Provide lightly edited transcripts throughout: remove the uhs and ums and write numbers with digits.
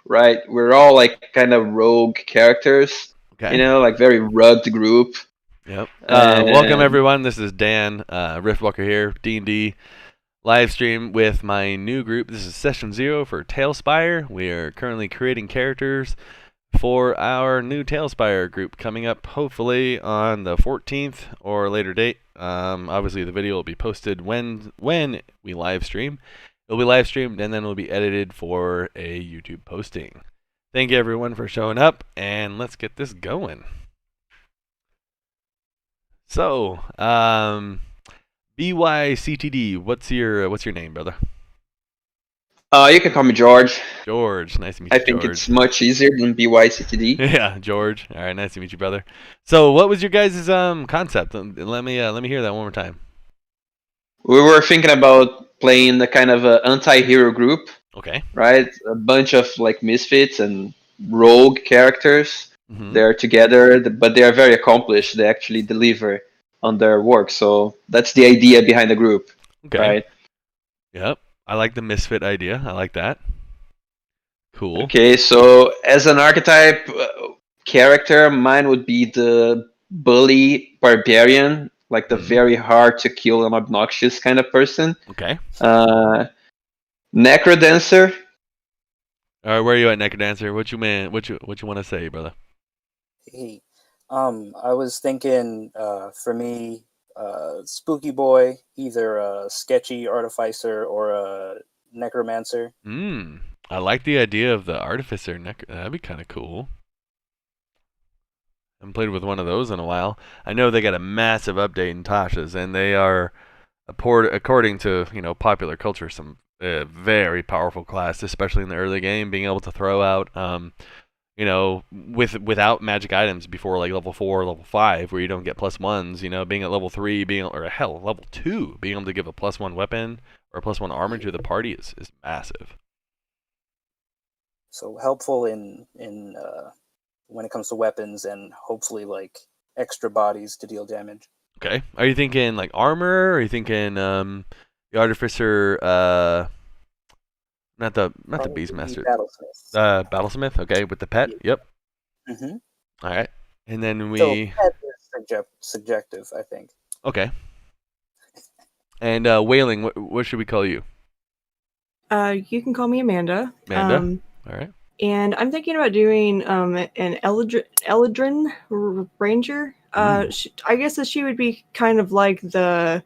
right? We're all like kind of rogue characters, Okay. like very rugged group. Yep. Welcome And everyone. This is Dan Riftwalker here, D&D live stream with my new group. This is session 0 for TaleSpire. We are currently creating characters for our new TaleSpire group coming up hopefully on the 14th or later date. Obviously the video will be posted when we live stream. It'll be live streamed and then it'll be edited for a YouTube posting. Thank you everyone for showing up, and let's get this going. So, BYCTD, what's your name, brother? you can call me George. George, nice to meet you, I think George. it's much easier than BYCTD. Yeah, George. All right, nice to meet you, brother. So, what was your guys' concept? Let me hear that one more time. We were thinking about playing the kind of anti-hero group. Okay. Right? A bunch of like misfits and rogue characters. Mm-hmm. They're together, but they are very accomplished. They actually deliver on their work. So that's the idea behind the group. Okay. Right? Yep. I like the misfit idea. I like that. Cool. Okay, so as an archetype character, mine would be the bully barbarian, like the very hard to kill and obnoxious kind of person. Okay. Necrodancer. All right, where are you at, Necrodancer? What you want to say, brother? Hey, I was thinking, for me, Spooky Boy, either a sketchy artificer or a necromancer. I like the idea of the artificer. That'd be kind of cool. I haven't played with one of those in a while. I know they got a massive update in Tasha's, and they are, according to popular culture, some very powerful class, especially in the early game, being able to throw out without magic items before like level 4 or level 5, where you don't get +1s, being at level 3, level 2, being able to give a +1 weapon or a +1 armor to the party is massive. So helpful in when it comes to weapons, and hopefully like extra bodies to deal damage. Okay. Are you thinking like armor? Or are you thinking the artificer? Not the beastmaster. Battlesmith. Battlesmith. Okay, with the pet. Yep. Mm-hmm. All right. And then we. So pet is subjective, I think. Okay. And Wailing, what should we call you? You can call me Amanda. Amanda. All right. And I'm thinking about doing an Eladrin Ranger. I guess that she would be kind of like the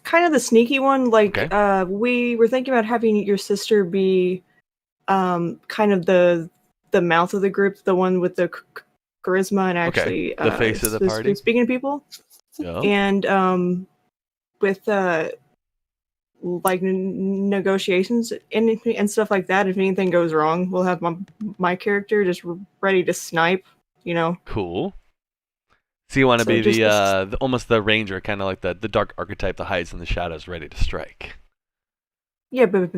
kind of the sneaky one. Like we were thinking about having your sister be kind of the mouth of the group, the one with the charisma and actually the face of the party, speaking to people. Yeah. And with like negotiations and stuff like that, if anything goes wrong, we'll have my character just ready to snipe. Cool. So you want to be the almost the ranger, kind of like the dark archetype that hides in the shadows, ready to strike. Yeah, but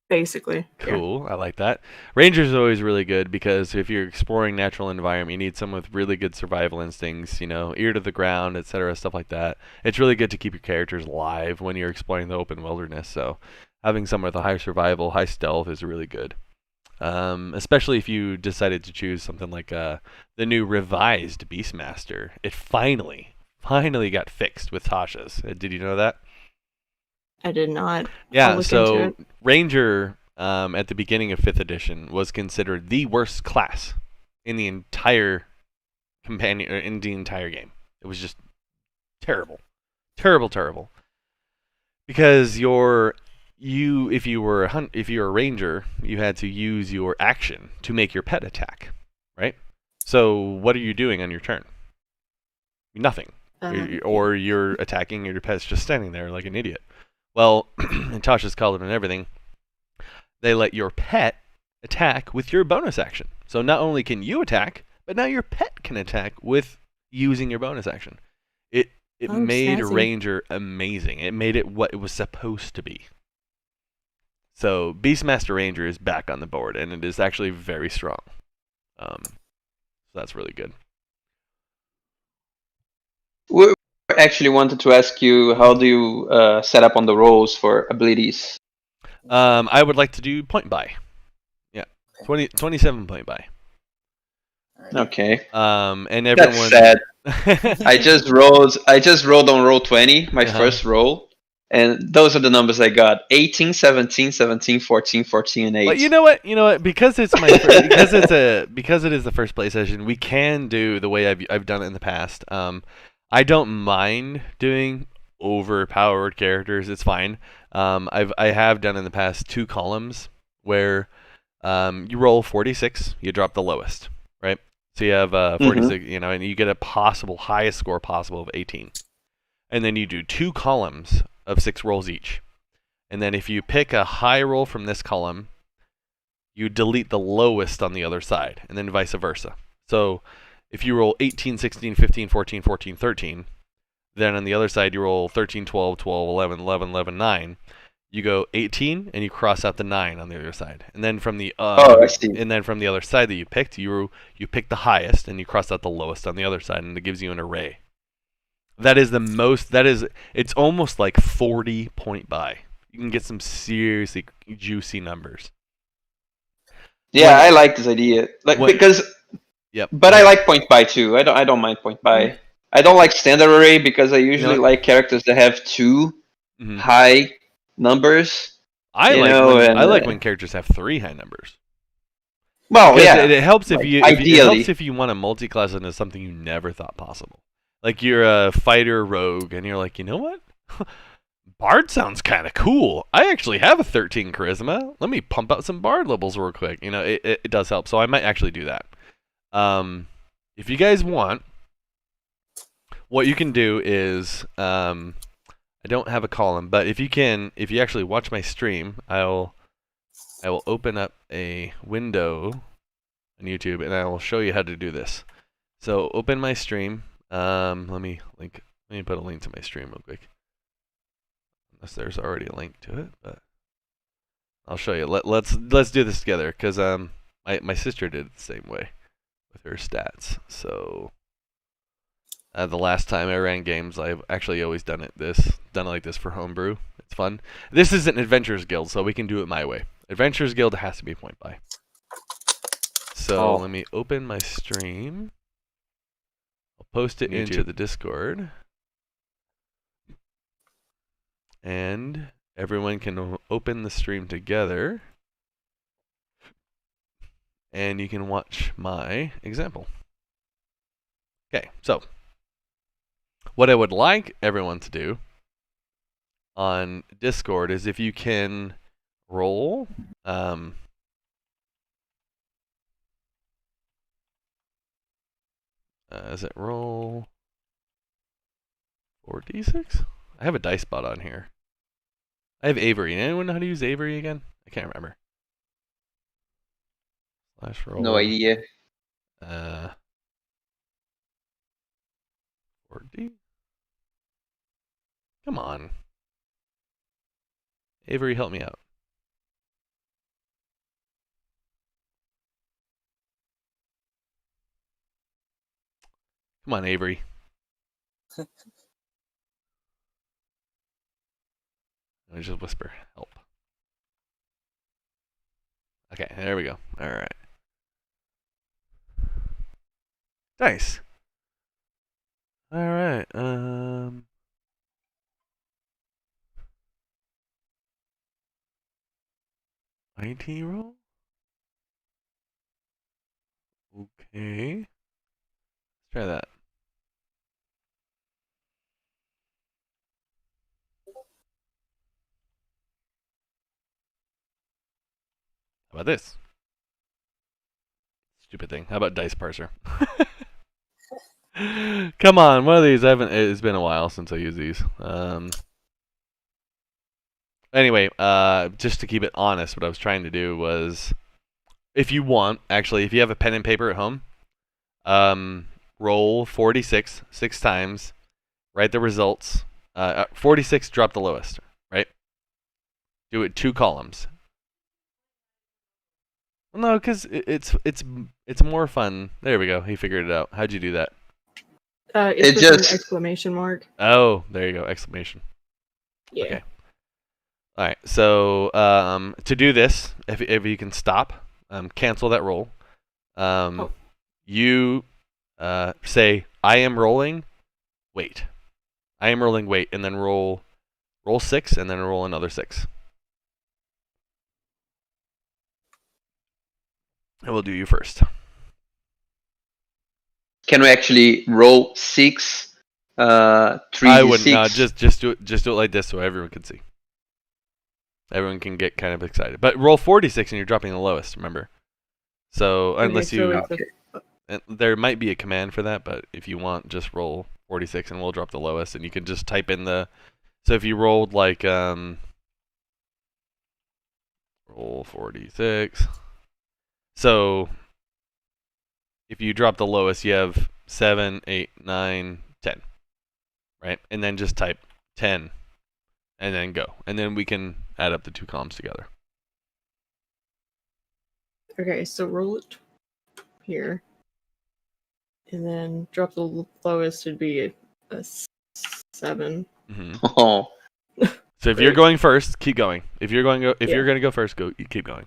basically. Cool. Yeah. I like that. Ranger's always really good because if you're exploring natural environment, you need someone with really good survival instincts, ear to the ground, etc., stuff like that. It's really good to keep your characters alive when you're exploring the open wilderness. So having someone with a high survival, high stealth is really good. Especially if you decided to choose something like the new revised Beastmaster. It finally got fixed with Tasha's. Did you know that? I did not. Yeah, so Ranger at the beginning of 5th edition was considered the worst class in the entire in the entire game. It was just terrible. Terrible. Because if you were a ranger, you had to use your action to make your pet attack, right? So what are you doing on your turn? Nothing. Or you're attacking and your pet's just standing there like an idiot. Well, in Tasha's Cauldron and everything, they let your pet attack with your bonus action. So not only can you attack, but now your pet can attack with using your bonus action. It made snazzy. Ranger amazing. It made it what it was supposed to be. So Beastmaster Ranger is back on the board, and it is actually very strong. So that's really good. We actually wanted to ask you, how do you set up on the rolls for abilities? I would like to do point buy. Yeah, 27 point buy. Alright. Okay. And everyone. That's sad. I just rolled on roll 20, my first roll, and those are the numbers I got: 18, 17, 17, 14, 14, and 8. But you know what? Because it's my because it is the first play session, we can do the way I've done it in the past. I don't mind doing overpowered characters. It's fine. I have done in the past 2 columns where you roll 46, you drop the lowest, right? So you have 46, and you get a possible highest score possible of 18, and then you do 2 columns of 6 rolls each, and then if you pick a high roll from this column, you delete the lowest on the other side, and then vice versa. So if you roll 18, 16, 15, 14, 14, 13, then on the other side you roll 13, 12, 12, 11, 11, 11, 9. You go 18 and you cross out the 9 on the other side, and then from the I see. And then from the other side that you picked, you pick the highest and you cross out the lowest on the other side, and it gives you an array. That is the most. It's almost like 40 point buy. You can get some seriously juicy numbers. Yeah, I like this idea. Because. Yep. But I like point buy too. I don't mind point buy. I don't like standard array because I usually like characters that have 2 high numbers. I like when characters have 3 high numbers. Well, because yeah, it helps if you ideally. It helps if you want to multi-class into something you never thought possible. Like you're a fighter rogue, and you're like, you know what? Bard sounds kind of cool. I actually have a 13 charisma. Let me pump out some Bard levels real quick. It does help. So I might actually do that. If you guys want, what you can do is, I don't have a column, but if you actually watch my stream, I will open up a window on YouTube and I will show you how to do this. So open my stream. Let me put a link to my stream real quick. Unless there's already a link to it, but I'll show you. Let's do this together, because my sister did it the same way with her stats. So the last time I ran games, I've actually always done it like this for homebrew. It's fun. This isn't Adventurers Guild, so we can do it my way. Adventurers Guild has to be point buy. So let me open my stream. I'll post it into the Discord. And everyone can open the stream together. And you can watch my example. Okay, so what I would like everyone to do on Discord is, if you can roll is it roll 4d6? I have a dice bot on here. I have Avery. Anyone know how to use Avery again? I can't remember. /roll. No idea. 4D. Come on. Avery, help me out. Come on, Avery. Let me just whisper, help. Okay, there we go. All right. Nice. All right. IT roll. Okay. Let's try that. How about this? Stupid thing. How about dice parser? Come on, one of these. It's been a while since I used these. Anyway, just to keep it honest, what I was trying to do was, if you want, actually, if you have a pen and paper at home, roll 46 6 times, write the results. 46, drop the lowest, right? Do it 2 columns. Well, no, because it's more fun. There we go. He figured it out. How'd you do that? It's just an exclamation mark. Oh, there you go. Exclamation. Yeah. Okay. All right. So to do this, if you can stop, cancel that roll. You say, I am rolling, wait. I am rolling, wait, and then roll 6, and then roll another 6. And we'll do you first. Can we actually roll 6, 3d6? I wouldn't. No, just do it like this so everyone can see. Everyone can get kind of excited. But roll 46 and you're dropping the lowest, remember? So unless there might be a command for that, but if you want, just roll 46 and we'll drop the lowest, and you can just type in the. So if you rolled like roll 46. So if you drop the lowest, you have 7, 8, 9, 10, right? And then just type 10, and then go, and then we can add up the two columns together. Okay, so roll it here, and then drop the lowest would be a 7. Mm-hmm. Oh. So if you're going first, keep going. If you're going to go first, you keep going.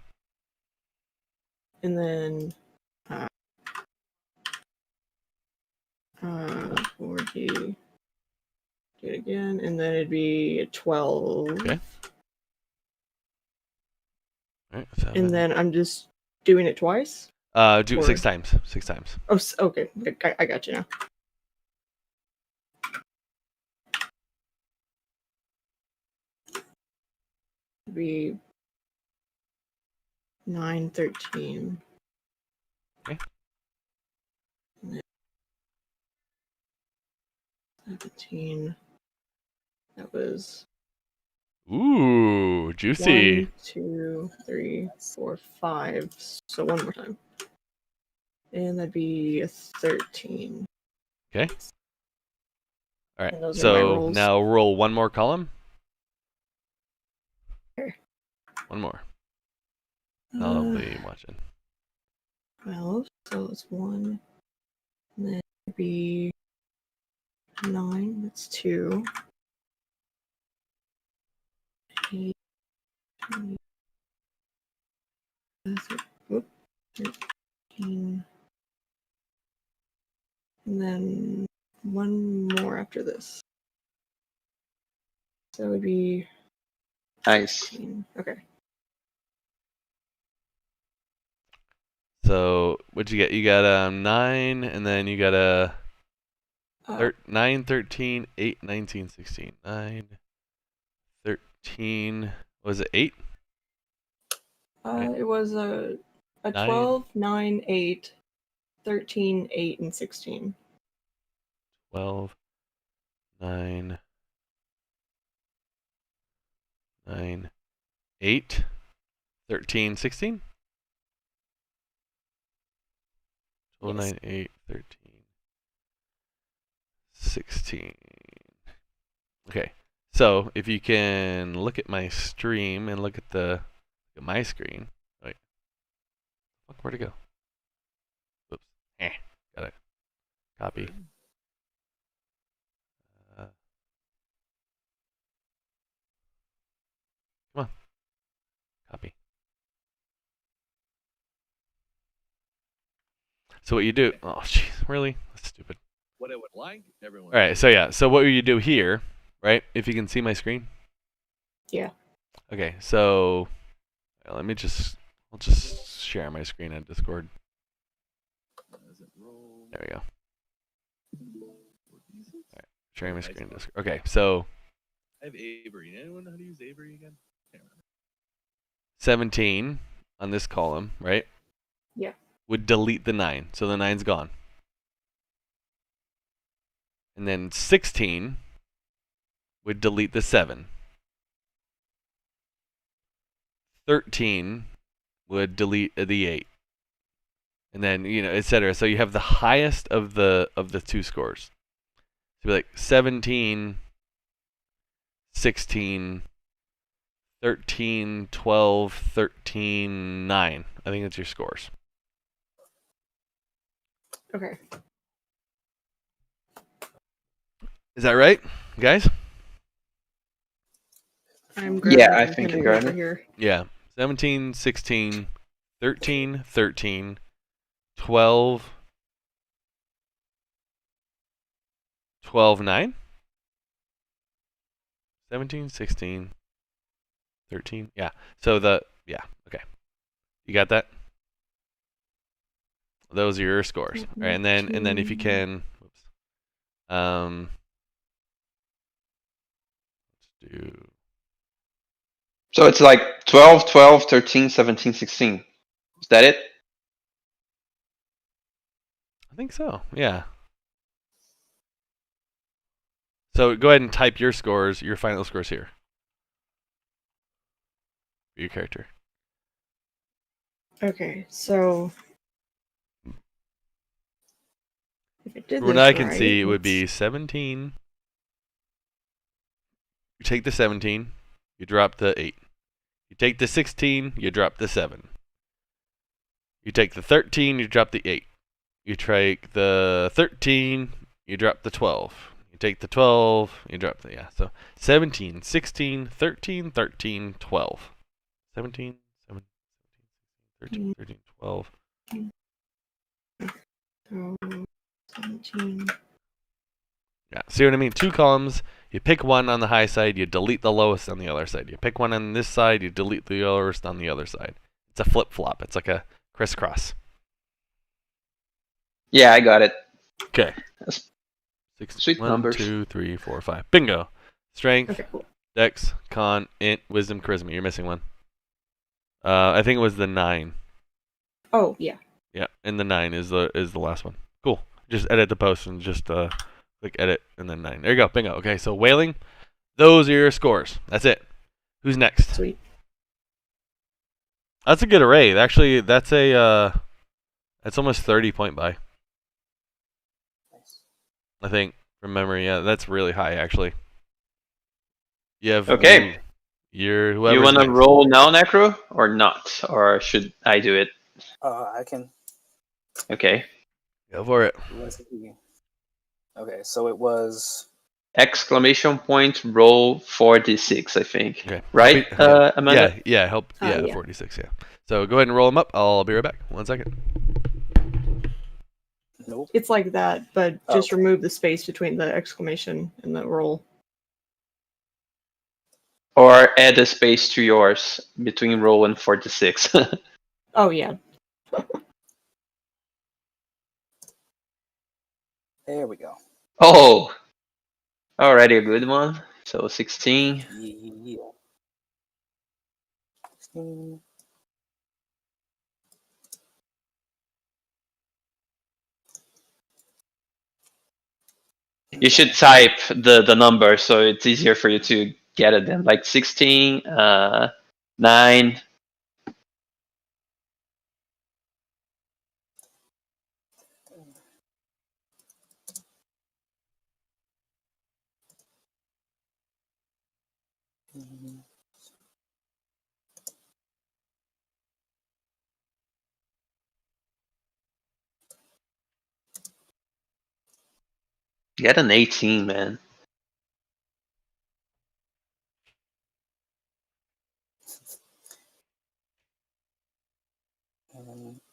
And then 40. Do it again, and then it'd be a 12. Okay. All right. And then I'm just doing it twice. Do it 6 times. 6 times. Oh, okay. I got you now. It'd be 9, 13. Okay. 17. That was. Ooh, juicy. 1, 2, 3, 4, 5. So one more time. And that'd be a 13. Okay. All right. And those are my So rolls. now roll one more column. Okay. One more. I'll be watching. 12. So it's 1. And then it'd be 9. That's 2. 8. 20, 13. And then one more after this. So it would be Nice. 15. Okay. So what'd you get? You got 9, and then you got a 9, 13, 8, 19, 16. 9, 13. Was it 8? It was a 12, 9, 8, 13, 8, and 16. 12, 9, 9, 8, 13, 16? 12, Yes. 9, 8, 13, 16. Okay. So if you can look at my stream and look at my screen. Wait. Where'd it go? Oops. Got it. Copy. Come on. Copy. So what you do? Oh, jeez, really? That's stupid. What I would like everyone. All right. So yeah. So what you do here, right? If you can see my screen. Yeah. Okay. So I'll just share my screen on Discord. There we go. All right. Sharing my screen on Discord. Okay. So I have Avery. Anyone know how to use Avery again? 17 on this column, right? Yeah. Would delete the 9. So the 9's gone. And then 16 would delete the 7. 13 would delete the 8. And then, etc. So you have the highest of the two scores. So be like 17, 16, 13, 12, 13, 9. I think that's your scores. Okay. Is that right, guys? I'm Yeah, grabbing I my think pen I and got paper it. here. Yeah. 17, 16, 13, 13, 12, 12, 9? 17, 16, 13. Yeah. So yeah. Okay. You got that? Those are your scores. All right, and then if you can, let's do. So it's like 12, 12, 13, 17, 16. Is that it? I think so. Yeah. So go ahead and type your scores, your final scores here. For your character. Okay, so if it did From what this I can right, see, it would be 17. You take the 17, you drop the 8. You take the 16, you drop the 7. You take the 13, you drop the 8. You take the 13, you drop the 12. You take the 12, you drop the, yeah. So 17, 16, 13, 13, 12. 17, 17, 13, 13, 12. so 17. Yeah, see what I mean? 2 columns. You pick one on the high side, you delete the lowest on the other side. You pick one on this side, you delete the lowest on the other side. It's a flip flop. It's like a crisscross. Yeah, I got it. Okay. That's 6, sweet 1, numbers. 2, 3, 4, 5. Bingo. Strength, Okay, cool. Dex, Con, Int, Wisdom, Charisma. You're missing one. I think it was the 9. Oh yeah. Yeah, and the 9 is the last one. Cool. Just edit the post and just click edit and then 9. There you go. Bingo. Okay, so whaling. Those are your scores. That's it. Who's next? Sweet. That's a good array. Actually, that's almost 30 point buy. Nice. I think from memory. Yeah, that's really high actually. You have Okay. You're whoever's You want to next. roll now, Necro, or not? Or should I do it? I can. Okay. Go for it. Let's see. Okay, so it was. Exclamation point roll 4d6, I think. Okay. Right, Amanda? Yeah. Help. Yeah, Yeah. 46. Yeah. So go ahead and roll them up. I'll be right back. 1 second. Nope. It's like that, but just Okay. remove the space between the exclamation and the roll. Or add a space to yours between roll and 4d6. Oh yeah. There we go. Oh! Already a good one. So 16. Yeah. 16. You should type the number so it's easier for you to get it then. Like 16, 9. Get an 18, man.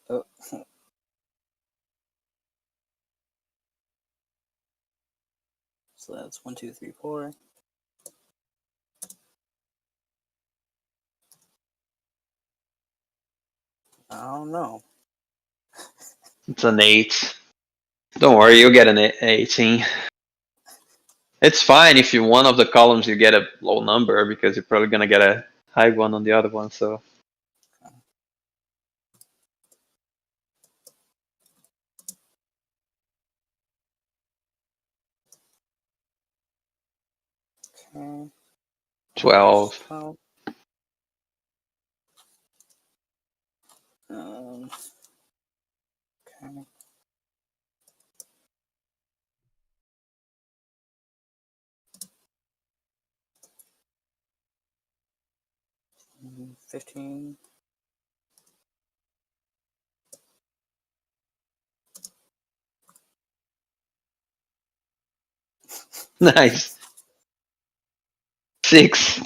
Oh. So that's 1, 2, 3, 4. I don't know. It's an 8. Don't worry, you'll get an 18. It's fine if you one of the columns you get a low number because you're probably gonna get a high one on the other one. So Okay. 12. 12. Okay. 15. Nice. 6.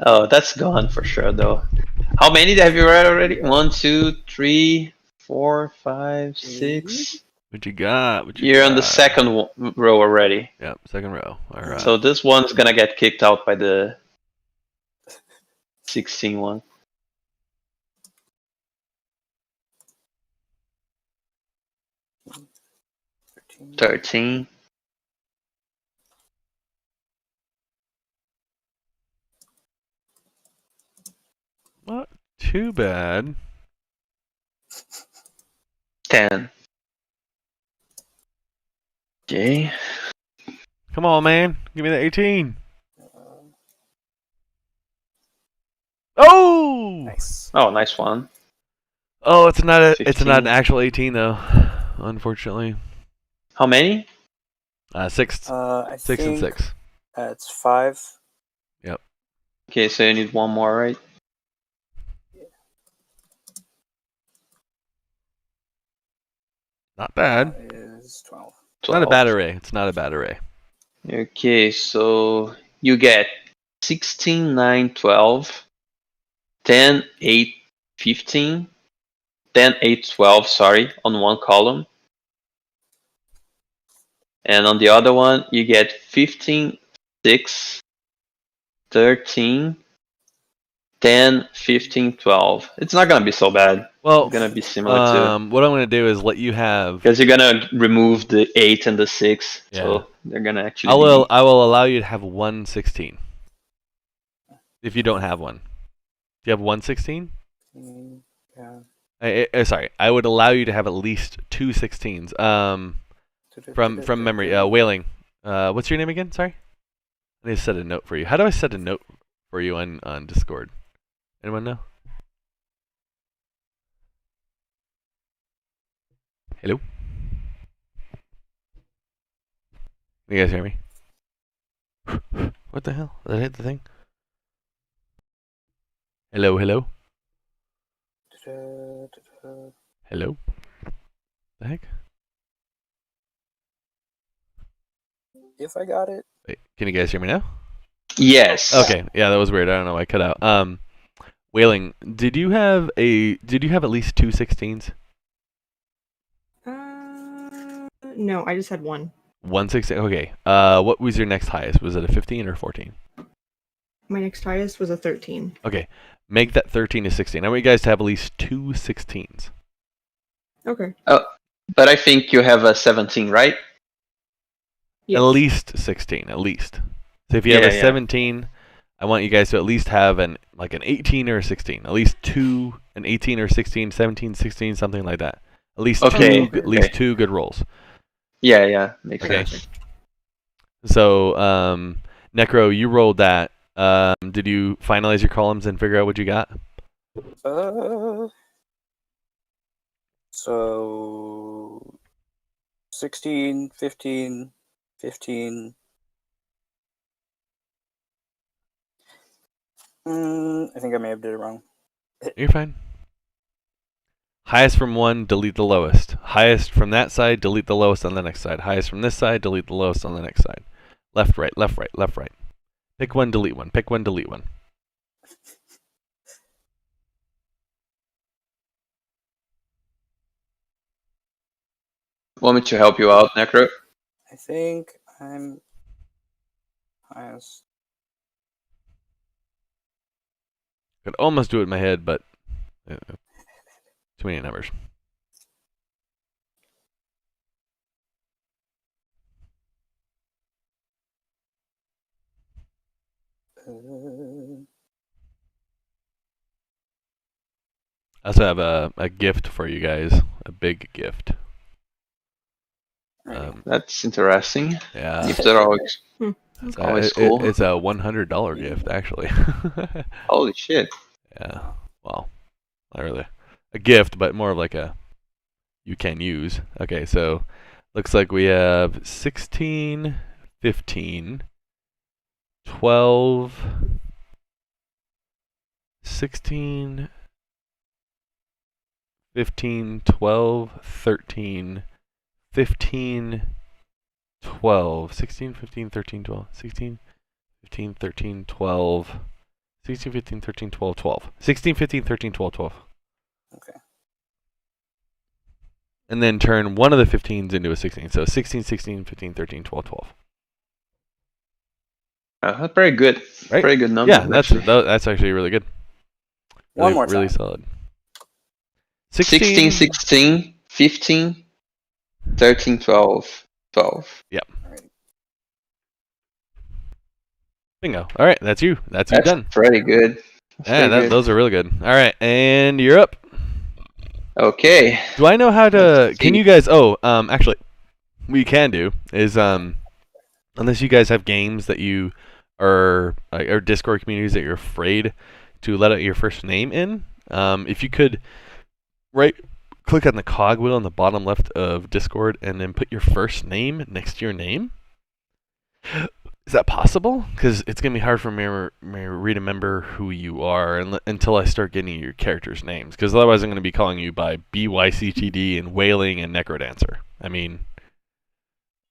Oh, that's gone for sure, though. How many have you read already? 1, 2, 3, 4, 5, 6. What you got? What you You're got? on the second row already. Yep, second row. All right. So this one's gonna get kicked out by the 16 one. 13. Not too bad. 10. Okay. Come on, man. Give me the 18. Oh! Nice. Oh, nice one. Oh, it's not an 15. actual 18 though. Unfortunately. How many? 6. I 6 and think 6. it's 5. Yep. Okay, so you need one more, right? Not bad. Is 12. It's not a bad array. It's not a bad array. Okay, so you get 16, 9, 12, 10, 8, 15, 10, 8, 12, sorry, on one column. And on the other one, you get 15, 6, 13, 10, 15, 12. It's not going to be so bad. Well, It's going to be similar to... what I'm going to do is let you have... Because you're going to remove the 8 and the 6. Yeah. So they're going to actually I will allow you to have 1 16. If you don't have one. Do you have 1 16? Yeah. Sorry. I would allow you to have at least 2 16s. From memory. Whaling. What's your name again? Sorry? I need to set a note for you. How do I set a note for you on Discord? Anyone know? Hello? You guys hear me? What the hell? Did I hit the thing? Hello, hello? Hello? The heck? If I got it. Wait, can you guys hear me now? Yes. Okay, yeah, that was weird. I don't know why I cut out. Whaling, did you have at least 2 16s? No, I just had 1. 1 16. Okay. What was your next highest? Was it a 15 or 14? My next highest was a 13. Okay. Make that 13 a 16. I want you guys to have at least 2 16s. Okay. But I think you have a 17, right? Yes. At least 16, at least. So if you have a 17, I want you guys to at least have an 18 or a 16. At least 2, an 18 or 16, 17, 16, something like that. At least two good rolls. Yeah, makes sense. So, Necro, you rolled that. Did you finalize your columns and figure out what you got? So 16, 15, 15. I think I may have did it wrong. You're fine. Highest from one, delete the lowest. Highest from that side, delete the lowest on the next side. Highest from this side, delete the lowest on the next side. Left, right, left, right, left, right. Pick one, delete one. Pick one, delete one. Want me to help you out, Necro? I think I'm highest. Could almost do it in my head, but too many numbers. I also have a gift for you guys. A big gift. That's interesting. Yeah. Gifts are always, always cool. It's a $100 gift, actually. Holy shit. Yeah. Well, not really a gift, but more of like a you can use. Okay, so looks like we have 16, 15, 12, 16, 15, 12, 13, 15, 12, 16, 15, 13, 12, 16, 15, 13, 12, 16, 15, 13, 12, 12. 16, 15, 13, 12, 12. Okay. And then turn one of the 15s into a 16. So 16, 16, 15, 13, 12, 12. That's pretty good. Right? Pretty good number. Yeah, that's actually really good. One more time. Really solid. 16, 16, 15, 13, 12, 12. Yep. All right. Bingo. All right, that's you. That's you done. Pretty good. Those are really good. All right, and you're up. Okay. Do I know how to? Can you guys? Actually, what you can do is unless you guys have games that you are or Discord communities that you're afraid to let out your first name in, if you could click on the cogwheel on the bottom left of Discord and then put your first name next to your name. Is that possible? Because it's going to be hard for me to remember who you are until I start getting your characters' names. Because otherwise I'm going to be calling you by BYCTD and Wailing and Necrodancer. I mean...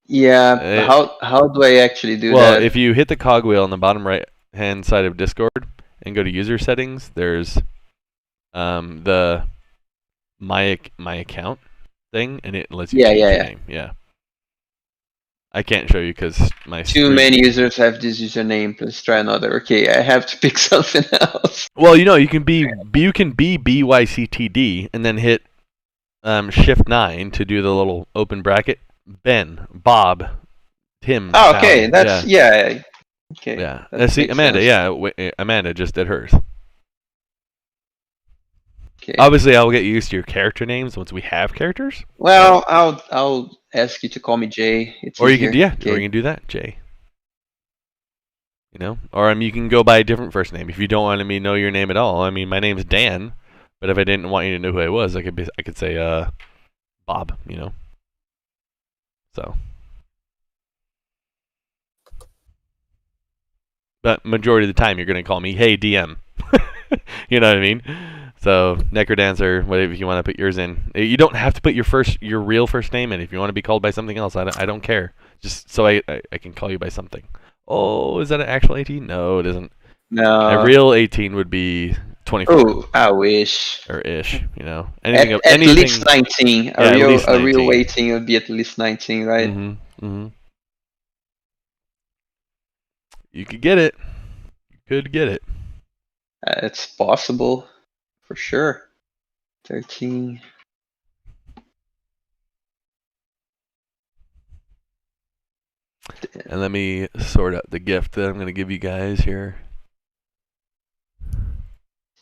Yeah, how do I actually do that? Well, if you hit the cogwheel on the bottom right-hand side of Discord and go to user settings, there's the my account thing, and it lets you change your name. Yeah. I can't show you because my too many users have this username. Let's try another. Okay, I have to pick something else. Well, you can be BYCTD and then hit Shift 9 to do the little open bracket. Ben, Bob, Tim. Oh, okay, that's okay. Yeah, see, Amanda. Sense. Yeah, Amanda just did hers. Okay. Obviously, I'll get used to your character names once we have characters. Well, I'll ask you to call me Jay. Or you can do that, Jay. Or you can go by a different first name if you don't want me to know your name at all. I mean, my name's Dan, but if I didn't want you to know who I was, I could say Bob. So, but majority of the time, you're gonna call me, "Hey, DM." You know what I mean? So, Necrodancer, whatever you want to put yours in. You don't have to put your real first name in. If you want to be called by something else, I don't care. Just so I can call you by something. Oh, is that an actual 18? No, it isn't. No. A real 18 would be 24. Oh, I wish. Or ish, Anything. At least 19. A real 18 would be at least 19, right? Mm-hmm. You could get it. You could get it. It's possible. For sure. 13. And let me sort out the gift that I'm going to give you guys here.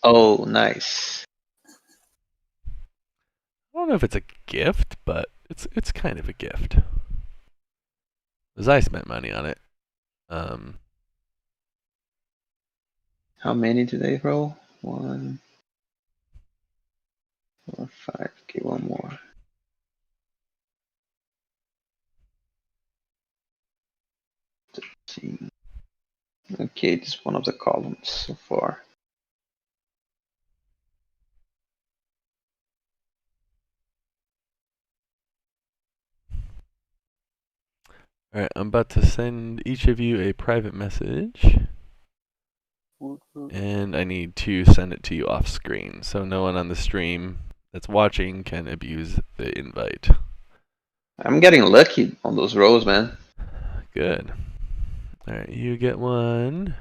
Oh, nice. I don't know if it's a gift, but it's kind of a gift. Because I spent money on it. How many did they roll? 1, 4, 5. Okay, one more. Okay, this is one of the columns so far. Alright, I'm about to send each of you a private message. And I need to send it to you off screen, so no one on the stream that's watching can abuse the invite. I'm getting lucky on those rolls, man. Good. Alright, you get one.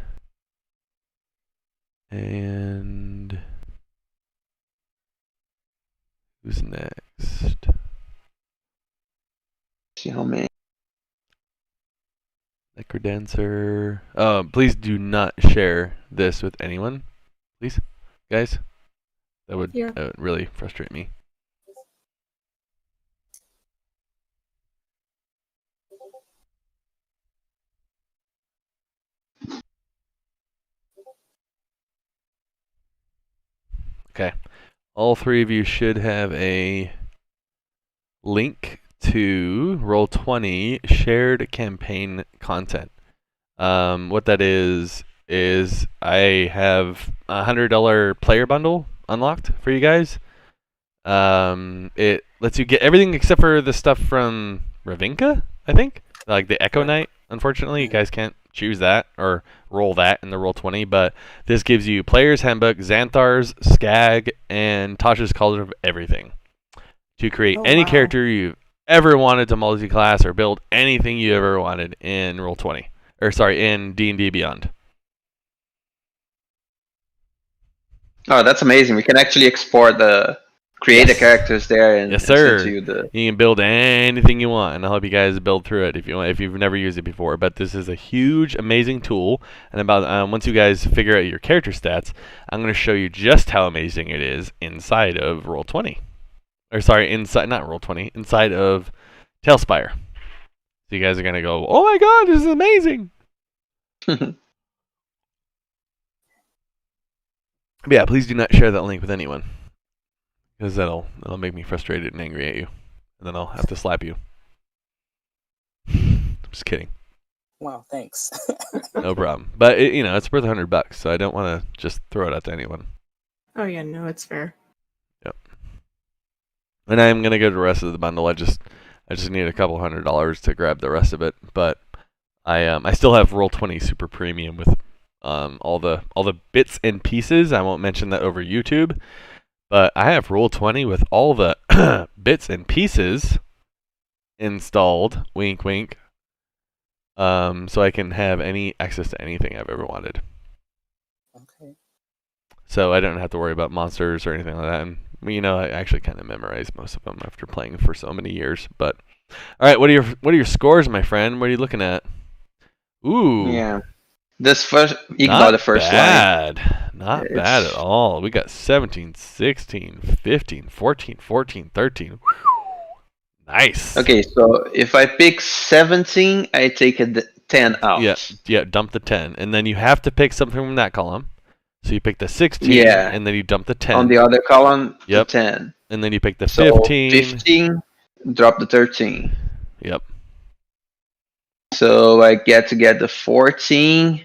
And who's next? See how many. Necrodancer. Please do not share this with anyone. Please, guys. That would really frustrate me. Okay. All three of you should have a link to Roll20 shared campaign content. What that is I have a $100 player bundle unlocked for you guys. It lets you get everything except for the stuff from Ravinka, I think. like the Echo Knight. Unfortunately, you guys can't choose that or roll that in the Roll20, but this gives you Player's Handbook, Xanthar's, Skag, and Tasha's Cauldron of Everything to create any character you've ever wanted to multi-class or build anything you ever wanted in Roll20. Or sorry, in D&D Beyond. Oh, that's amazing. We can actually export create the characters there and yes, sir. send you the. You can build anything you want, and I'll help you guys build through it if you want, if you've never used it before. But this is a huge, amazing tool, and about once you guys figure out your character stats, I'm going to show you just how amazing it is inside of Roll20. Or sorry, not Roll20, inside of TaleSpire. So you guys are going to go, oh my god, this is amazing! But yeah, please do not share that link with anyone. Because that'll make me frustrated and angry at you. And then I'll have to slap you. I'm just kidding. Wow, thanks. No problem. But it's worth $100, so I don't want to just throw it out to anyone. Oh yeah, no, it's fair. Yep. And I'm gonna go to the rest of the bundle. I just need a couple $100 to grab the rest of it. But I still have Roll20 Super Premium with all the bits and pieces. I won't mention that over YouTube. But I have Roll20 with all the bits and pieces installed, wink wink, so I can have any access to anything I've ever wanted. Okay. So I don't have to worry about monsters or anything like that. And I actually kind of memorized most of them after playing for so many years. But all right, what are your scores, my friend? What are you looking at? Ooh. Yeah. This first, you can go the first line. Not bad at all. We got 17, 16, 15, 14, 14, 13. Nice. Okay, so if I pick 17, I take a 10 out. Yeah, dump the 10. And then you have to pick something from that column. So you pick the 16, and then you dump the 10. On the other column, the 10. And then you pick the 15. So 15, drop the 13. Yep. So I get the 14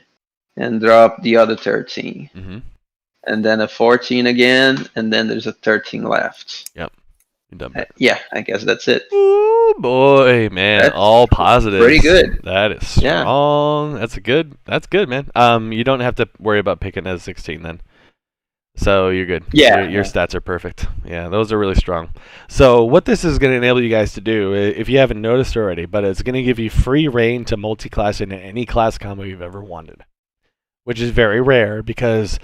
and drop the other 13. Mm-hmm. And then a 14 again, and then there's a 13 left. Yep. Yeah, I guess that's it. Ooh, boy, man. That's all positive. Pretty good. That is strong. Yeah. That's good, man. You don't have to worry about picking as 16 then. So you're good. Yeah. Your stats are perfect. Yeah, those are really strong. So what this is going to enable you guys to do, if you haven't noticed already, but it's going to give you free reign to multi-class into any class combo you've ever wanted. Which is very rare because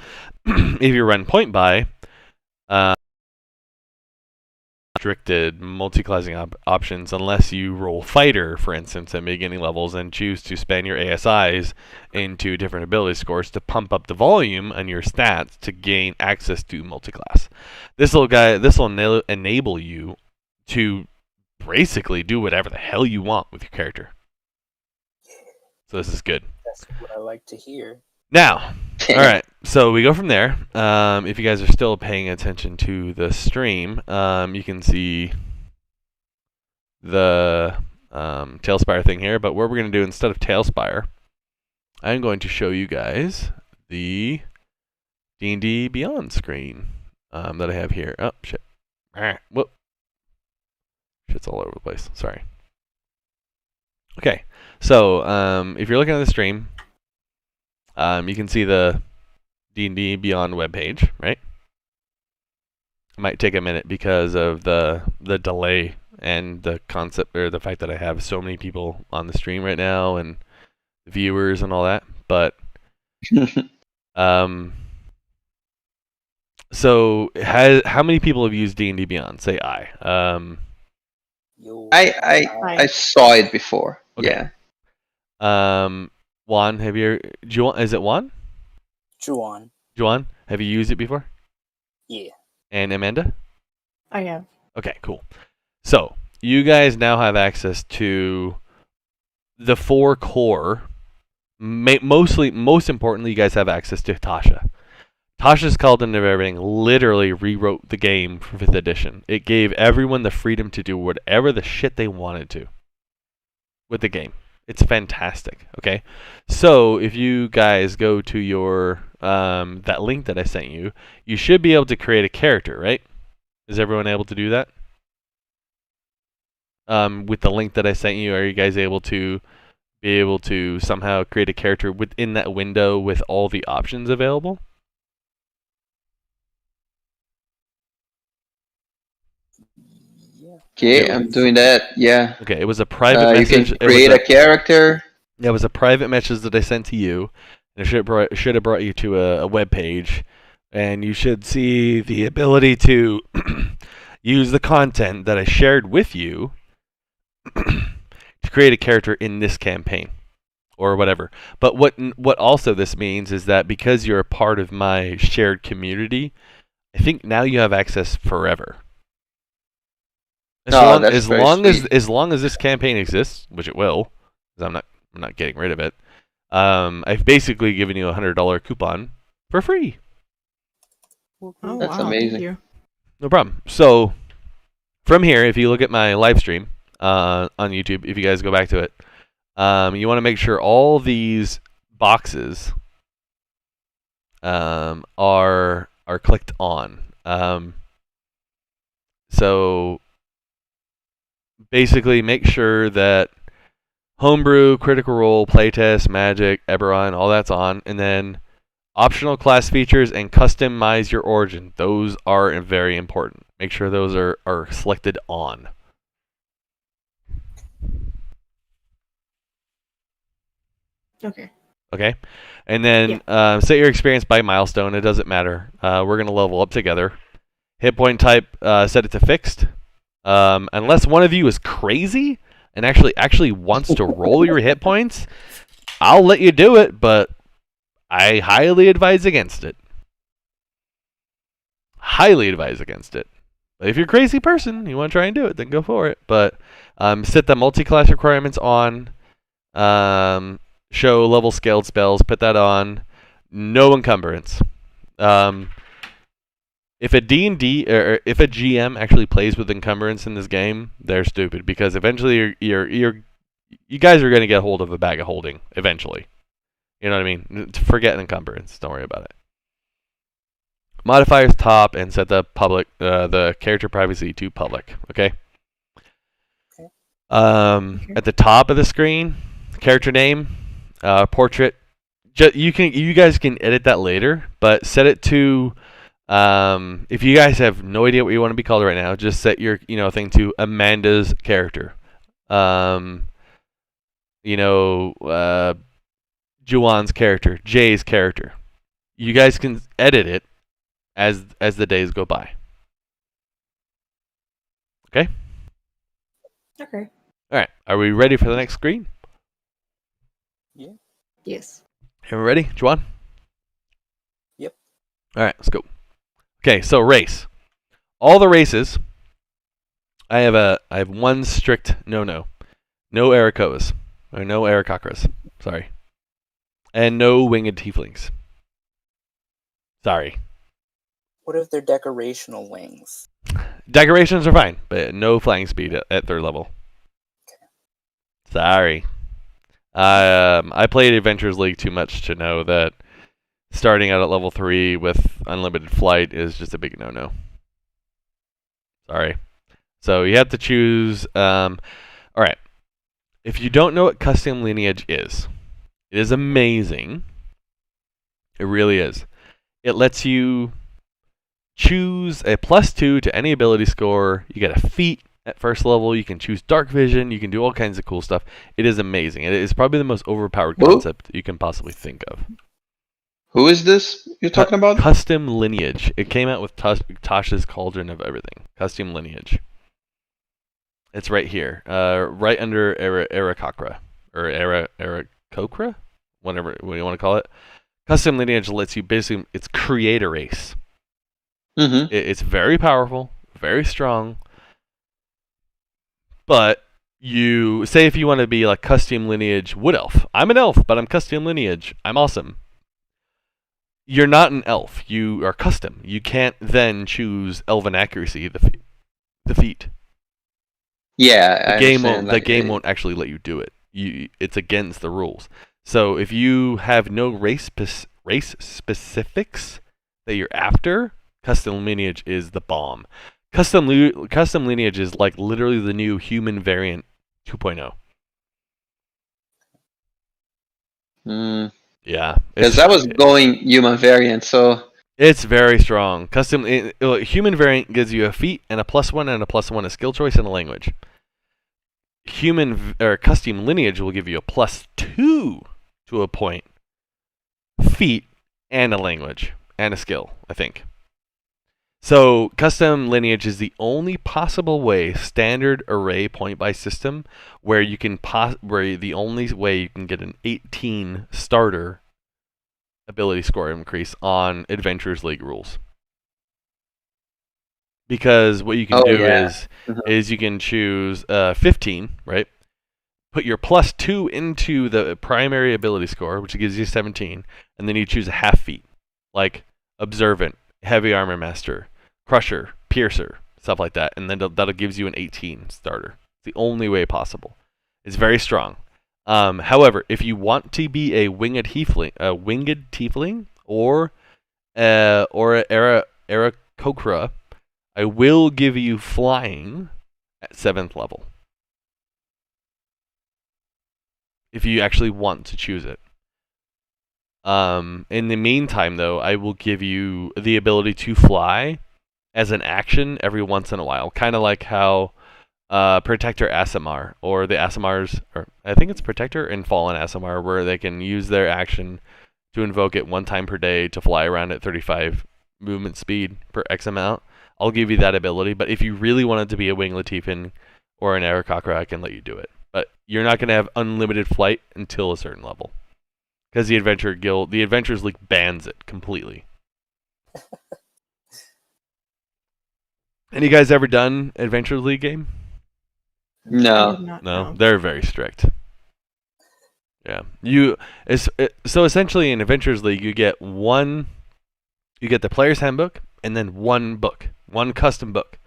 if you run point buy, restricted multi-classing options unless you roll fighter, for instance, at beginning levels and choose to spend your ASIs into different ability scores to pump up the volume on your stats to gain access to multi-class. This will enable you to basically do whatever the hell you want with your character. So this is good. That's what I like to hear. Now, all right, so we go from there. If you guys are still paying attention to the stream, you can see the TaleSpire thing here. But what we're going to do instead of TaleSpire, I'm going to show you guys the D&D Beyond screen that I have here. Oh, shit. Whoop. Shit's all over the place. Sorry. Okay, so if you're looking at the stream, you can see the D&D Beyond webpage, right? It might take a minute because of the delay and the concept, or the fact that I have so many people on the stream right now and viewers and all that. But so how many people have used D&D Beyond? Say I. I saw it before. Okay. Yeah. Juan, is it Juan? Juan, have you used it before? Yeah. And Amanda? I have. Okay, cool. So, you guys now have access to the 4 core. Most importantly, you guys have access to Tasha. Tasha's Cauldron of Everything literally rewrote the game for 5th edition. It gave everyone the freedom to do whatever the shit they wanted to with the game. It's fantastic, okay? So if you guys go to your that link that I sent you, you should be able to create a character, right? Is everyone able to do that? with the link that I sent you, are you guys able to somehow create a character within that window with all the options available? Yeah. Okay, I'm doing that. Yeah. Okay, it was a private You message. can create a character. It was a private message that I sent to you. And it should have brought you to a web page, and you should see the ability to use the content that I shared with you to create a character in this campaign or whatever. But what also this means is that because you're a part of my shared community, I think now you have access forever. As long as this campaign exists, which it will, because I'm not getting rid of it. I've basically given you a $100 coupon for free. Oh, That's wow, amazing. Thank you. No problem. So from here, if you look at my live stream on YouTube, if you guys go back to it, you want to make sure all these boxes are clicked on. So basically, make sure that Homebrew, Critical Role, Playtest, Magic, Eberron, all that's on. And then optional class features and customize your origin. Those are very important. Make sure those are selected on. Okay. Okay? And then set your experience by milestone. It doesn't matter. We're going to level up together. Hit point type, set it to fixed. Unless one of you is crazy and actually wants to roll your hit points, I'll let you do it, but I highly advise against it. Highly advise against it. But if you're a crazy person, you want to try and do it, then go for it. But set the multi-class requirements on. Show level scaled spells, put that on. No encumbrance. If a D&D or if a GM actually plays with encumbrance in this game, they're stupid, because eventually you guys are going to get hold of a bag of holding eventually. You know what I mean? Forget encumbrance. Don't worry about it. Modifiers top and set the character privacy to public. Okay. Okay. At the top of the screen, character name, portrait. You guys can edit that later, but set it to. If you guys have no idea what you want to be called right now, just set your thing to Amanda's character. Juwan's character, Jay's character. You guys can edit it as the days go by. Okay? Okay. All right. Are we ready for the next screen? Yeah. Yes. Everyone ready? Juwan? Yep. All right, let's go. Okay, so race. All the races, I have one strict no. No Arakoas. Or no Arakakras. Sorry. And no winged tieflings. Sorry. What if they're decorational wings? Decorations are fine, but no flying speed at third level. Sorry. I played Adventures League too much to know that starting out at level 3 with unlimited flight is just a big no-no. Sorry. So you have to choose. Alright. If you don't know what custom lineage is, it is amazing. It really is. It lets you choose a +2 to any ability score. You get a feat at first level. You can choose dark vision. You can do all kinds of cool stuff. It is amazing. It is probably the most overpowered concept you can possibly think of. Who is this you're talking about? Custom lineage. It came out with Tasha's Cauldron of Everything. Custom lineage. It's right here. Right under Arakakra. Or Arakokra? Whatever you want to call it. Custom lineage lets you basically, it's create a race. Mm-hmm. It's very powerful, very strong. But you say if you want to be like custom lineage wood elf. I'm an elf, but I'm custom lineage. I'm awesome. You're not an elf. You are custom. You can't then choose elven accuracy, the feat. Yeah, the game won't actually let you do it. It's against the rules. So if you have no race specifics that you're after, custom lineage is the bomb. Custom lineage is like literally the new human variant 2.0. Yeah, Because I was going human variant, so it's very strong. Human variant gives you a feat and a +1 and a +1 a skill choice and a language. Custom lineage will give you a +2 to a point, feat, and a language and a skill, I think. So custom lineage is the only possible way, standard array point buy system, where you can where the only way you can get an 18 starter ability score increase on Adventurers League rules. Because what you can do is you can choose 15, right? Put your +2 into the primary ability score, which gives you 17, and then you choose a half feat, like Observant, Heavy Armor Master, Crusher, Piercer, stuff like that, and then that'll gives you an 18 starter. It's the only way possible. It's very strong. However, if you want to be a winged tiefling, or Aarakocra, I will give you flying at 7th level. If you actually want to choose it. In the meantime, though, I will give you the ability to fly as an action every once in a while. Kind of like how Protector Aasimar, or the Aasimars, or I think it's Protector and Fallen Aasimar, where they can use their action to invoke it one time per day to fly around at 35 movement speed per X amount. I'll give you that ability, but if you really wanted to be a Wing Latifin or an Aarakocra, I can let you do it. But you're not going to have unlimited flight until a certain level. Because the Adventurers League bans it completely. Any guys ever done Adventurers League game? No. They're very strict. Yeah. So essentially in Adventurers League you get the player's handbook and then one custom book.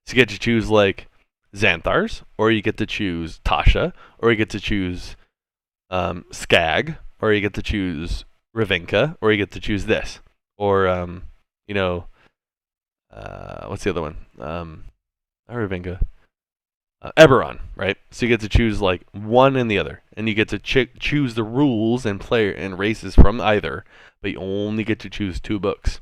So you get to choose like Xanthars, or you get to choose Tasha, or you get to choose Skag, or you get to choose Ravinka, or you get to choose this, or what's the other one? Not Ravinka. Eberron, right? So you get to choose like one and the other, and you get to choose the rules and player and races from either, but you only get to choose 2 books.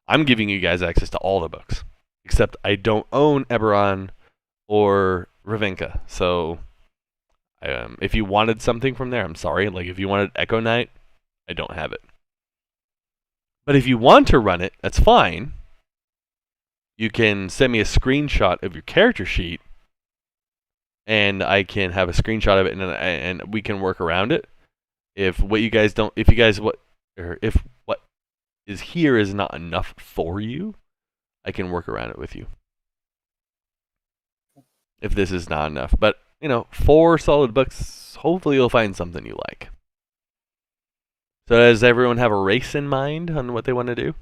I'm giving you guys access to all the books, except I don't own Eberron or Ravinka. So if you wanted something from there, I'm sorry. Like if you wanted Echo Knight, I don't have it. But if you want to run it, that's fine. You can send me a screenshot of your character sheet, and I can have a screenshot of it, and we can work around it. If what is here is not enough for you, I can work around it with you. If this is not enough, but 4 solid books, hopefully you'll find something you like. So does everyone have a race in mind on what they want to do?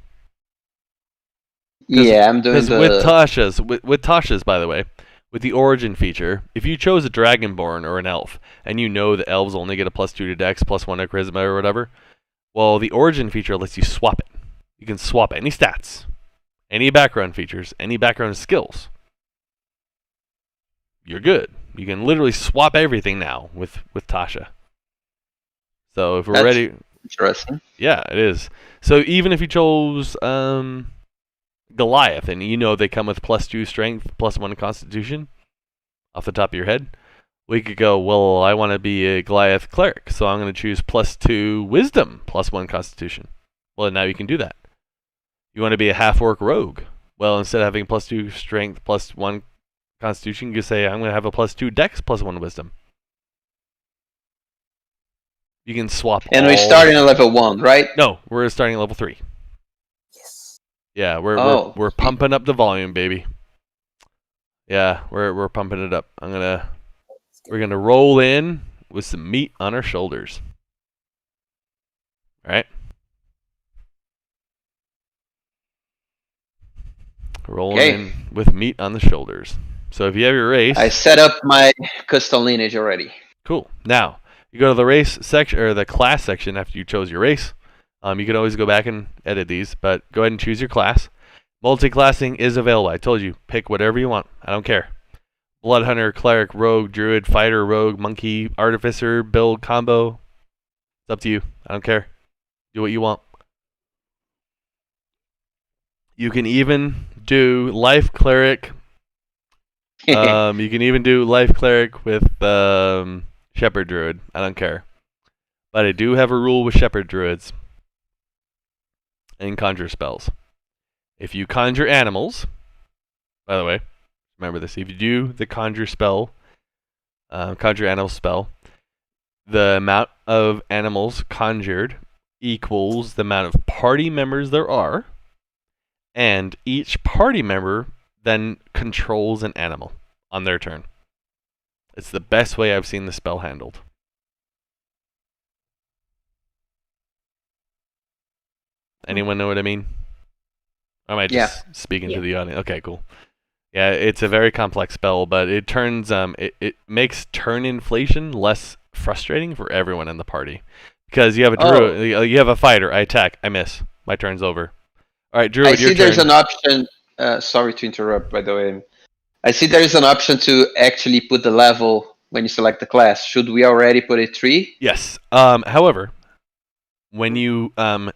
Yeah, I'm doing with Tasha's, by the way, with the origin feature, if you chose a Dragonborn or an elf, and you know the elves only get a +2 to Dex, +1 to Charisma or whatever, well, the origin feature lets you swap it. You can swap any stats, any background features, any background skills. You're good. You can literally swap everything now with Tasha. So if we're ready... Interesting. Yeah, it is. So even if you chose Goliath, and they come with +2 strength, +1 constitution, off the top of your head, we could go, well, I want to be a Goliath cleric, so I'm going to choose +2 wisdom, +1 constitution. Well, now you can do that. You want to be a half-orc rogue. Well, instead of having +2 strength, +1 constitution, you can say, I'm going to have a +2 dex, +1 wisdom. You can swap. And we're starting at level 1, right? No, we're starting at level 3. Yes. Yeah, we're pumping up the volume, baby. Yeah, we're pumping it up. We're gonna roll in with some meat on our shoulders. All right. Rolling in with meat on the shoulders. So if you have your race, I set up my custom lineage already. Cool. Now you go to the race section or the class section after you chose your race. You can always go back and edit these, but go ahead and choose your class. Multi-classing is available. I told you, pick whatever you want. I don't care. Blood Hunter, Cleric, Rogue, Druid, Fighter, Rogue, Monkey, Artificer, build, combo. It's up to you. I don't care. Do what you want. You can even do Life Cleric. You can even do Life Cleric with Shepherd Druid. I don't care. But I do have a rule with Shepherd Druids and conjure spells. If you conjure animals, by the way, remember this. If you do the conjure animal spell, the amount of animals conjured equals the amount of party members there are, and each party member then controls an animal on their turn. It's the best way I've seen the spell handled. Anyone know what I mean? Or am I just speaking to the audience? Okay, cool. Yeah, it's a very complex spell, but it turns it makes turn inflation less frustrating for everyone in the party. Because you have a druid, you have a fighter, I attack, I miss. My turn's over. All right, Druid, I see there's an option. Sorry to interrupt, by the way. I see there is an option to actually put the level when you select the class. Should we already put it 3? Yes. However, when you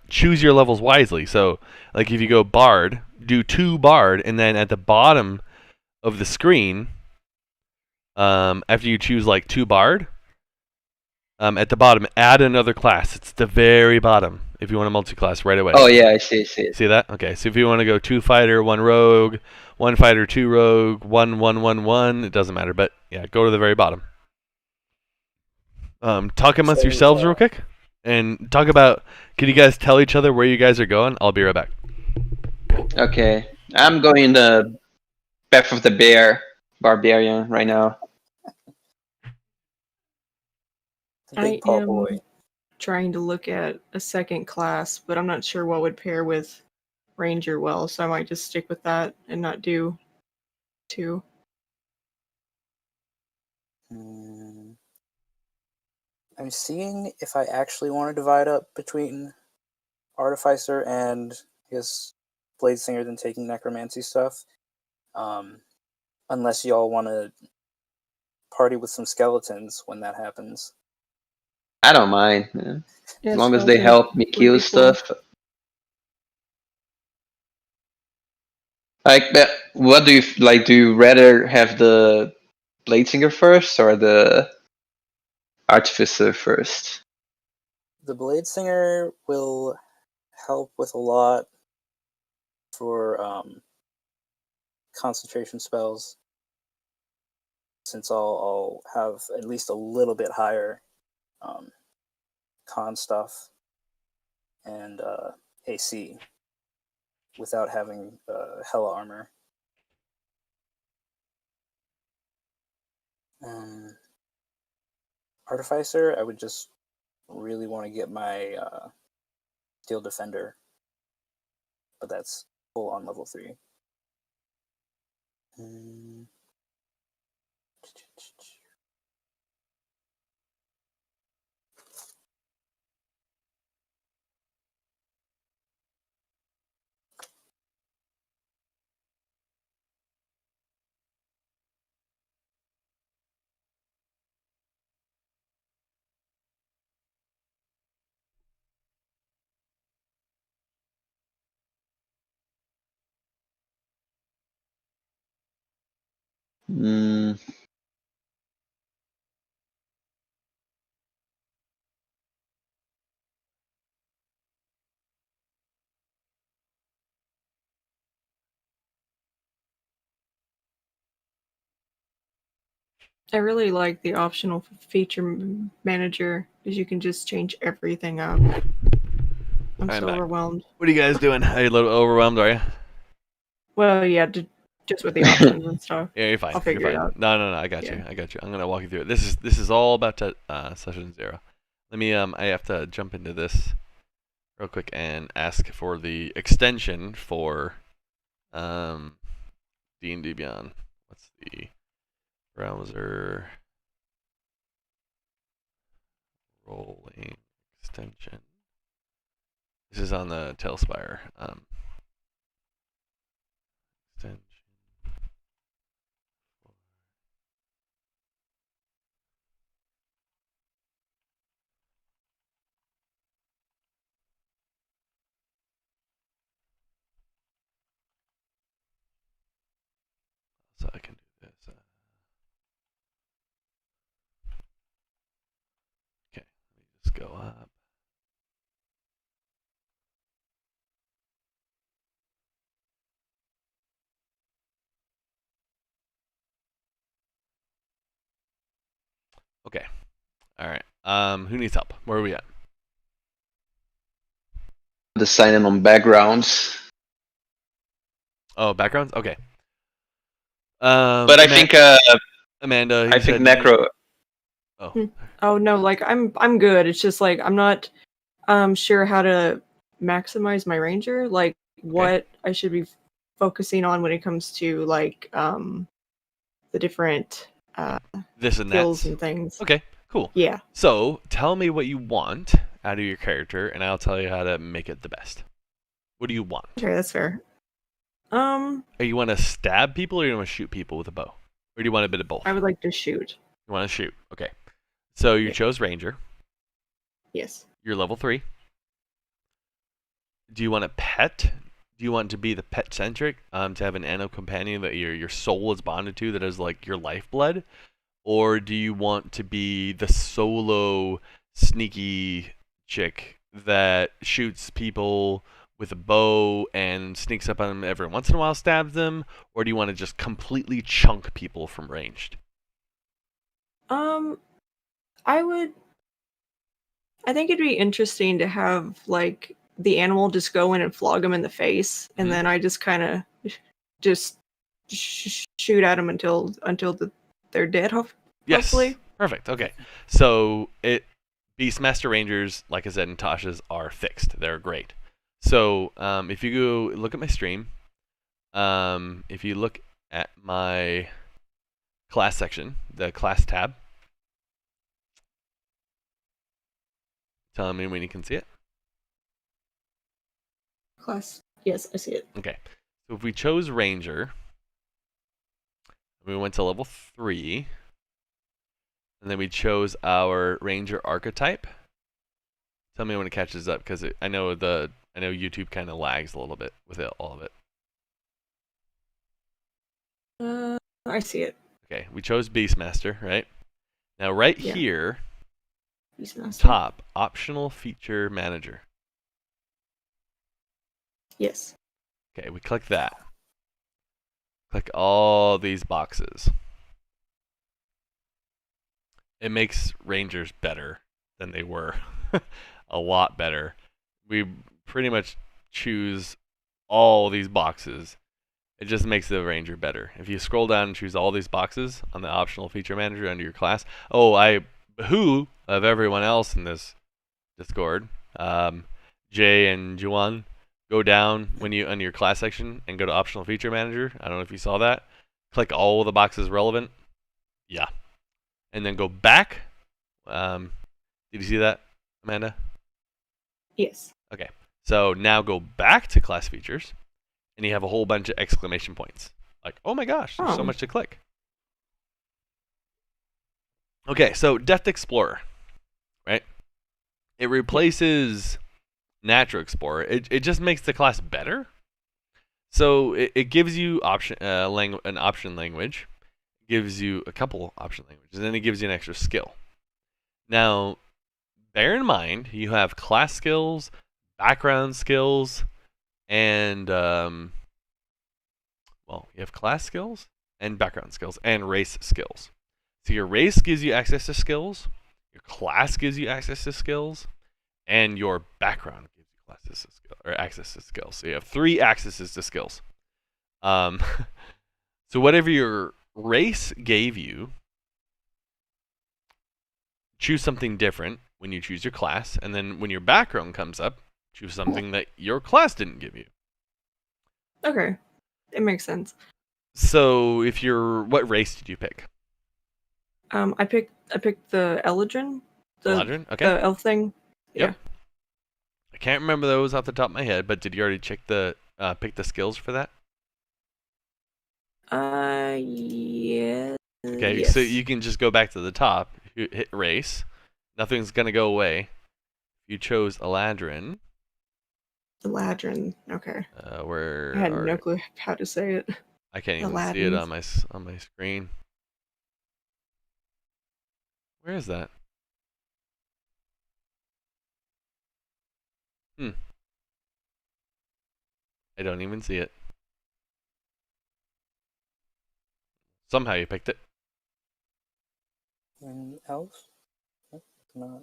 choose your levels wisely, so like if you go Bard, do 2 Bard, and then at the bottom of the screen, after you choose like 2 Bard, at the bottom, add another class. It's the very bottom if you want to multi-class right away. Oh yeah, I see. See that? Okay, so if you want to go 2 Fighter, 1 Rogue, 1 Fighter, 2 Rogue, 1, 1, 1, 1, it doesn't matter. But yeah, go to the very bottom. Talk amongst yourselves real quick. And talk about, can you guys tell each other where you guys are going? I'll be right back. Okay. I'm going the Path of the Bear, Barbarian right now. I am trying to look at a second class, but I'm not sure what would pair with Ranger well, so I might just stick with that and not do 2. I'm seeing if I actually want to divide up between Artificer and his Blade Singer than taking Necromancy stuff. Unless y'all want to party with some skeletons when that happens. I don't mind, man. As long as they help me kill stuff. Like, what do you like? Do you rather have the Blade Singer first or the Artificer first? The Blade Singer will help with a lot for concentration spells, since I'll have at least a little bit higher con stuff and AC without having hella armor. Artificer, I would just really want to get my Steel Defender, but that's full on level 3. I really like the optional feature manager because you can just change everything up. I'm so overwhelmed. What are you guys doing? Are you a little overwhelmed, are you? Well, yeah, just with the options and stuff. Yeah, you're fine. I'll figure it out. No, I got you. I'm gonna walk you through it. This is all about session 0. Let me I have to jump into this real quick and ask for the extension for D&D Beyond. What's the browser rolling extension? This is on the TaleSpire. go up. Okay. All right. Who needs help? Where are we at? Deciding on backgrounds. Oh, backgrounds. Okay. But I think Amanda. I think Necro. Oh no, like I'm good. It's just like I'm not sure how to maximize my ranger, like what I should be focusing on when it comes to like the different this and skills that and things. Okay, cool. Yeah. So tell me what you want out of your character, and I'll tell you how to make it the best. What do you want? Okay, that's fair. You want to stab people, or you want to shoot people with a bow, or do you want a bit of both? I would like to shoot. You want to shoot? Okay. So you chose ranger. Yes. You're level 3. Do you want a pet? Do you want to be the pet centric? To have an animal companion that your soul is bonded to, that is like your lifeblood, or do you want to be the solo sneaky chick that shoots people with a bow and sneaks up on them every once in a while, stabs them, or do you want to just completely chunk people from ranged? I think it'd be interesting to have like the animal just go in and flog them in the face, and then I just kind of just shoot at them until they're dead. Hopefully. Yes. Perfect. Okay. So Beastmaster Rangers, like I said, and Tasha's are fixed. They're great. So if you go look at my stream, if you look at my class section, the class tab, tell me when you can see it. Class. Yes, I see it. Okay. So if we chose Ranger, we went to level 3, and then we chose our Ranger archetype. Tell me when it catches up, because I know YouTube kind of lags a little bit with all of it. I see it. Okay, we chose Beastmaster, right? Now here, Beastmaster. top, optional feature manager. Yes. Okay, we click that. Click all these boxes. It makes Rangers better than they were. A lot better. We pretty much choose all these boxes. It just makes the Ranger better. If you scroll down and choose all these boxes on the optional feature manager under your class, who of everyone else in this Discord, Jay and Juan, go down when you under your class section and go to optional feature manager. I don't know if you saw that. Click all the boxes relevant. Yeah. And then go back. Did you see that, Amanda? Yes. Okay. So now go back to class features, and you have a whole bunch of exclamation points. Like, oh my gosh, there's so much to click. Okay, so Depth Explorer, right? It replaces Natural Explorer. It just makes the class better. So it gives you an option language, gives you a couple option languages, and then it gives you an extra skill. Now, bear in mind, you have class skills, background skills, and you have class skills and background skills and race skills. So your race gives you access to skills, your class gives you access to skills, and your background gives you access to skills. So you have 3 accesses to skills. So whatever your race gave you, choose something different when you choose your class, and then when your background comes up, choose something that your class didn't give you. Okay, it makes sense. So what race did you pick? I picked the Eladrin. Eladrin? Okay. The elf thing. Yep. Yeah. I can't remember those off the top of my head, but did you already pick the skills for that? Yeah. Okay, yes. so you can just go back to the top, hit race. Nothing's gonna go away. You chose Eladrin. Eladrin. Okay. Where I had no clue how to say it. I can't even see it on my screen. Where is that? I don't even see it. Somehow you picked it. And elf? Nope, not.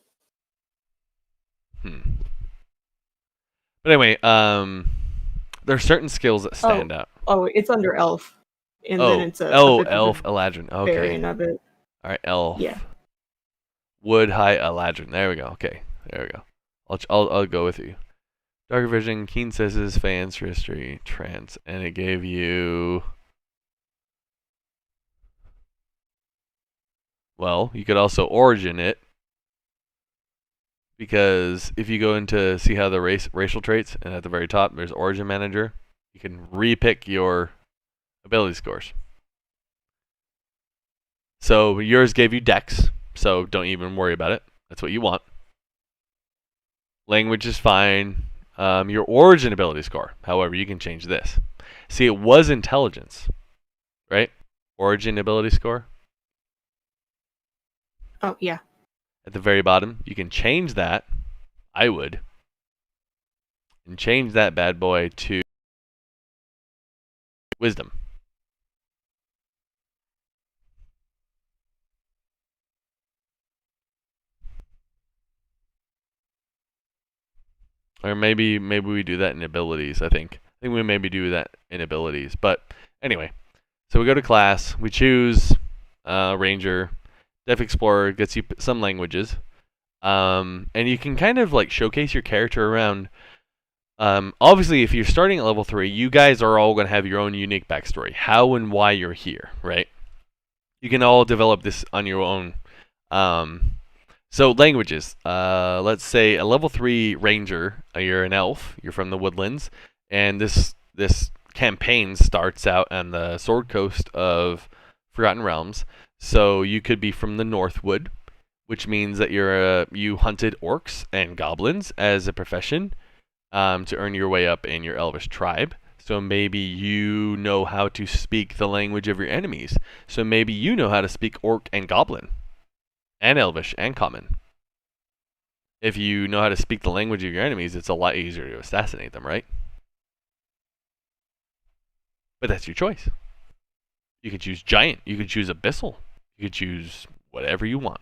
But anyway, there are certain skills that stand out. Oh, it's under elf. And then it's a elf Eladrin. Okay. variant of it. All right, elf. Yeah. Wood High Eladrin. There we go. Okay, there we go. I'll go with you. Dark Vision, Keen Senses, Fans, History, Trance, and it gave you. Well, you could also origin it, because if you go into see how the racial traits, and at the very top there's Origin Manager, you can repick your ability scores. So yours gave you Dex, so don't even worry about it. That's what you want. Language is fine. Your Origin ability score, however, you can change this. See, it was Intelligence, right? Origin ability score. Oh, yeah. At the very bottom, you can change that. I would. And change that bad boy to Wisdom. Or maybe we do that in abilities, I think. I think we maybe do that in abilities. But anyway, so we go to class. We choose Ranger. Deaf Explorer gets you some languages. And you can kind of like showcase your character around. Obviously, if you're starting at level 3, you guys are all going to have your own unique backstory. How and why you're here, right? You can all develop this on your own. So languages. Let's say a level 3 ranger. You're an elf. You're from the woodlands, and this campaign starts out on the Sword Coast of Forgotten Realms. So you could be from the Northwood, which means that you hunted orcs and goblins as a profession to earn your way up in your elvish tribe. So maybe you know how to speak the language of your enemies. So maybe you know how to speak orc and goblin. And elvish and common. If you know how to speak the language of your enemies, it's a lot easier to assassinate them, right? But that's your choice. You could choose giant. You could choose abyssal. You could choose whatever you want.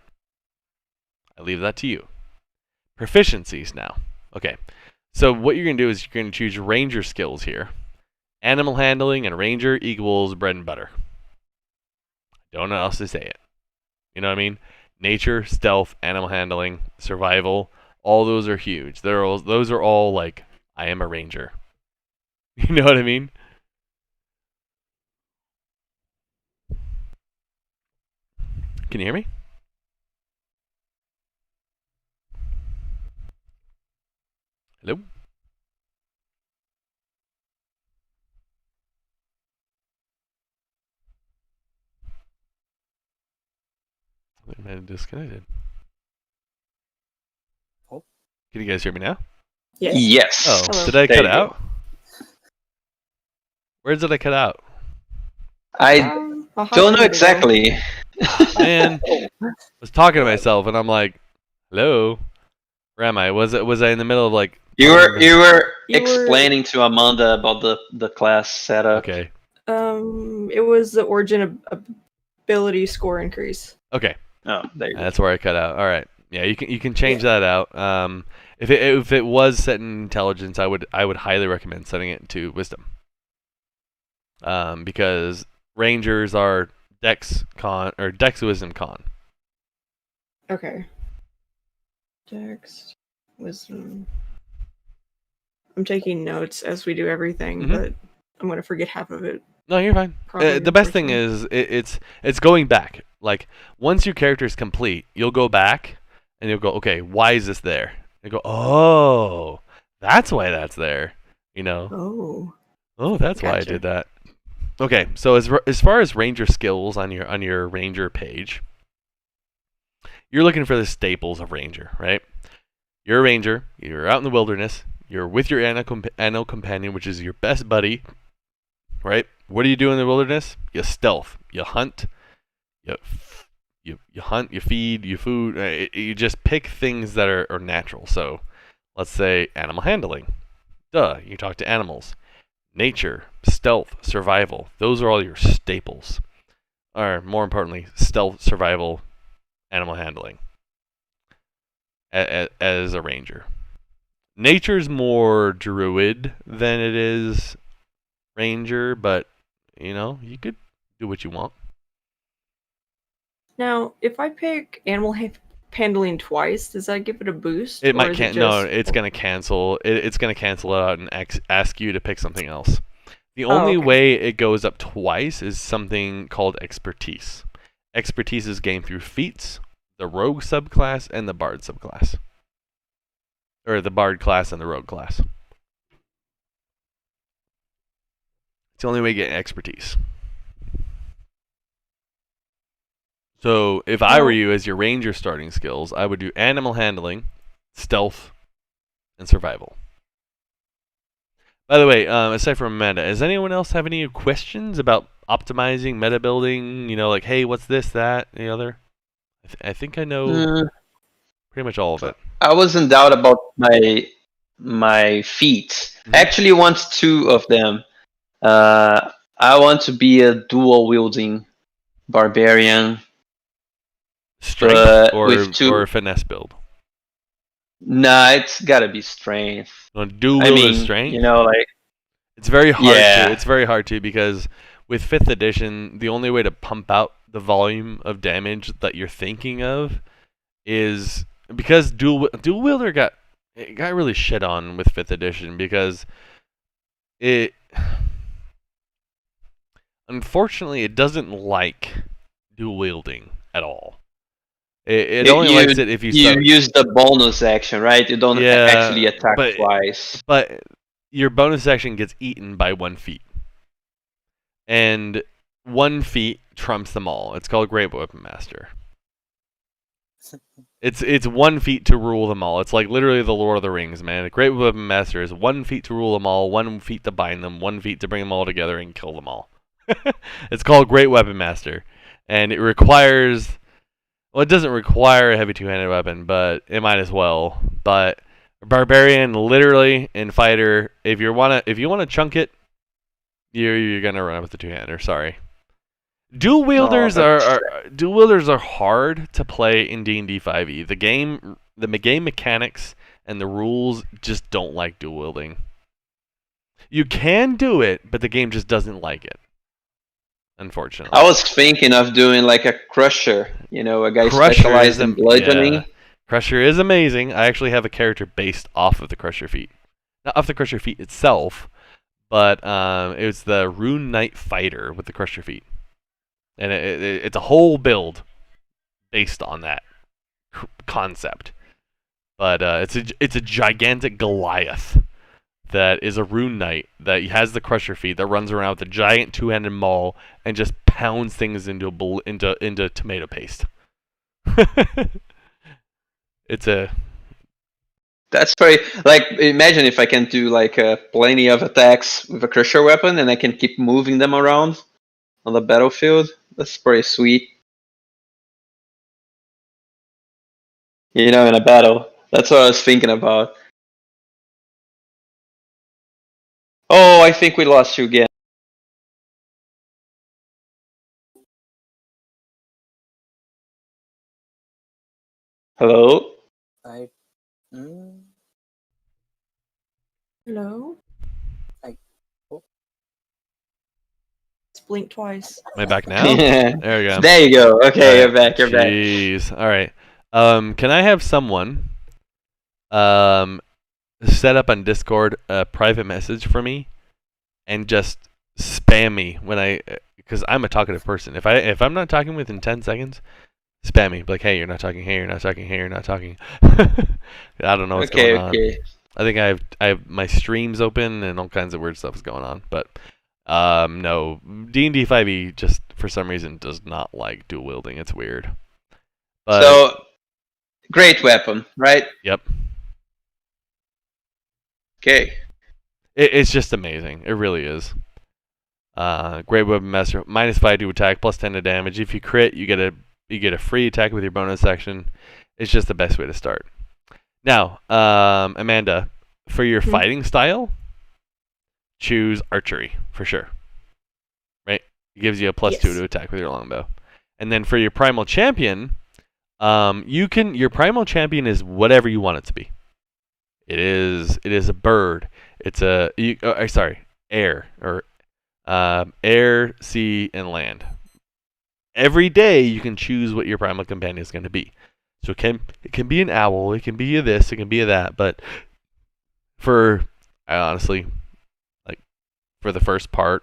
I leave that to you. Proficiencies now. Okay. So what you're going to do is you're going to choose ranger skills here. Animal handling and ranger equals bread and butter. Don't know how else to say it. You know what I mean? Nature, stealth, animal handling, survival, all those are huge. Those are all like, I am a ranger. You know what I mean? Can you hear me? Hello? I might have disconnected. Oh. Can you guys hear me now? Yes. Oh, Hello. did I There cut you go. out? Where did I cut out? I Behind don't know you. exactly. Man, I was talking to myself and I'm like, hello? Where am I? Was I in the middle of like... You were You were- explaining to Amanda about the class setup. Okay. It was the origin of ability score increase. Okay. Oh, there you go. That's where I cut out. All right. Yeah, you can change that out. If it was set in intelligence, I would highly recommend setting it to wisdom. Because rangers are dex wisdom con. Okay. Dex, wisdom. I'm taking notes as we do everything, Mhm. but I'm gonna forget half of it. No, you're fine. Probably The best thing is it's going back. Like once your character is complete, you'll go back and you'll go, okay, why is this there? You go, oh, that's why that's there. You know. Oh, that's why I Gotcha. did that. Okay, so as far as ranger skills on your ranger page, you're looking for the staples of ranger, right? You're a ranger. You're out in the wilderness. You're with your animal companion, which is your best buddy, right? What do you do in the wilderness? You stealth. You hunt. You hunt. You feed. You food. You just pick things that are natural. So, Let's say animal handling. Duh, you talk to animals. Nature, stealth, survival. Those are all your staples. Or more importantly, stealth, survival, animal handling. As a ranger. Nature's more druid than it is ranger, but you could do what you want. Now, if I pick animal handling twice, does that give it a boost? It might can't. No, it's gonna cancel. It's gonna cancel it out and ask you to pick something else. The only way it goes up twice is something called expertise. Expertise is gained through feats, the rogue subclass, and the bard subclass. Or the bard class and the rogue class. It's the only way to get expertise. So if I were you as your ranger starting skills, I would do animal handling, stealth, and survival. By the way, aside from Amanda, does anyone else have any questions about optimizing, meta building? Like, hey, what's this, that, the other? I think I know pretty much all of it. I was in doubt about my feats. I actually want 2 of them. I want to be a dual wielding barbarian. Strength or finesse build? Nah, it's gotta be strength. Dual wield strength? It's very hard to. It's very hard to, because with 5th edition, the only way to pump out the volume of damage that you're thinking of is because dual wielder got really shit on with 5th edition, because it unfortunately it doesn't like dual wielding at all. It only likes it if you use the bonus action, right? You don't actually attack twice. But your bonus action gets eaten by 1 feat. And 1 feat trumps them all. It's called Great Weapon Master. It's 1 feat to rule them all. It's like literally the Lord of the Rings, man. A Great Weapon Master is 1 feat to rule them all, 1 feat to bind them, 1 feat to bring them all together and kill them all. It's called Great Weapon Master. And it requires... Well, it doesn't require a heavy 2-handed weapon, but it might as well. But Barbarian, literally, in Fighter, if you wanna chunk it, you're gonna run with the 2-hander. Sorry. Dual wielders are hard to play in D&D 5e. The game mechanics and the rules just don't like dual wielding. You can do it, but the game just doesn't like it. Unfortunately. I was thinking of doing like a crusher, a guy specialized in bludgeoning. Yeah. Crusher is amazing. I actually have a character based off of the crusher feat. Not off the crusher feat itself, but it was the Rune Knight Fighter with the crusher feat. And it's a whole build based on that concept. But it's a gigantic Goliath that is a Rune Knight that has the crusher feat that runs around with a giant 2-handed maul and just pounds things into tomato paste. That's very imagine if I can do plenty of attacks with a crusher weapon and I can keep moving them around on the battlefield. That's pretty sweet. In a battle. That's what I was thinking about. Oh, I think we lost you again. Hello? Hello? It's blinked twice. Am I back now? Yeah. There we go. There you go. Okay, you're back. You're back. Jeez. All right. Can I have someone set up on Discord a private message for me and just spam me because I'm a talkative person. If I'm not talking within 10 seconds, spam me. Like, hey, you're not talking. Hey, you're not talking. Hey, you're not talking. I don't know what's going on. I think I have my streams open and all kinds of weird stuff is going on. But no, D&D 5e just for some reason does not like dual wielding. It's weird. But, so, great weapon, right? Yep. Okay. It's just amazing. It really is. Great Weapon Master, -5 to attack, +10 to damage. If you crit, you get a free attack with your bonus action. It's just the best way to start. Now, Amanda, for your fighting style, choose archery for sure. Right? It gives you a +2 to attack with your longbow. And then for your primal champion, your primal champion is whatever you want it to be. It is a bird. It's air or air, sea, and land. Every day you can choose what your primal companion is going to be. So it can be an owl, it can be a this, it can be a that, but I honestly, like, for the first part,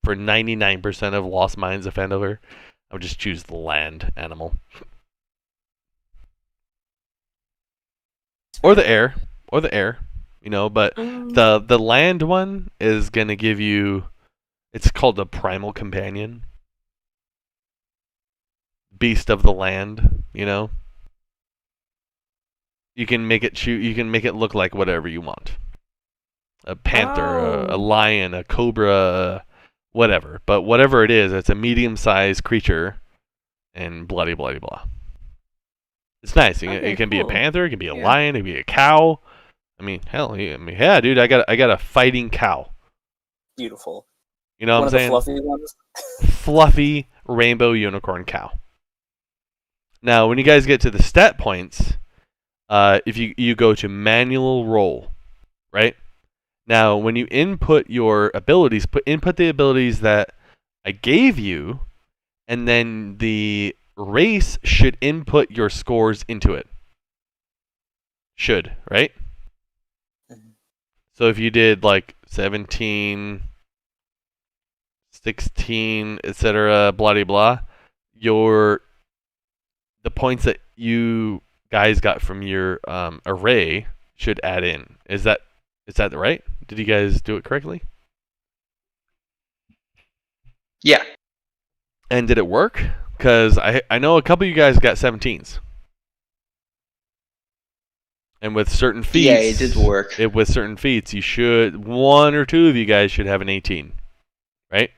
for 99% of Lost Mines of Phandelver, I would just choose the land animal. Or the air, but the land one is going to give you, it's called the primal companion. Beast of the land, You can make it look like whatever you want. A panther, a lion, a cobra, whatever. But whatever it is, it's a medium-sized creature, and bloody, bloody, blah. It's nice. It can be a panther, it can be a lion, it can be a cow. I mean, hell, yeah, dude, I got a fighting cow. Beautiful. You know what I'm saying? One of the fluffy ones. Fluffy rainbow unicorn cow. Now, when you guys get to the stat points, if you go to manual roll, right? Now, when you input your abilities, input the abilities that I gave you, and then the race should input your scores into it. Should, right? So if you did like 17, 16, etc., blah blah, the points that you guys got from your array should add in. Is that right? Did you guys do it correctly? Yeah. And did it work? Because I know a couple of you guys got 17s. And with certain feats... Yeah, it did work. With certain feats, one or two of you guys should have an 18. Right?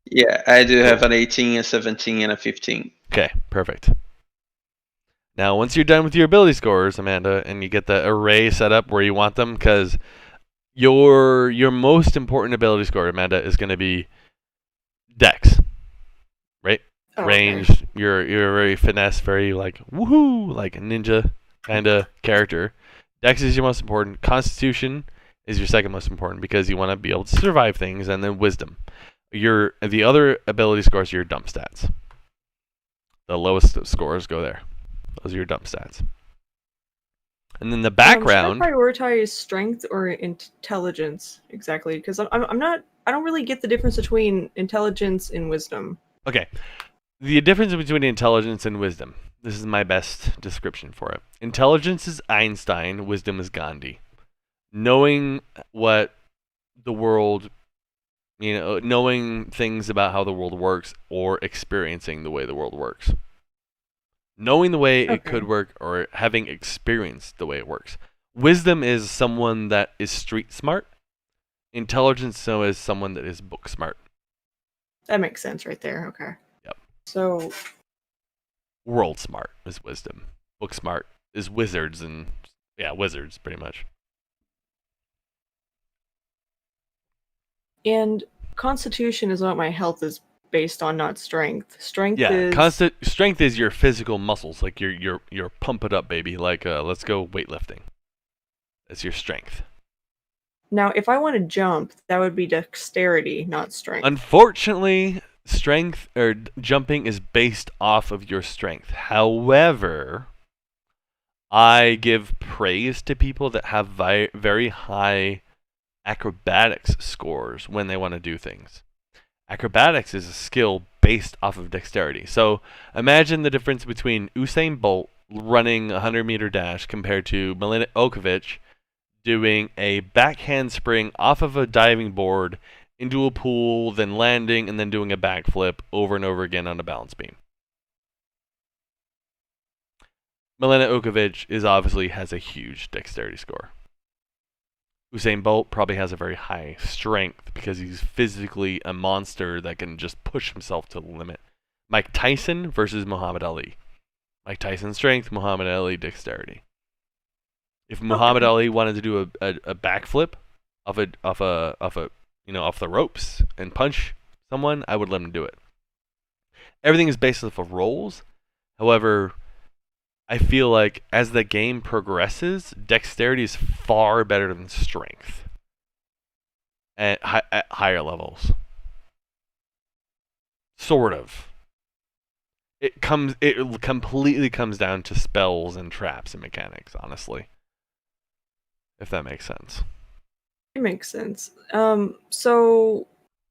Yeah, I do have an 18, a 17, and a 15. Okay, perfect. Now, once you're done with your ability scores, Amanda, and you get the array set up where you want them, because your most important ability score, Amanda, is going to be Dex, right? Range. Okay. You're very finesse, very like woohoo, like a ninja kind of character. Dex is your most important. Constitution is your second most important because you want to be able to survive things, and then Wisdom. The other ability scores are your dump stats. The lowest scores go there. Those are your dump stats. And then the background. Should I prioritize strength or intelligence exactly? Because I don't really get the difference between intelligence and wisdom. Okay. The difference between intelligence and wisdom. This is my best description for it. Intelligence is Einstein, wisdom is Gandhi. Knowing what the world, knowing things about how the world works or experiencing the way the world works. Knowing the way it could work or having experienced the way it works. Wisdom is someone that is street smart. Intelligence is someone that is book smart. That makes sense right there. Okay. Yep. So... World smart is wisdom. Book smart is wizards and... Yeah, wizards, pretty much. And constitution is what my health is based on, not strength. Strength is your physical muscles, like your pump it up, baby. Like let's go weightlifting. That's your strength. Now, if I want to jump, that would be dexterity, not strength. Unfortunately, strength or jumping is based off of your strength. However, I give praise to people that have very high acrobatics scores when they want to do things. Acrobatics is a skill based off of dexterity. So imagine the difference between Usain Bolt running a 100-meter dash compared to Milena Okovic doing a backhand spring off of a diving board into a pool, then landing, and then doing a backflip over and over again on a balance beam. Milena Okovic obviously has a huge dexterity score. Usain Bolt probably has a very high strength because he's physically a monster that can just push himself to the limit. Mike Tyson versus Muhammad Ali. Mike Tyson strength, Muhammad Ali dexterity. If Muhammad Ali wanted to do a backflip off the ropes and punch someone, I would let him do it. Everything is based off of rolls. However, I feel like as the game progresses, dexterity is far better than strength at higher levels. Sort of. It completely comes down to spells and traps and mechanics, honestly. If that makes sense. It makes sense. So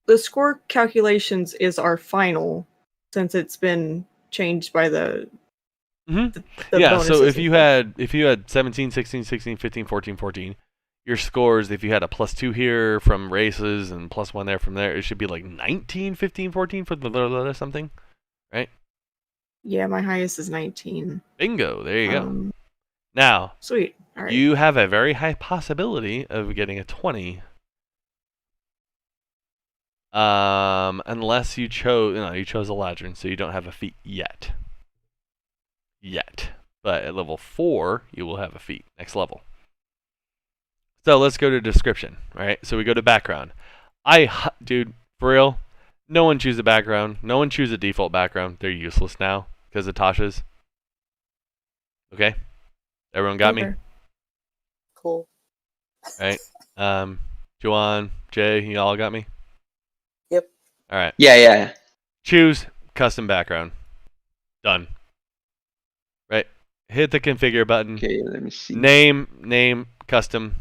the score calculations is our final, since it's been changed by the Mm-hmm. the So if bonuses you and had 17, 16, 16, 15, 14, 14, your scores, if you had a +2 here from races and +1 there from there, it should be like 19, 15, 14 for the something, right? Yeah, my highest is 19. Bingo, there you go. Now, Sweet. All right. you have a very high possibility of getting a 20. Unless you chose a Ladrin, so you don't have a feat yet. But at level 4, you will have a feat. Next level. So let's go to description, right? So we go to background. Dude, for real, no one choose a background. No one choose a default background. They're useless now because of Tasha's. Okay? Everyone got me? Cool. Right? Juwan, Jay, you all got me? Yep. All right. Yeah. Choose custom background. Done. Right? Hit the configure button. Okay, let me see. Name, custom.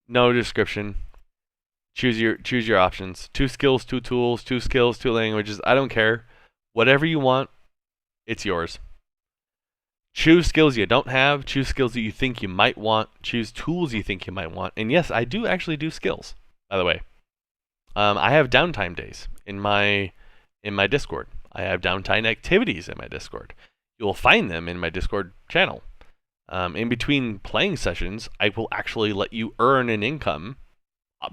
No description. Choose your options. 2 skills, 2 tools, 2 skills, 2 languages. I don't care. Whatever you want, it's yours. Choose skills you don't have. Choose skills that you think you might want. Choose tools you think you might want. And yes, I do actually do skills, by the way. I have downtime days in my Discord. I have downtime activities in my Discord. You will find them in my Discord channel. In between playing sessions, I will actually let you earn an income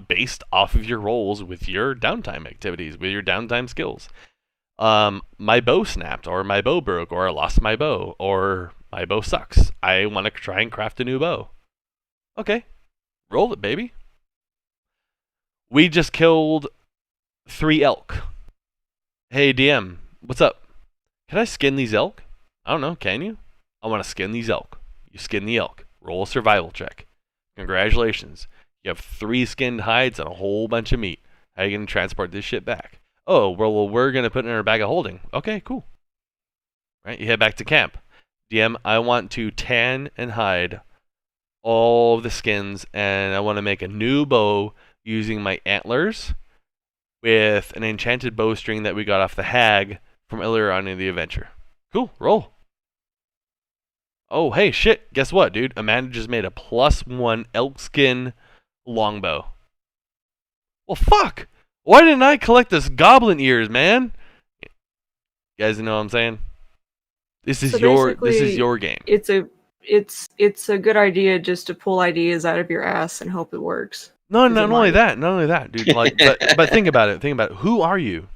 based off of your roles with your downtime activities, with your downtime skills. My bow snapped, or my bow broke, or I lost my bow, or my bow sucks. I want to try and craft a new bow. Okay, roll it, baby. We just killed 3 elk. Hey, DM, what's up? Can I skin these elk? I don't know, can you? I want to skin these elk. You skin the elk. Roll a survival check. Congratulations. You have 3 skinned hides and a whole bunch of meat. How are you going to transport this shit back? Oh, well, we're going to put it in our bag of holding. Okay, cool. Right, you head back to camp. DM, I want to tan and hide all of the skins, and I want to make a new bow using my antlers with an enchanted bowstring that we got off the hag from earlier on in the adventure. Cool, roll. Oh, hey, shit, guess what, dude? Amanda just made a +1 elk skin longbow. Well, fuck! Why didn't I collect this goblin ears, man? You guys know what I'm saying? This is your game. It's a good idea just to pull ideas out of your ass and hope it works. No, not only that, dude. Like, but think about it. Who are you?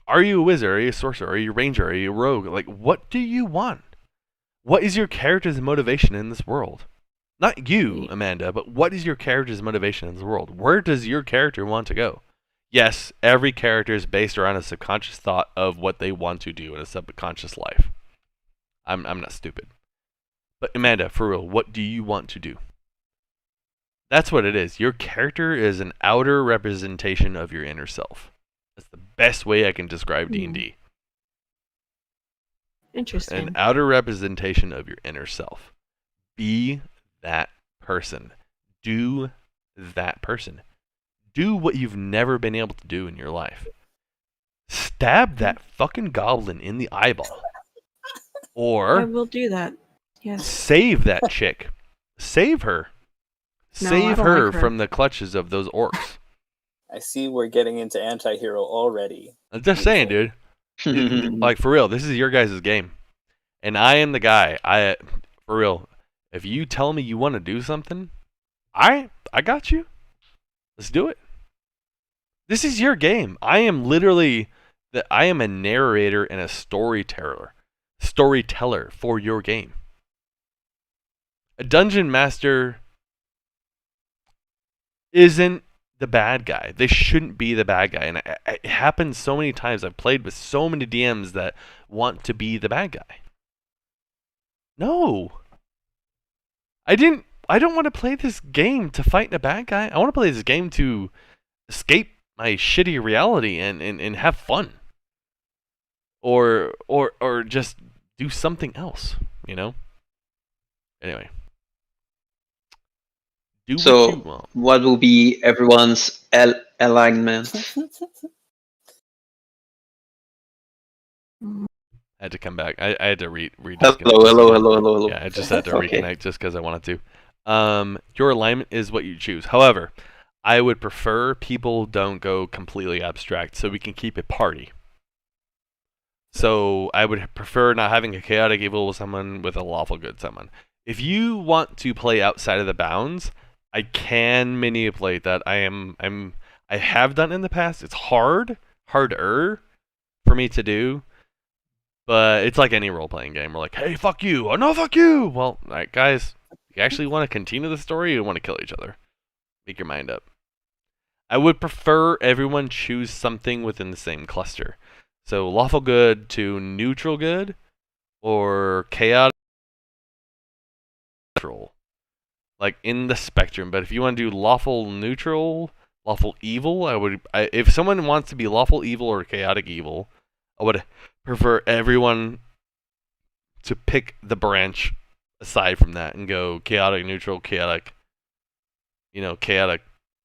Are you a wizard? Are you a sorcerer? Are you a ranger? Are you a rogue? Like, what do you want? What is your character's motivation in this world? Not you, Amanda, but what is your character's motivation in this world? Where does your character want to go? Yes, every character is based around a subconscious thought of what they want to do in a subconscious life. I'm not stupid. But Amanda, for real, what do you want to do? That's what it is. Your character is an outer representation of your inner self. That's the best way I can describe D&D. Interesting. An outer representation of your inner self. Be that person. Do that person. Do what you've never been able to do in your life. Stab that fucking goblin in the eyeball. Or I will do that. Yes. Save that chick. Save her. No, Save I don't her like her. from the clutches of those orcs. I see we're getting into anti-hero already. I'm just saying, dude. Like, for real, this is your guys' game. And I am the guy. For real, if you tell me you want to do something, I got you. Let's do it. This is your game. I am literally I am a narrator and a storyteller. storyteller for your game. A dungeon master isn't the bad guy. They shouldn't be the bad guy. And it happens so many times. I've played with so many DMs that want to be the bad guy. No. I don't want to play this game to fight a bad guy. I want to play this game to escape my shitty reality and have fun. Or just do something else, you know? Anyway. Do So, what you want. what will be everyone's alignment? I had to come back. I had to read. Hello. Yeah, I just had to Okay. reconnect just because I wanted to. Your alignment is what you choose. However, I would prefer people don't go completely abstract so we can keep it party. So I would prefer not having a chaotic evil summon with a lawful good summon. If you want to play outside of the bounds, I can manipulate that. I have done it in the past. It's harder for me to do. But it's like any role-playing game. We're like, hey, fuck you. Oh, no, fuck you. Well, all right, guys, you actually want to continue the story or you want to kill each other? Make your mind up. I would prefer everyone choose something within the same cluster. So lawful good to neutral good or chaotic neutral. Like in the spectrum. But if you want to do lawful neutral, lawful evil, if someone wants to be lawful evil or chaotic evil, I would prefer everyone to pick the branch aside from that and go chaotic neutral, chaotic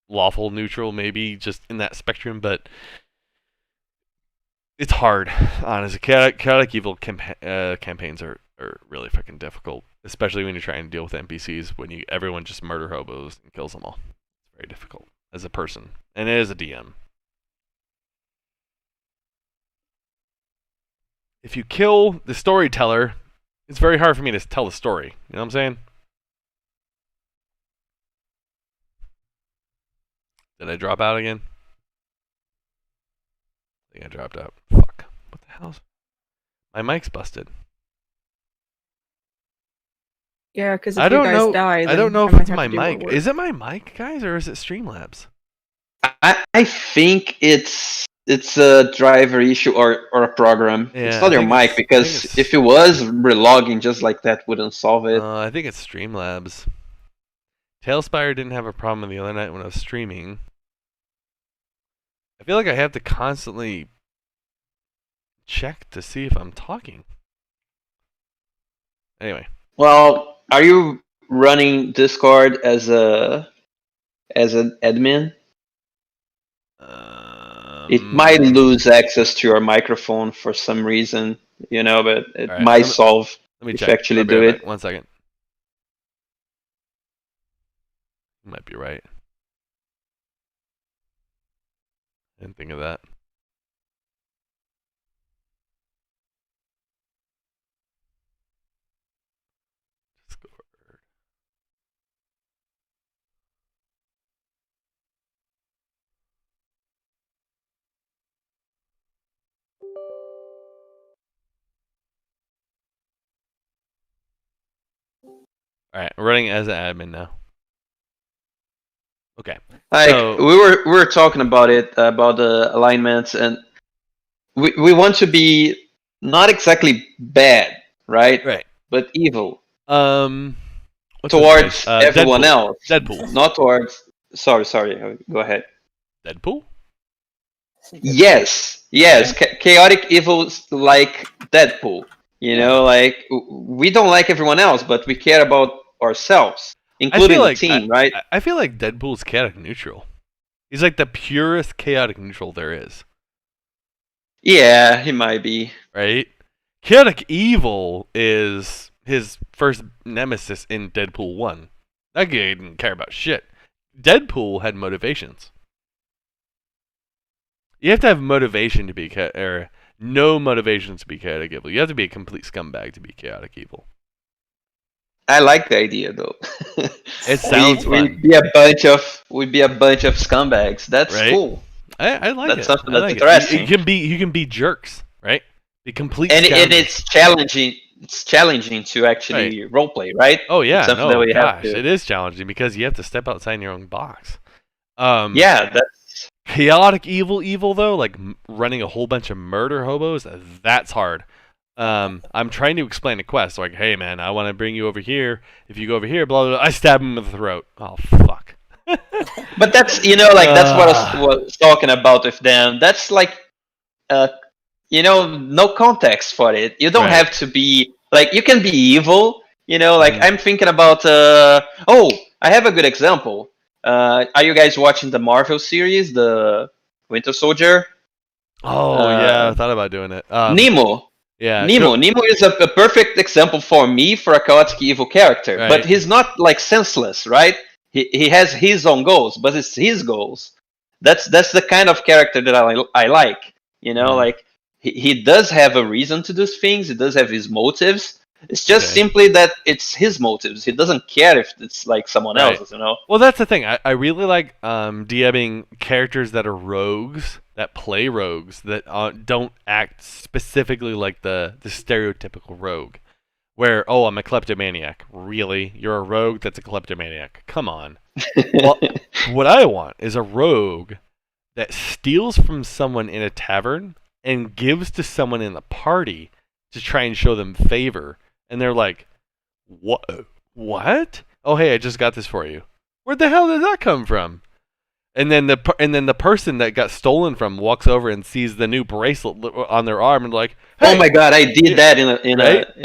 lawful neutral, maybe just in that spectrum. But it's hard, honestly. Chaotic evil campaigns are really fucking difficult, especially when you're trying to deal with NPCs when everyone just murder hobos and kills them all. It's very difficult as a person and as a DM. If you kill the storyteller, it's very hard for me to tell the story. You know what I'm saying? Did I drop out again? I think I dropped out. Fuck. What the hell's... My mic's busted. Yeah, because if you guys die, I don't know if it's my mic. Is it my mic, guys, or is it Streamlabs? I think it's a driver issue or a program. Yeah, it's not your mic, because if it was, relogging just like that wouldn't solve it. I think it's Streamlabs. TaleSpire didn't have a problem the other night when I was streaming. I feel like I have to constantly check to see if I'm talking. Anyway. Well, are you running Discord as an admin? It might lose access to your microphone for some reason, but it might solve if you actually do it. 1 second. You might be right. I didn't think of that. Discord. Alright, we're running as an admin now. Okay. We were talking about it, about the alignments, and we want to be not exactly bad, right? Right. But evil. Towards everyone else. Deadpool. Not towards. Sorry. Go ahead. Deadpool? Yes. Chaotic evils like Deadpool. Like we don't like everyone else, but we care about ourselves, including the team, right? I feel like Deadpool's chaotic neutral. He's like the purest chaotic neutral there is. Yeah, he might be. Right? Chaotic evil is his first nemesis in Deadpool 1. That guy didn't care about shit. Deadpool had motivations. You have to have motivation to be no motivation to be chaotic evil. You have to be a complete scumbag to be chaotic evil. I like the idea, though. It sounds fun. We'd be a bunch of scumbags. That's right? cool. I like it. That's something that's interesting. You can be jerks, right? The complete And scoundrels. it's challenging. It's challenging to actually roleplay, right? Oh yeah, It's something no, that we have gosh, to. it is challenging because you have to step outside your own box. Yeah, that's Chaotic evil though, like running a whole bunch of murder hobos, that's hard. I'm trying to explain a quest, like, hey man, I want to bring you over here. If you go over here, blah blah blah, I stab him in the throat. Oh fuck. But that's that's what I was talking about with them. That's like no context for it. You don't Right. have to be like, you can be evil. Like Mhm. I'm thinking about. I have a good example. Are you guys watching the Marvel series, the Winter Soldier? Oh yeah, I thought about doing it. Nemo. Yeah, Nemo is a perfect example for me for a chaotic evil character, Right. but he's not like senseless, right? He has his own goals, but it's his goals. That's the kind of character that I like. Mhm. Like he does have a reason to do things. He does have his motives. It's just Okay. simply that it's his motives. He doesn't care if it's like someone Right. else's. Well, that's the thing. I really like DMing characters that are rogues, that play rogues, that don't act specifically like the stereotypical rogue. Where, oh, I'm a kleptomaniac. Really? You're a rogue that's a kleptomaniac. Come on. Well, what I want is a rogue that steals from someone in a tavern and gives to someone in the party to try and show them favor. And they're like, what? What? Oh, hey, I just got this for you. Where the hell did that come from? And then the person that got stolen from walks over and sees the new bracelet on their arm and like, hey, oh my god, I did that in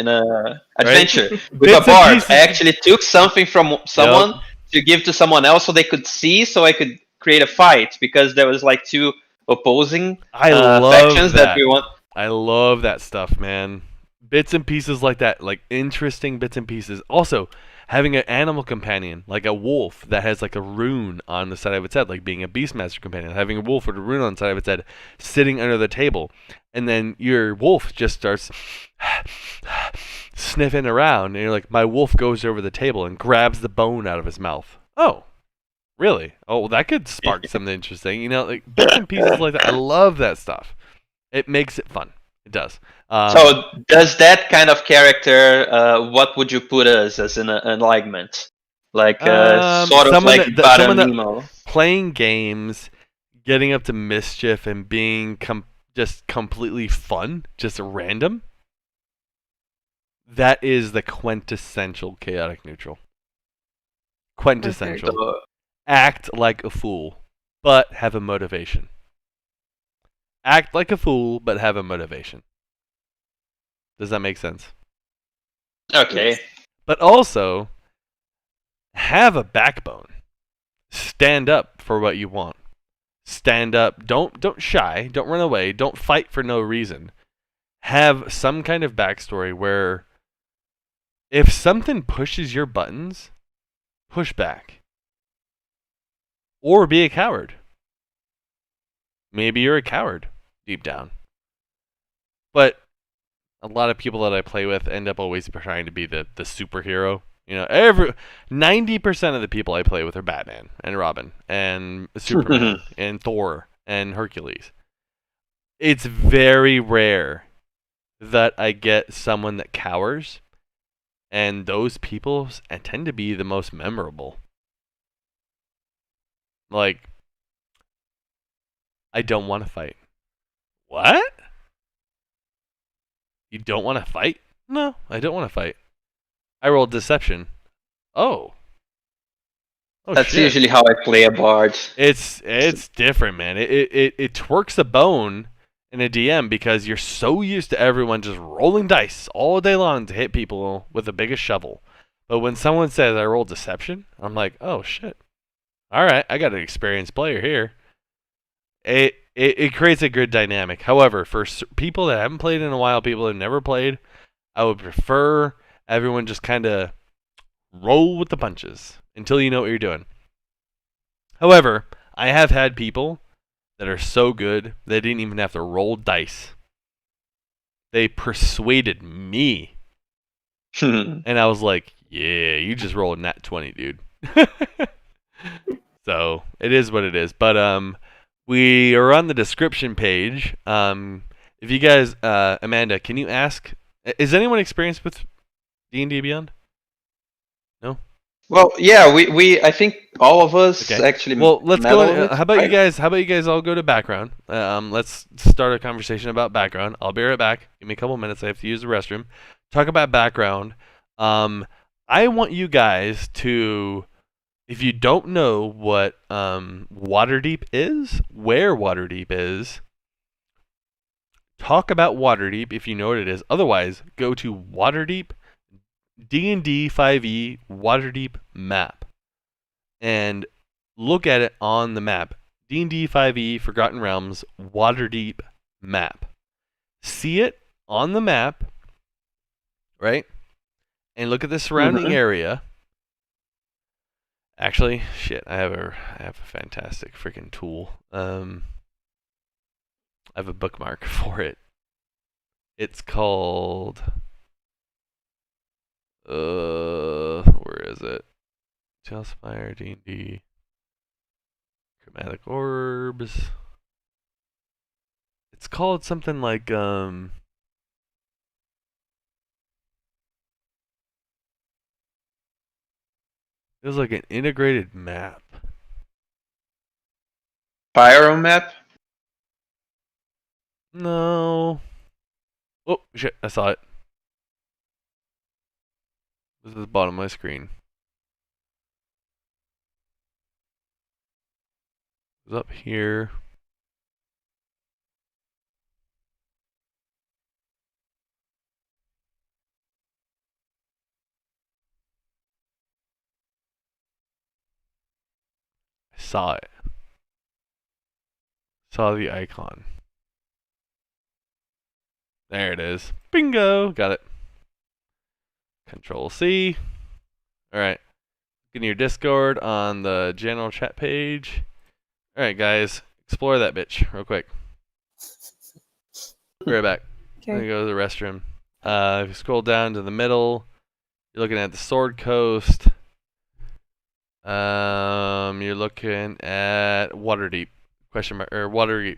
a adventure with a bard. I actually took something from someone to give to someone else so they could see, so I could create a fight because there was like two opposing factions that we want. I love that stuff, man. Bits and pieces like that, like interesting bits and pieces. Also, having an animal companion, like a wolf that has like a rune on the side of its head, like being a beastmaster companion, having a wolf with a rune on the side of its head, sitting under the table, and then your wolf just starts sniffing around, and you're like, my wolf goes over the table and grabs the bone out of his mouth. Oh, really? Oh, well, that could spark something interesting. Like bits and pieces like that. I love that stuff. It makes it fun. It does. So does that kind of character, what would you put us as an enlightenment? Like sort of like someone Nemo. Playing games, getting up to mischief, and being just completely fun, just random. That is the quintessential chaotic neutral. Quintessential. So, act like a fool, but have a motivation. Act like a fool, but have a motivation. Does that make sense? Okay. But also, have a backbone. Stand up for what you want. Stand up. Don't shy. Don't run away. Don't fight for no reason. Have some kind of backstory where if something pushes your buttons, push back. Or be a coward. Maybe you're a coward deep down. But a lot of people that I play with end up always trying to be the superhero. 90% of the people I play with are Batman and Robin and Superman and Thor and Hercules. It's very rare that I get someone that cowers, and those people tend to be the most memorable. Like, I don't want to fight. What? You don't want to fight? No, I don't want to fight. I rolled deception. Oh. That's shit. usually how I play a bard. It's different, man. It twerks a bone in a DM because you're so used to everyone just rolling dice all day long to hit people with the biggest shovel. But when someone says I rolled deception, I'm like, oh shit. All right, I got an experienced player here. It creates a good dynamic. However, for people that haven't played in a while, people that have never played, I would prefer everyone just kind of roll with the punches until you know what you're doing. However, I have had people that are so good they didn't even have to roll dice. They persuaded me. And I was like, yeah, you just rolled a nat 20, dude. So, it is what it is. But we are on the description page. If If you guys, Amanda, can you ask? Is anyone experienced with D&D Beyond? No. Well, yeah, we I think all of us Okay. actually Well, let's met go. all of it. How about you right? guys? How about you guys all go to background? Let's start a conversation about background. I'll be right back. Give me a couple minutes. I have to use the restroom. Talk about background. I want you guys to, if you don't know what Waterdeep is, where Waterdeep is, talk about Waterdeep if you know what it is. Otherwise, go to Waterdeep D&D 5e Waterdeep map and look at it on the map. D&D 5e Forgotten Realms Waterdeep map. See it on the map, right? And look at the surrounding area. Actually, shit, I have a fantastic freaking tool. I have a bookmark for it. It's called where is it? TaleSpire, D&D, Chromatic Orbs. It's called something like it was like an integrated map. Pyro map. No. Oh shit! I saw it. This is the bottom of my screen. It was up here. I saw it. Saw the icon. There it is. Bingo! Got it. Control C. Alright. Get in your Discord on the general chat page. Alright, guys. Explore that bitch real quick. Be right back. I'm gonna go to the restroom. If you scroll down to the middle, you're looking at the Sword Coast. You're looking at Waterdeep. Question mark or Waterdeep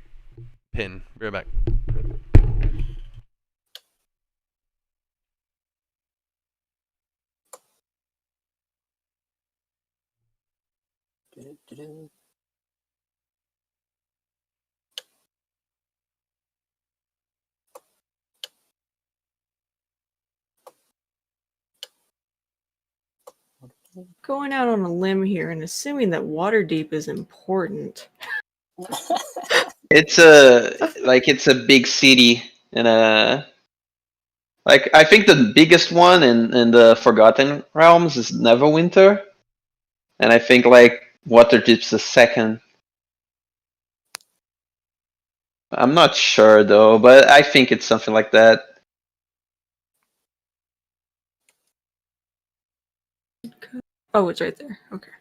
pin. Be right back. Going out on a limb here and assuming that Waterdeep is important. It's a big city in a like I think the biggest one in the Forgotten Realms is Neverwinter, and I think like Waterdeep's the second. I'm not sure though, but I think it's something like that. Oh, it's right there. Okay.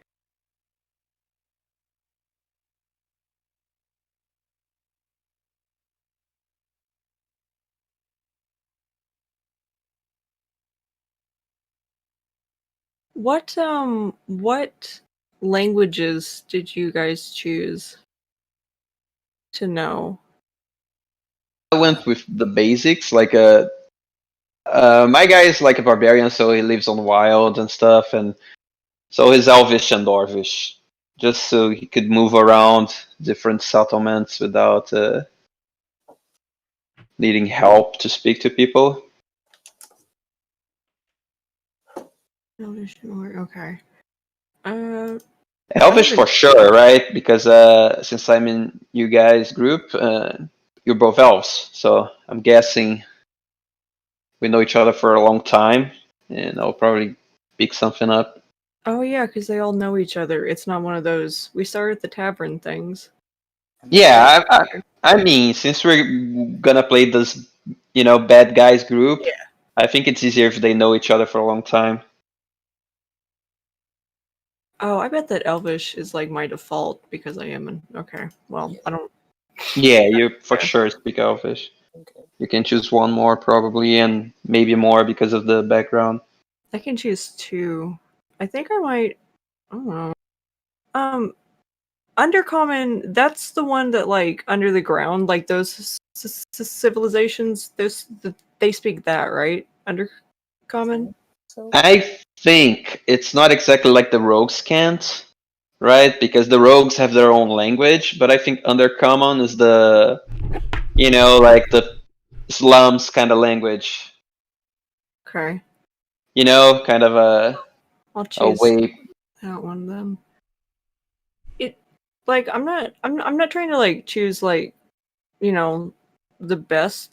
What languages did you guys choose to know? I went with the basics, like my guy is like a barbarian, so he lives on wild and stuff, and so he's Elvish and Dwarvish, just so he could move around different settlements without needing help to speak to people. Okay. Elvish for sure, right? Because since I'm in you guys' group, you're both elves, so I'm guessing we know each other for a long time, and I'll probably pick something up. Oh yeah, because they all know each other. It's not one of those we started at the tavern things. Yeah, I mean, since we're gonna play this, bad guys group, Yeah. I think it's easier if they know each other for a long time. Oh, I bet that Elvish is like my default because I am okay. Well, I don't. Yeah, you for sure speak Elvish. Okay. You can choose one more probably, and maybe more because of the background. I can choose two. I think I might. I don't know. Undercommon. That's the one that like under the ground, like those civilizations, they speak that, right? Undercommon? So I think it's not exactly like the rogues can't, right? Because the rogues have their own language, but I think Undercommon is the, like the slums kind of language. Okay. Kind of I'll a choose way. that one then. I'm not trying to like choose like, the best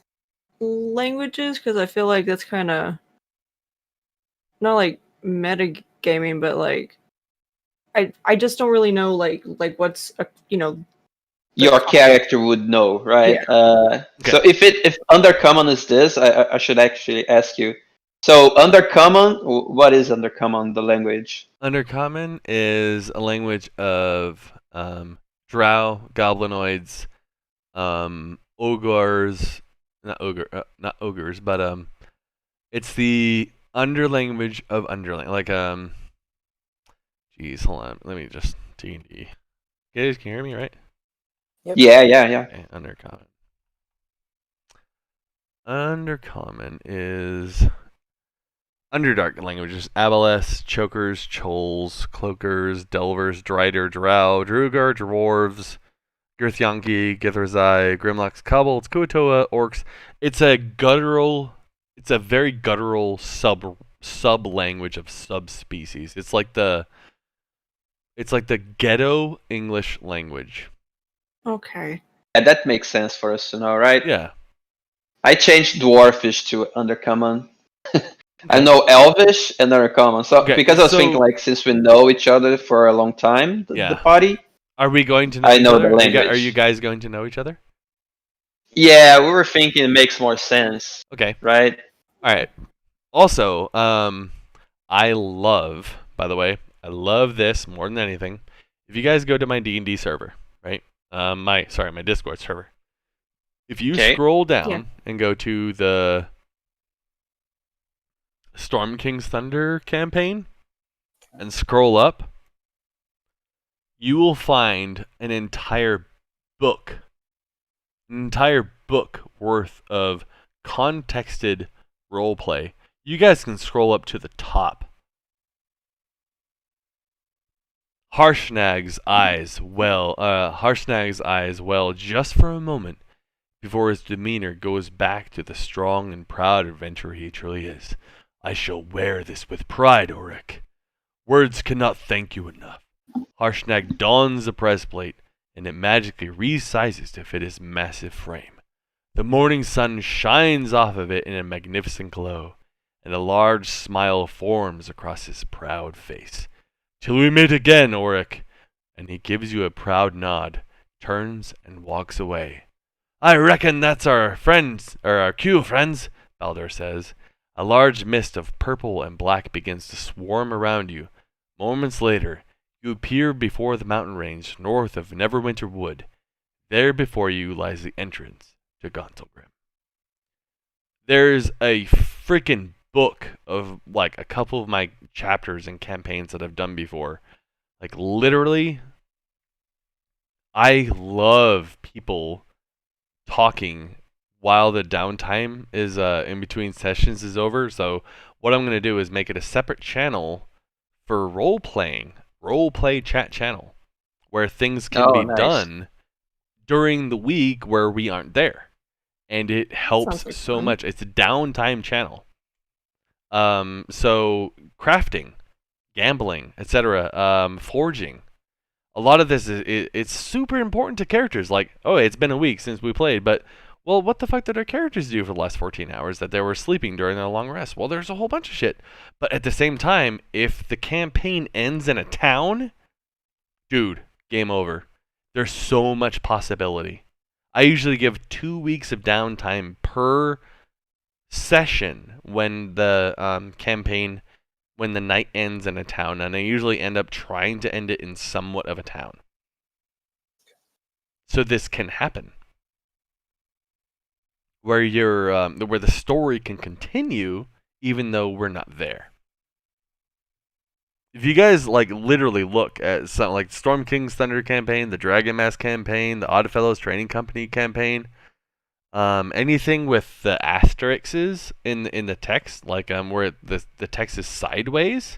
languages, because I feel like that's kind of not like metagaming, but like I just don't really know like what's the Your common. character would know, right? Yeah. So if Undercommon is this, I should actually ask you. So Undercommon, what is Undercommon, the language? Undercommon is a language of drow, goblinoids, ogres, not ogres, but it's the underlanguage of underling. Like geez, hold on, let me just D&D. You guys can hear me, right? Yep. Yeah. Okay, Undercommon. Undercommon is Underdark languages: Aboleth, Chokers, Chols, Cloakers, Delvers, Drider, Drow, Drugar, Dwarves, Githyanki, Githrazai, Grimlocks, Kobolds, Kuatoa, Orcs. It's a very guttural sub language of subspecies. It's like the ghetto English language. Okay. Yeah, that makes sense for us to know, right? Yeah. I changed Dwarfish to Undercommon. I Okay. know Elvish and Undercommon. So Okay, because I was so- thinking, like, since we know each other for a long time, the Yeah. party. Are we going to know I each know other? the language. Are you guys going to know each other? Yeah, we were thinking it makes more sense, Okay. right? All right. Also, I love, by the way, I love this more than anything. If you guys go to my D&D server, right? My Discord server. If you Okay. scroll down Yeah. and go to the Storm King's Thunder campaign and scroll up, you will find an entire book worth of contexted roleplay. You guys can scroll up to the top. Harshnag's eyes well just for a moment before his demeanor goes back to the strong and proud adventurer he truly is. I shall wear this with pride, Auric. Words cannot thank you enough. Harshnag dons the breastplate, and it magically resizes to fit his massive frame. The morning sun shines off of it in a magnificent glow, and a large smile forms across his proud face. Till we meet again, Auric. And he gives you a proud nod, turns, and walks away. I reckon that's our friends, or our cue, friends, Baldur says. A large mist of purple and black begins to swarm around you. Moments later, you appear before the mountain range north of Neverwinter Wood. There before you lies the entrance to Gauntlgrim. There's a freaking book of like a couple of my chapters and campaigns that I've done before. Like literally, I love people talking while the downtime is in between sessions is over. So what I'm gonna do is make it a separate channel for role-play chat channel, where things can be nice. done during the week where we aren't there, and it helps Sounds like so fun. much. It's a downtime channel. So crafting, gambling, etc., forging. A lot of this it's super important to characters. Like, oh, it's been a week since we played, but well, what the fuck did our characters do for the last 14 hours that they were sleeping during their long rest? Well, there's a whole bunch of shit. But at the same time, if the campaign ends in a town, dude, game over. There's so much possibility. I usually give 2 weeks of downtime per session when the when the night ends in a town, and I usually end up trying to end it in somewhat of a town. So this can happen, where where the story can continue even though we're not there. If you guys like literally look at something like Storm King's Thunder campaign, the Dragon Mask campaign, the Oddfellows Training Company campaign, Anything with the asterisks in the text, like where the text is sideways,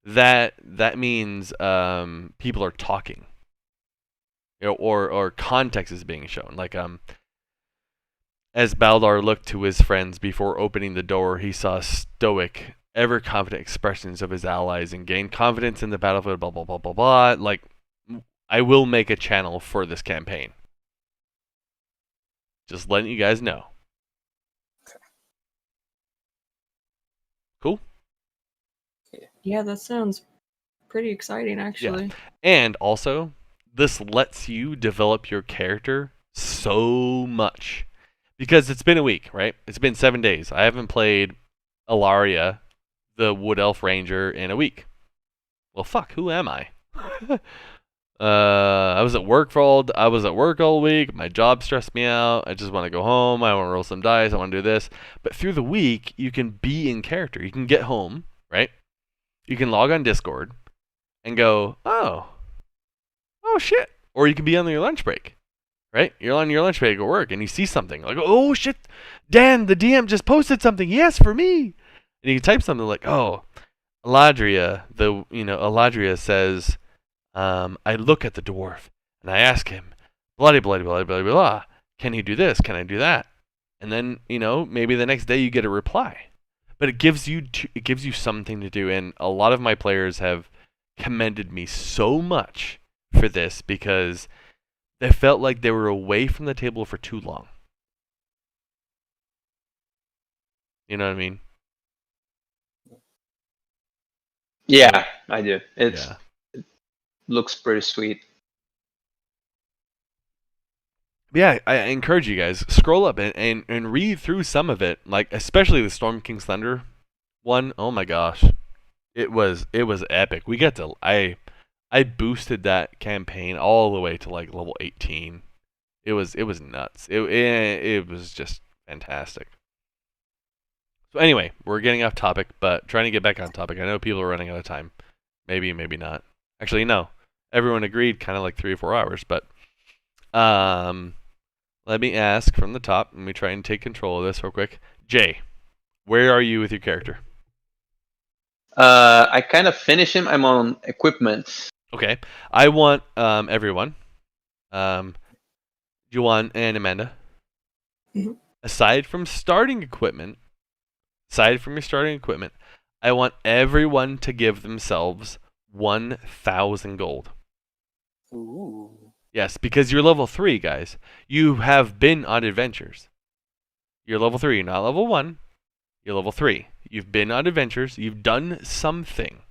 that means people are talking, or context is being shown. Like as Baldar looked to his friends before opening the door, he saw stoic, ever confident expressions of his allies and gained confidence in the battlefield. Blah blah blah blah blah. Like, I will make a channel for this campaign. Just letting you guys know. Cool? Yeah, that sounds pretty exciting, actually. Yeah. And also, this lets you develop your character so much. Because it's been a week, right? It's been 7 days. I haven't played Ilaria, the Wood Elf Ranger, in a week. Well, fuck, who am I? I was at work all week. My job stressed me out. I just want to go home. I want to roll some dice. I want to do this. But through the week, you can be in character. You can get home, right? You can log on Discord and go, oh shit. Or you can be on your lunch break, right? You're on your lunch break at work and you see something like, oh shit, Dan, the DM just posted something. Yes, for me. And you can type something like, oh, Eladria says, I look at the dwarf and I ask him, blah, blah, blah, blah, blah, blah. Can he do this? Can I do that? And then, maybe the next day you get a reply. But it gives you something to do. And a lot of my players have commended me so much for this because they felt like they were away from the table for too long. You know what I mean? Yeah, I do. It looks pretty sweet. Yeah, I encourage you guys, scroll up and read through some of it, like especially the Storm King's Thunder one. Oh my gosh. It was epic. We got to I boosted that campaign all the way to like level 18. It was nuts. It was just fantastic. So anyway, we're getting off topic, but trying to get back on topic. I know people are running out of time. Maybe not. Actually, no. Everyone agreed kind of like 3 or 4 hours, but let me ask from the top. Let me try and take control of this real quick. Jay, where are you with your character? I kind of finished him. I'm on equipment. Okay. I want everyone, Juwan and Amanda, aside from your starting equipment, I want everyone to give themselves 1,000 gold. Ooh. Yes, because you're level 3, guys. You have been on adventures. You're level 3. You're not level 1. You're level 3. You've been on adventures. You've done something.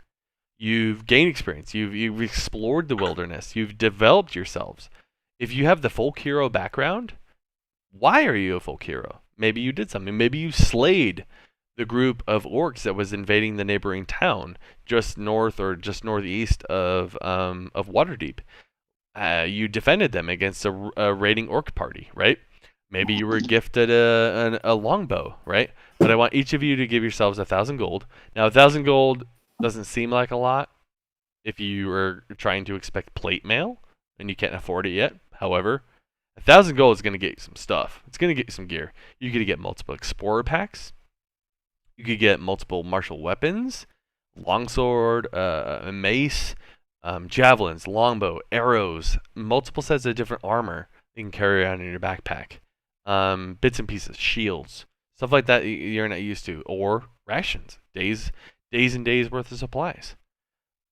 You've gained experience. You've explored the wilderness. You've developed yourselves. If you have the folk hero background, why are you a folk hero? Maybe you did something. Maybe you slayed the group of orcs that was invading the neighboring town just north or just northeast of Waterdeep. You defended them against a raiding orc party, right? Maybe you were gifted a longbow, right? But I want each of you to give yourselves 1,000 gold. Now, 1,000 gold doesn't seem like a lot if you are trying to expect plate mail and you can't afford it yet. However, 1,000 gold is going to get you some stuff. It's going to get you some gear. You could get multiple explorer packs. You could get multiple martial weapons, longsword, a mace, javelins, longbow, arrows, multiple sets of different armor you can carry around in your backpack, bits and pieces, shields, stuff like that you're not used to, or rations, days and days worth of supplies.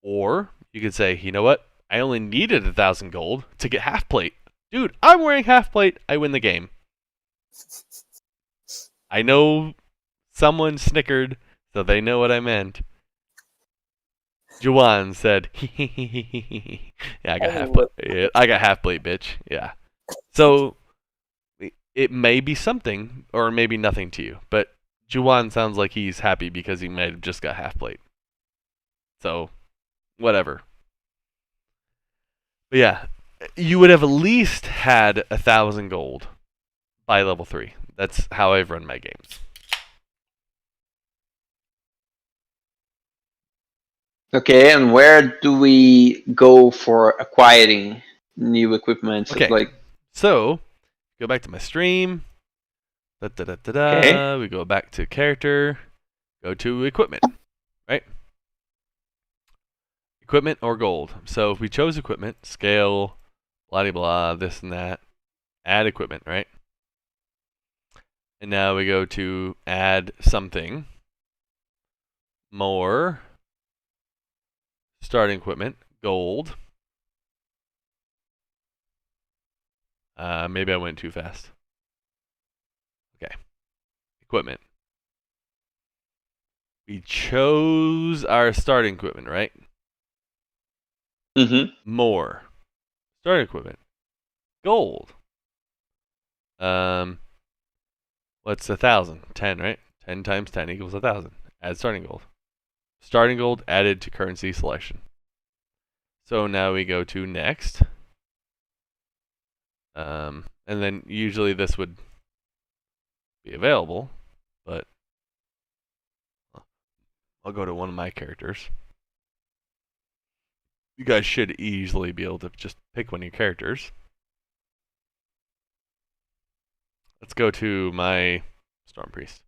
Or you could say, you know what? I only needed 1,000 gold to get half plate. Dude, I'm wearing half plate. I win the game. I know someone snickered, so they know what I meant. Juwan said, yeah, I got half plate. Yeah, I got half plate, bitch. Yeah. So it may be something, or maybe nothing to you, but Juwan sounds like he's happy because he might have just got half plate. So, whatever. But yeah, you would have at least had 1,000 gold by level 3. That's how I've run my games. Okay, and where do we go for acquiring new equipment? Okay, so go back to my stream. Okay. We go back to character, go to equipment, right? Equipment or gold. So if we chose equipment, scale, blah blah, this and that, add equipment, right? And now we go to add something, more, starting equipment, gold. Maybe I went too fast. Okay. Equipment. We chose our starting equipment, right? Mm-hmm. More. Starting equipment. Gold. What's 1,000? 10, right? 10 times 10 equals 1,000. Add starting gold. Starting gold added to currency selection. So now we go to next. And then usually this would be available, but I'll go to one of my characters. You guys should easily be able to just pick one of your characters. Let's go to my Storm Priest.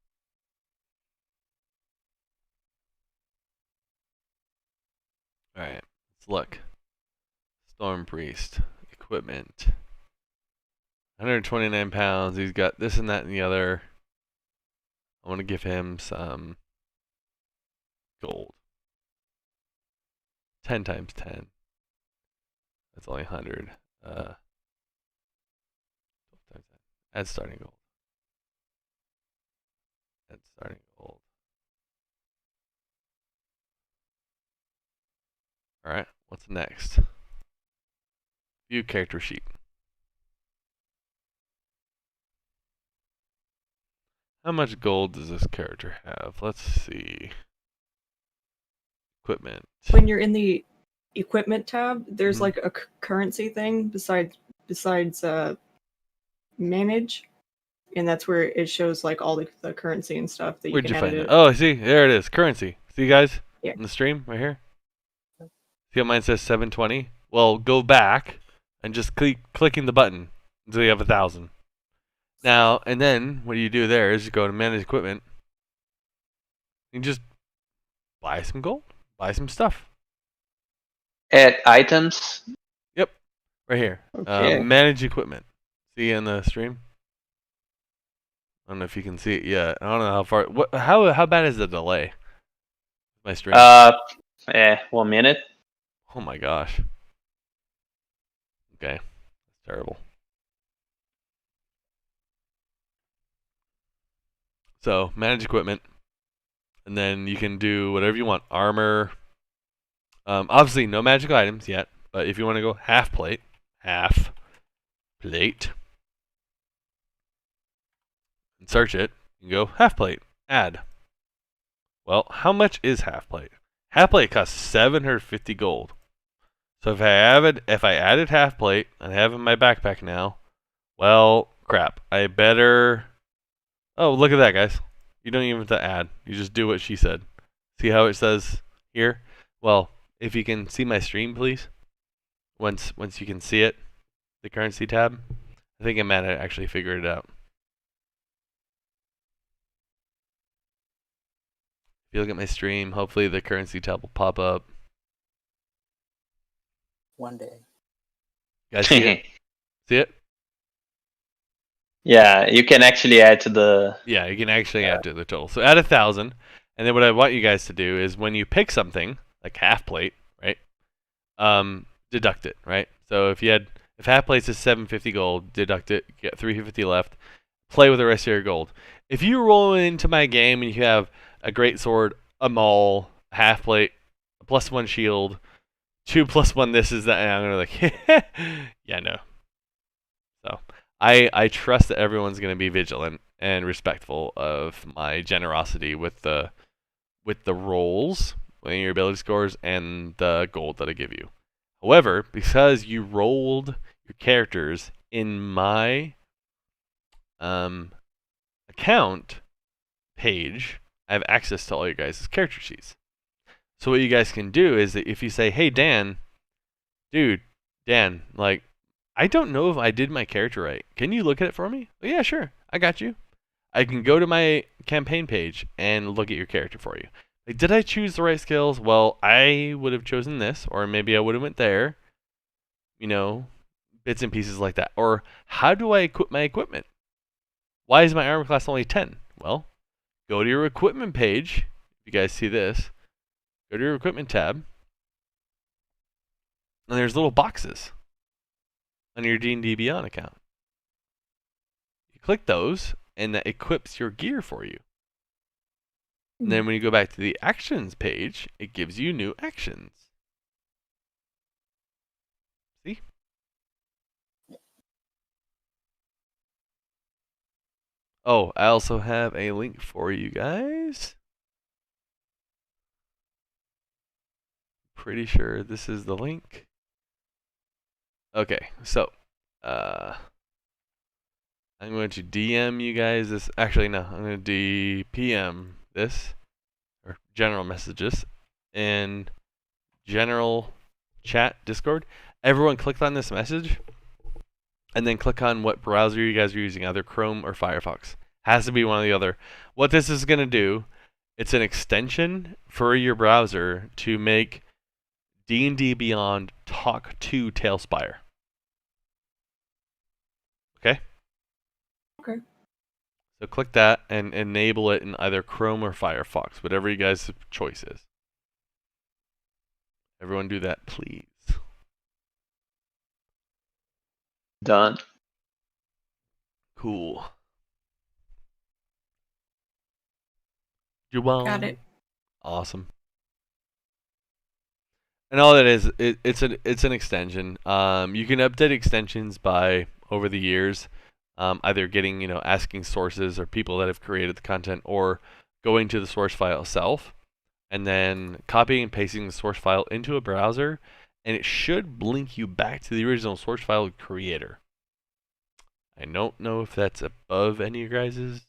Alright, let's look. Storm Priest. Equipment. 129 pounds. He's got this and that and the other. I want to give him some gold. 10 times 10. That's only 100. 12 times 10. Add starting gold. Add starting gold. Alright, what's next? View character sheet. How much gold does this character have? Let's see. Equipment. When you're in the equipment tab, there's like a currency thing besides manage, and that's where it shows like all the currency and stuff that you Where'd can you edit find it? it. Oh, see, there it is. Currency. See, guys? Yeah. In the stream right here. See how mine says 720? Well, go back and just clicking the button until you have 1,000. Now, and then what you do there is you go to manage equipment. You just buy some gold, buy some stuff. Add items. Yep, right here. Okay. Manage equipment. See in the stream? I don't know if you can see it yet. I don't know how far. How bad is the delay? My stream. 1 minute. Oh my gosh. Okay, that's terrible. So manage equipment, and then you can do whatever you want. Armor. Obviously no magical items yet, but if you want to go half plate, and search it, you can go half plate, add. Well, how much is half plate? Half plate costs 750 gold. So if I added half plate and I have it in my backpack now, well, crap. I better. Oh, look at that, guys. You don't even have to add. You just do what she said. See how it says here? Well, if you can see my stream, please. Once you can see it, the currency tab. I think I might have actually figured it out. If you look at my stream, hopefully the currency tab will pop up. One day. You guys see it? See it? Yeah, you can actually add to the. Yeah, you can actually add to the total. So add 1,000, and then what I want you guys to do is when you pick something like half plate, right? Deduct it, right? So if half plate is 750 gold, deduct it, get 350 left. Play with the rest of your gold. If you roll into my game and you have a great sword, a maul, a half plate, a +1 shield, 2 +1 this is that, and I'm gonna like, yeah, no. So I trust that everyone's gonna be vigilant and respectful of my generosity with the rolls, and your ability scores, and the gold that I give you. However, because you rolled your characters in my account page, I have access to all your guys' character sheets. So what you guys can do is that if you say, hey, Dan, like, I don't know if I did my character right. Can you look at it for me? Oh, yeah, sure. I got you. I can go to my campaign page and look at your character for you. Like, did I choose the right skills? Well, I would have chosen this, or maybe I would have went there. You know, bits and pieces like that. Or how do I equip my equipment? Why is my armor class only 10? Well, go to your equipment page. If you guys see this, go to your equipment tab, and there's little boxes on your D&D Beyond account. You click those, and that equips your gear for you. And then when you go back to the actions page, it gives you new actions. See? Oh, I also have a link for you guys. Pretty sure this is the link. Okay, so I'm going to DM you guys this. Actually, no, I'm going to PM this, or general messages, in general chat Discord. Everyone click on this message, and then click on what browser you guys are using, either Chrome or Firefox. Has to be one or the other. What this is going to do, it's an extension for your browser to make D&D Beyond talk to TaleSpire. Okay? Okay. So click that and enable it in either Chrome or Firefox, whatever you guys' choice is. Everyone do that, please. Done. Cool. Juwan. Got it. Awesome. And all that is, it's an extension. You can update extensions by over the years, either getting, asking sources or people that have created the content, or going to the source file itself, and then copying and pasting the source file into a browser, and it should link you back to the original source file creator. I don't know if that's above any of your guys'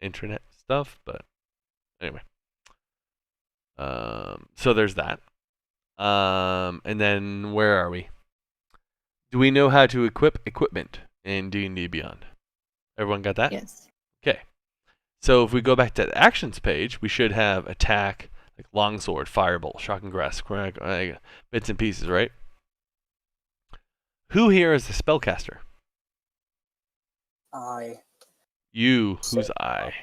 internet stuff, but anyway. So there's that. And then where are we? Do we know how to equip equipment in D&D Beyond? Everyone got that? Yes. Okay. So if we go back to the actions page, we should have attack, like longsword, firebolt, shocking grasp, bits and pieces, right? Who here is the spellcaster? I. You. Who's I?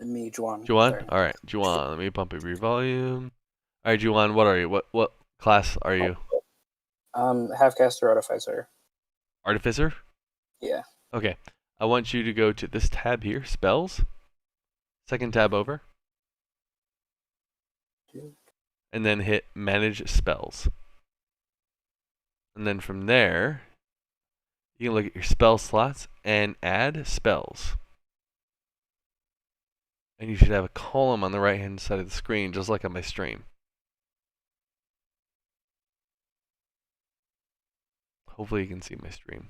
Me, Juwan. Juwan? All right, Juwan. Let me bump up your volume. All right, Juwan. What are you? What class are you? Halfcaster Artificer. Artificer? Yeah. Okay. I want you to go to this tab here, spells. Second tab over. And then hit manage spells. And then from there, you can look at your spell slots and add spells. And you should have a column on the right hand side of the screen, just like on my stream. Hopefully you can see my stream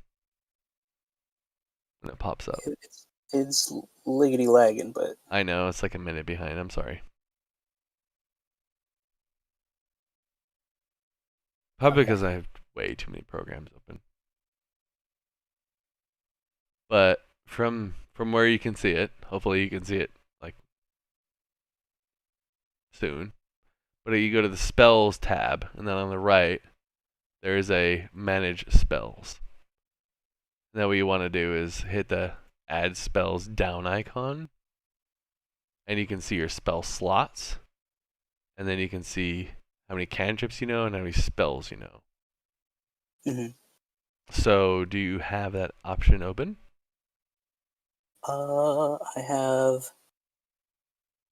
when it pops up. It's liggity lagging, but I know, it's like a minute behind. I'm sorry. Probably because I have way too many programs open. But from where you can see it, hopefully you can see it like soon. But you go to the spells tab, and then on the right, there is a manage spells. Now what you want to do is hit the add spells down icon, and you can see your spell slots, and then you can see how many cantrips you know and how many spells you know. Mm-hmm. So do you have that option open? I have.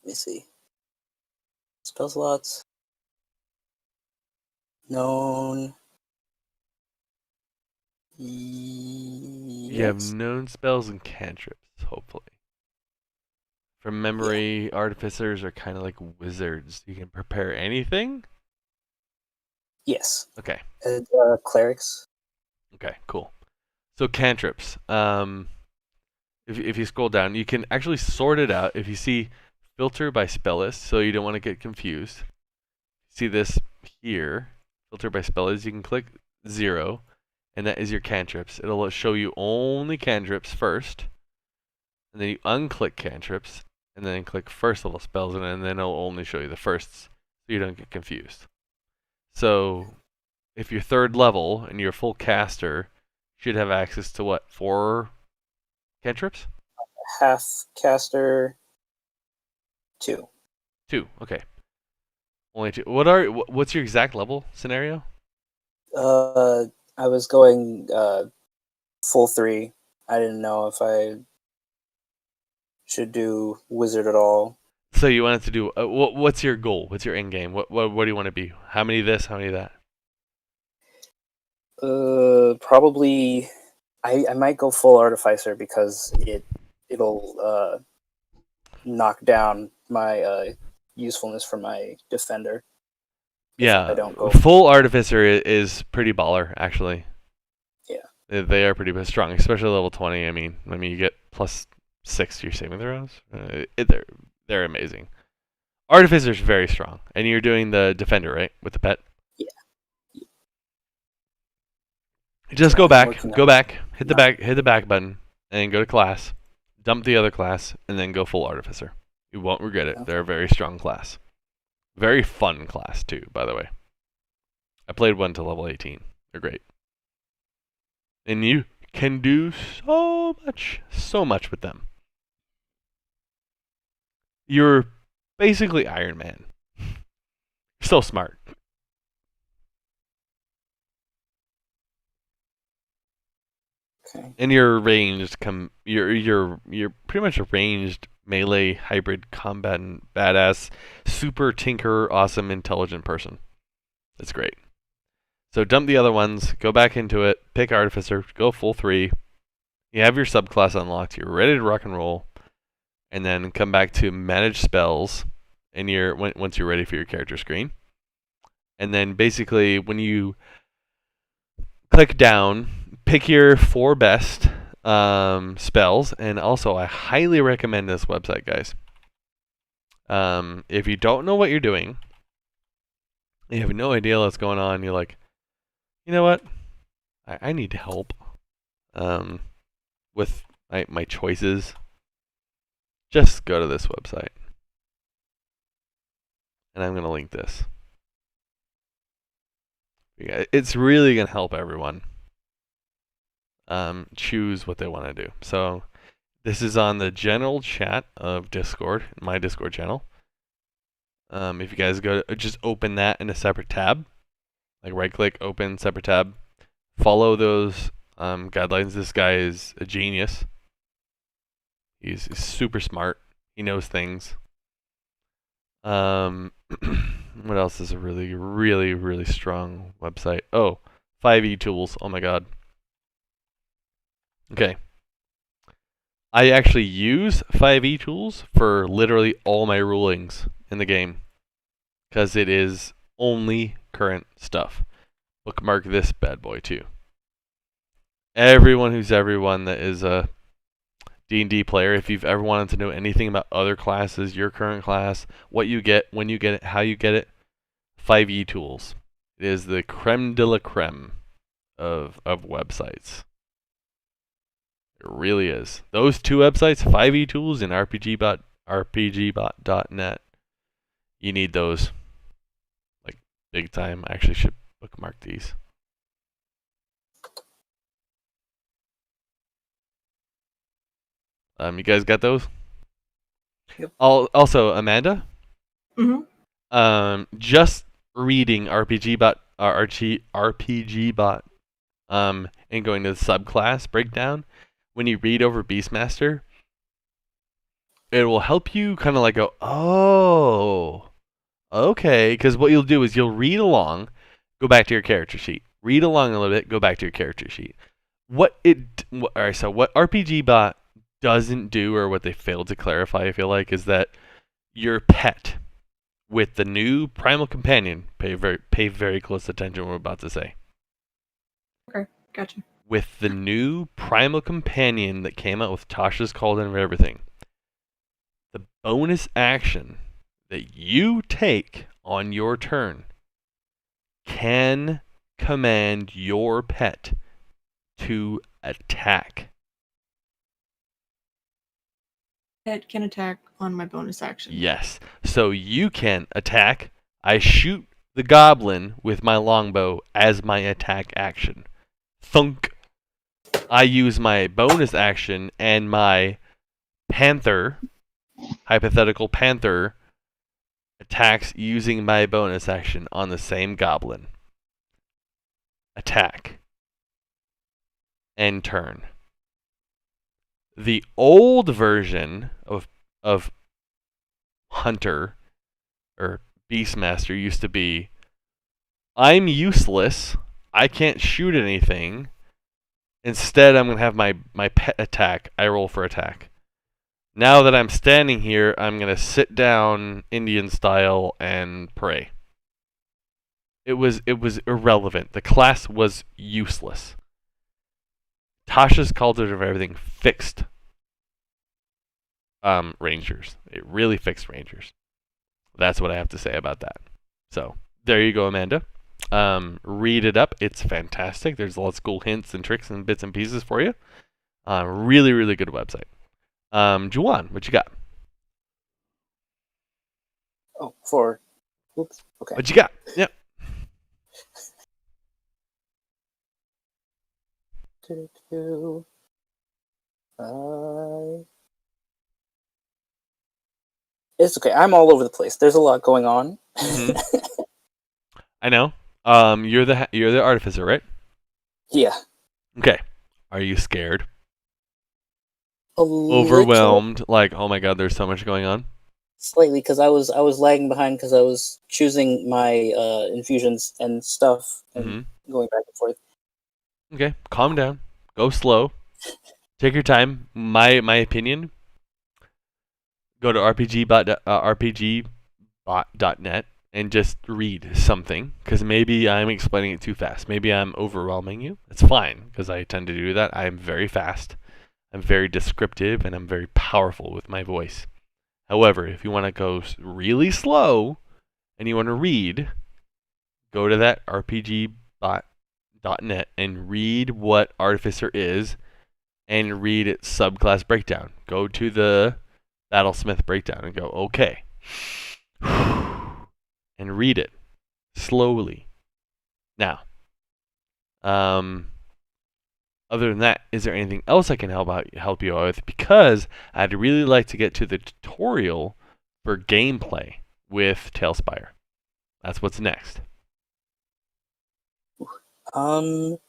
Let me see. Spell slots. Known. Yes. You have known spells and cantrips, hopefully. From memory, artificers are kind of like wizards. You can prepare anything? Yes. Okay. And clerics. Okay, cool. So cantrips. If you scroll down, you can actually sort it out. If you see filter by spell list, so you don't want to get confused. See this here, filter by spell list. You can click 0, and that is your cantrips. It'll show you only cantrips first, and then you unclick cantrips, and then click first level spells, and then it'll only show you the firsts, so you don't get confused. So if you're 3rd level and you're a full caster, you should have access to what, 4 cantrips? Half caster, 2. 2, okay. Only 2. What's your exact level scenario? I was going full 3. I didn't know if I should do wizard at all. So you wanted to do what's your goal? What's your end game? What do you want to be? How many this? How many that? Probably I might go full artificer because it'll knock down my usefulness for my defender. Yeah, I don't go full artificer is pretty baller actually. Yeah, They are pretty strong, especially level 20. I mean you get +6 to your saving throws. They're amazing. Artificer's very strong, and you're doing the defender, right, with the pet? Yeah. Just go back, hit the back button, and go to class. Dump the other class, and then go full artificer. You won't regret it. Okay. They're a very strong class. Very fun class too, by the way. I played one to level 18. They're great. And you can do so much with them. You're basically Iron Man. So smart. Okay. And you're ranged you're pretty much a ranged melee hybrid combatant badass super tinker awesome intelligent person. That's great. So dump the other ones, go back into it, pick artificer, go full 3. You have your subclass unlocked, you're ready to rock and roll, and then come back to manage spells and once you're ready for your character screen. And then basically when you click down, pick your 4 best spells, and also I highly recommend this website, guys. If you don't know what you're doing, you have no idea what's going on, you're like, you know what? I need help with my choices. Just go to this website. And I'm going to link this. It's really going to help everyone choose what they want to do. So this is on the general chat of Discord, my Discord channel. If you guys go, just open that in a separate tab. Like right click, open separate tab. Follow those guidelines. This guy is a genius. He's super smart. He knows things. What else is a really, really, really strong website? Oh, 5e tools. Oh my god. Okay. I actually use 5e tools for literally all my rulings in the game because it is only current stuff. Bookmark this bad boy too. Everyone that is a D&D player, if you've ever wanted to know anything about other classes, your current class, what you get, when you get it, how you get it, 5e tools. It is the creme de la creme of websites. It really is. Those 2 websites, 5e tools and rpgbot.net, you need those. Like big time. I actually should bookmark these. You guys got those? Yep. Also, Amanda? Mm-hmm. Just reading RPGbot, and going to the subclass breakdown, when you read over Beastmaster, it will help you kind of like go, oh, okay. Because what you'll do is you'll read along, go back to your character sheet. Read along a little bit, go back to your character sheet. So what RPGbot doesn't do, or what they failed to clarify, I feel like, is that your pet with the new Primal Companion, pay very close attention to what I'm about to say. Okay, gotcha. With the new Primal Companion that came out with Tasha's Cauldron and everything, the bonus action that you take on your turn can command your pet to attack. Pet can attack on my bonus action. Yes. So you can attack. I shoot the goblin with my longbow as my attack action. Thunk. I use my bonus action and my panther, hypothetical panther, attacks using my bonus action on the same goblin. Attack. End turn. The old version of Hunter or Beastmaster used to be, I'm useless. I can't shoot anything. Instead, I'm going to have my pet attack. I roll for attack. Now that I'm standing here, I'm going to sit down Indian style and pray. It was irrelevant. The class was useless. Tasha's Cauldron of Everything fixed Rangers. It really fixed Rangers. That's what I have to say about that. So, there you go, Amanda. Read it up. It's fantastic. There's lots of cool hints and tricks and bits and pieces for you. Really, really good website. Juwan, what you got? Oh, for... Oops. Okay. What you got? Yep. It's okay. I'm all over the place. There's a lot going on. Mm-hmm. I know. You're the artificer, right? Yeah. Okay. Are you scared? Overwhelmed? Like, oh my god, there's so much going on? Slightly, because I was lagging behind because I was choosing my infusions and stuff and going back and forth. Okay, calm down. Go slow. Take your time. My opinion. Go to rpgbot.net and just read something, because maybe I'm explaining it too fast. Maybe I'm overwhelming you. It's fine, because I tend to do that. I'm very fast. I'm very descriptive, and I'm very powerful with my voice. However, if you want to go really slow and you want to read, go to that rpgbot.net and read what Artificer is and read its subclass breakdown. Go to the Battlesmith breakdown and go, okay. And read it slowly. Now, other than that, is there anything else I can help you out with? Because I'd really like to get to the tutorial for gameplay with TaleSpire. That's what's next. No,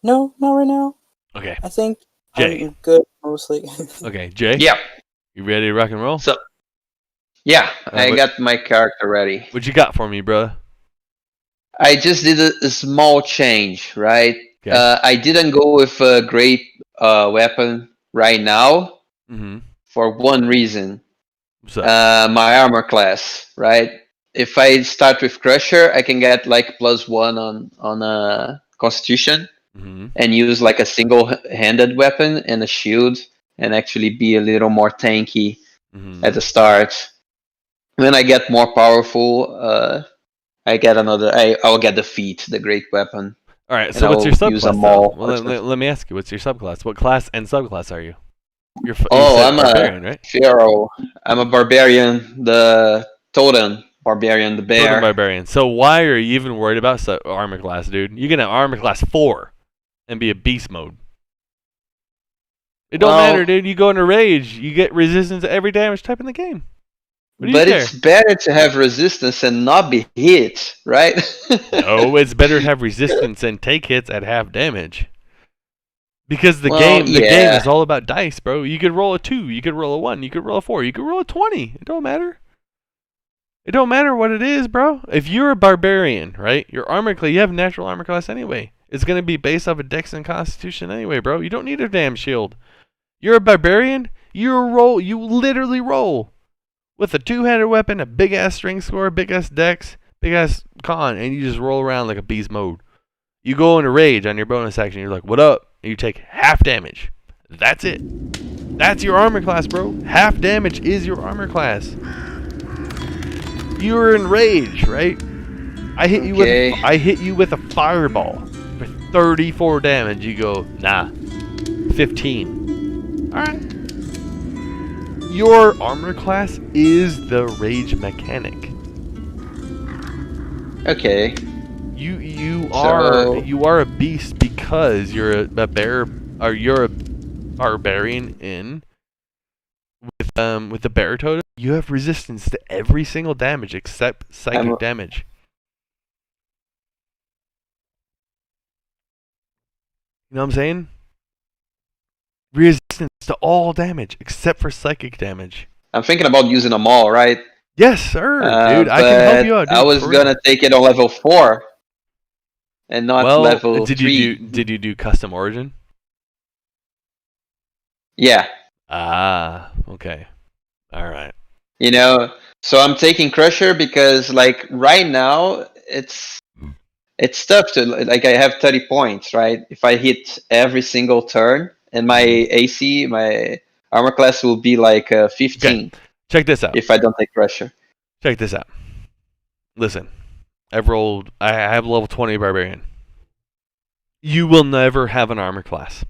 not right now. Okay. I think Jay. I'm good mostly. Okay, Jay. Yeah. You ready to rock and roll? So, yeah, I got my character ready. What you got for me, bro? I just did a small change, right? Okay. I didn't go with a great weapon right now for one reason. My armor class, right? If I start with Crusher, I can get like +1 on Constitution and use like a single-handed weapon and a shield and actually be a little more tanky at the start. When I get more powerful, I get I'll get the feat, the great weapon. All right, so what's your subclass? Well, let me ask you, what's your subclass? What class and subclass are you? I'm a barbarian, right? Pharaoh. I'm a barbarian, the totem barbarian, the bear. Totem barbarian. So why are you even worried about armor class, dude? You can have armor class 4 and be a beast mode. It don't matter, dude. You go into rage, you get resistance to every damage type in the game. But it's better to have resistance and not be hit, right? No, it's better to have resistance and take hits at half damage. Because the game is all about dice, bro. You could roll a 2, you could roll a 1, you could roll a 4, you could roll a 20. It don't matter. It don't matter what it is, bro. If you're a barbarian, right? Your armor class, you have natural armor class anyway. It's gonna be based off of Dex and Constitution anyway, bro. You don't need a damn shield. You're a barbarian. You literally roll with a 2-handed weapon, a big ass strength score, big ass Dex, big ass con, and you just roll around like a beast mode. You go into rage on your bonus action. You're like, "What up?" And you take half damage. That's it. That's your armor class, bro. Half damage is your armor class. You're in rage, right? I hit you with a fireball for 34 damage. You go, nah, 15. All right. Your armor class is the rage mechanic. Okay. You So- are a beast because you're a bear, or you're a barbarian in with the bear totem. You have resistance to every single damage except psychic damage. You know what I'm saying? Resistance to all damage except for psychic damage. I'm thinking about using them all, right? Yes, sir, dude. I can help you out, dude. I was for real. gonna take it on level 4 and not level 3. Did you do custom origin? Yeah. Ah, okay. All right. You know, so I'm taking Crusher because, like, right now it's tough to, like, I have 30 points, right? If I hit every single turn, and my AC, my armor class will be like 15. Okay. Check this out. If I don't take Crusher. Check this out. Listen, I have level 20 barbarian. You will never have an armor class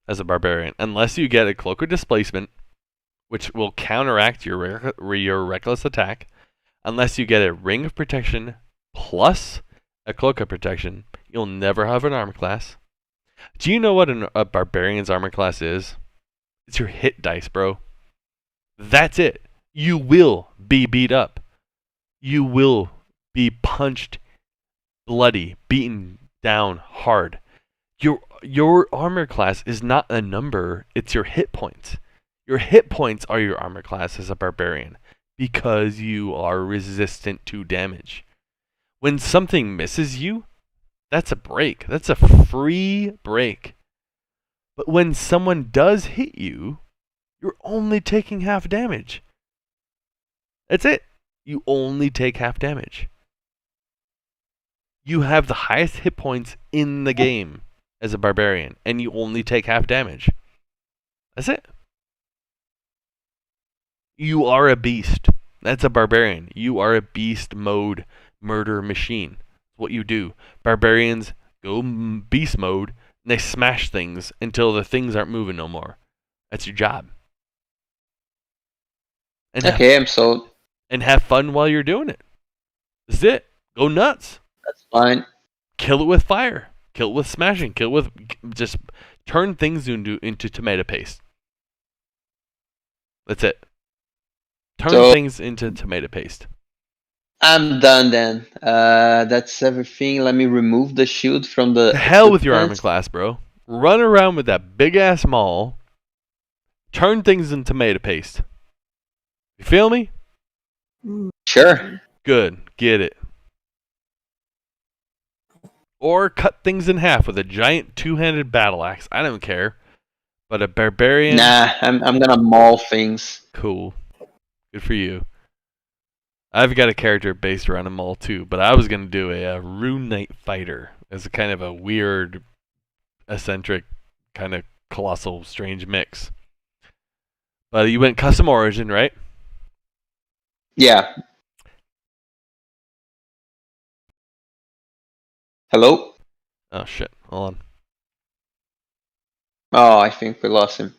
as a barbarian unless you get a cloak of displacement, which will counteract your reckless attack. Unless you get a ring of protection plus a cloak of protection, you'll never have an armor class. Do you know what a barbarian's armor class is? It's your hit dice, bro. That's it. You will be beat up. You will be punched, bloody, beaten down hard. Your armor class is not a number, it's your hit points. Your hit points are your armor class as a barbarian because you are resistant to damage. When something misses you, that's a break. That's a free break. But when someone does hit you, you're only taking half damage. That's it. You only take half damage. You have the highest hit points in the game as a barbarian, and you only take half damage. That's it. You are a beast. That's a barbarian. You are a beast mode murder machine. That's what you do. Barbarians go beast mode, and they smash things until the things aren't moving no more. That's your job. And Okay, I'm sold. And have fun while you're doing it. That's it. Go nuts. That's fine. Kill it with fire. Kill it with smashing. Kill it with just turn things into tomato paste. That's it. Turn things into tomato paste. I'm done then. That's everything. Let me remove the shield from the... To hell with your armor class, bro. Run around with that big ass maul. Turn things into tomato paste. You feel me? Sure. Good. Get it. Or cut things in half with a giant two-handed battle axe. I don't care. But a barbarian... Nah, I'm gonna maul things. Cool. Good for you. I've got a character based around a maul too, but I was going to do a Rune Knight Fighter as a kind of a weird, eccentric, kind of colossal, strange mix. But you went custom origin, right? Yeah. Hello? Oh shit, hold on. Oh, I think we lost him.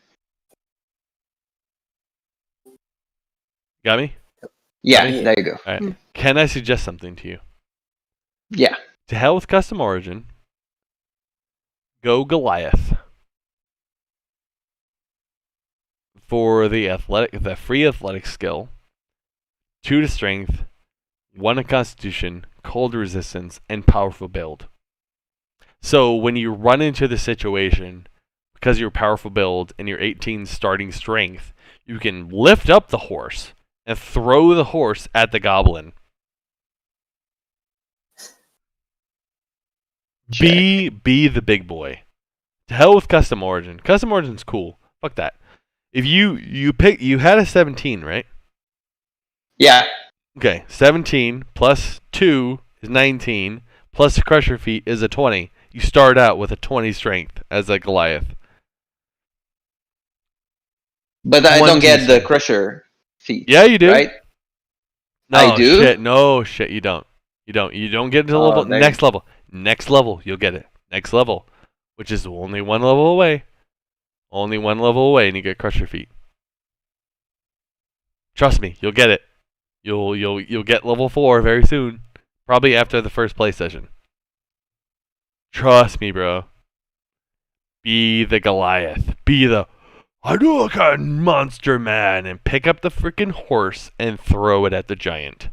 Got me? Yeah, there you go. All right. Can I suggest something to you? Yeah. To hell with custom origin. Go Goliath. For the free athletic skill. 2 to strength, 1 to constitution, cold resistance, and powerful build. So when you run into the situation, because you're powerful build and you're 18 starting strength, you can lift up the horse and throw the horse at the goblin. Be the big boy. To hell with custom origin. Custom origin's cool. Fuck that. If you had a 17, right? Yeah. Okay, 17 plus 2 is 19, plus crusher feat is a 20. You start out with a 20 strength as a Goliath. But I don't get the crusher feat. Yeah, you do. Right? No, I do? Shit. No, shit, you don't. You don't get into level. Next level. Next level, you'll get it. Next level, which is only 1 level away. Only 1 level away, and you get crusher feat. Trust me, you'll get it. You'll get level 4 very soon. Probably after the first play session. Trust me, bro. Be the Goliath. Be the Hadouken monster man and pick up the freaking horse and throw it at the giant.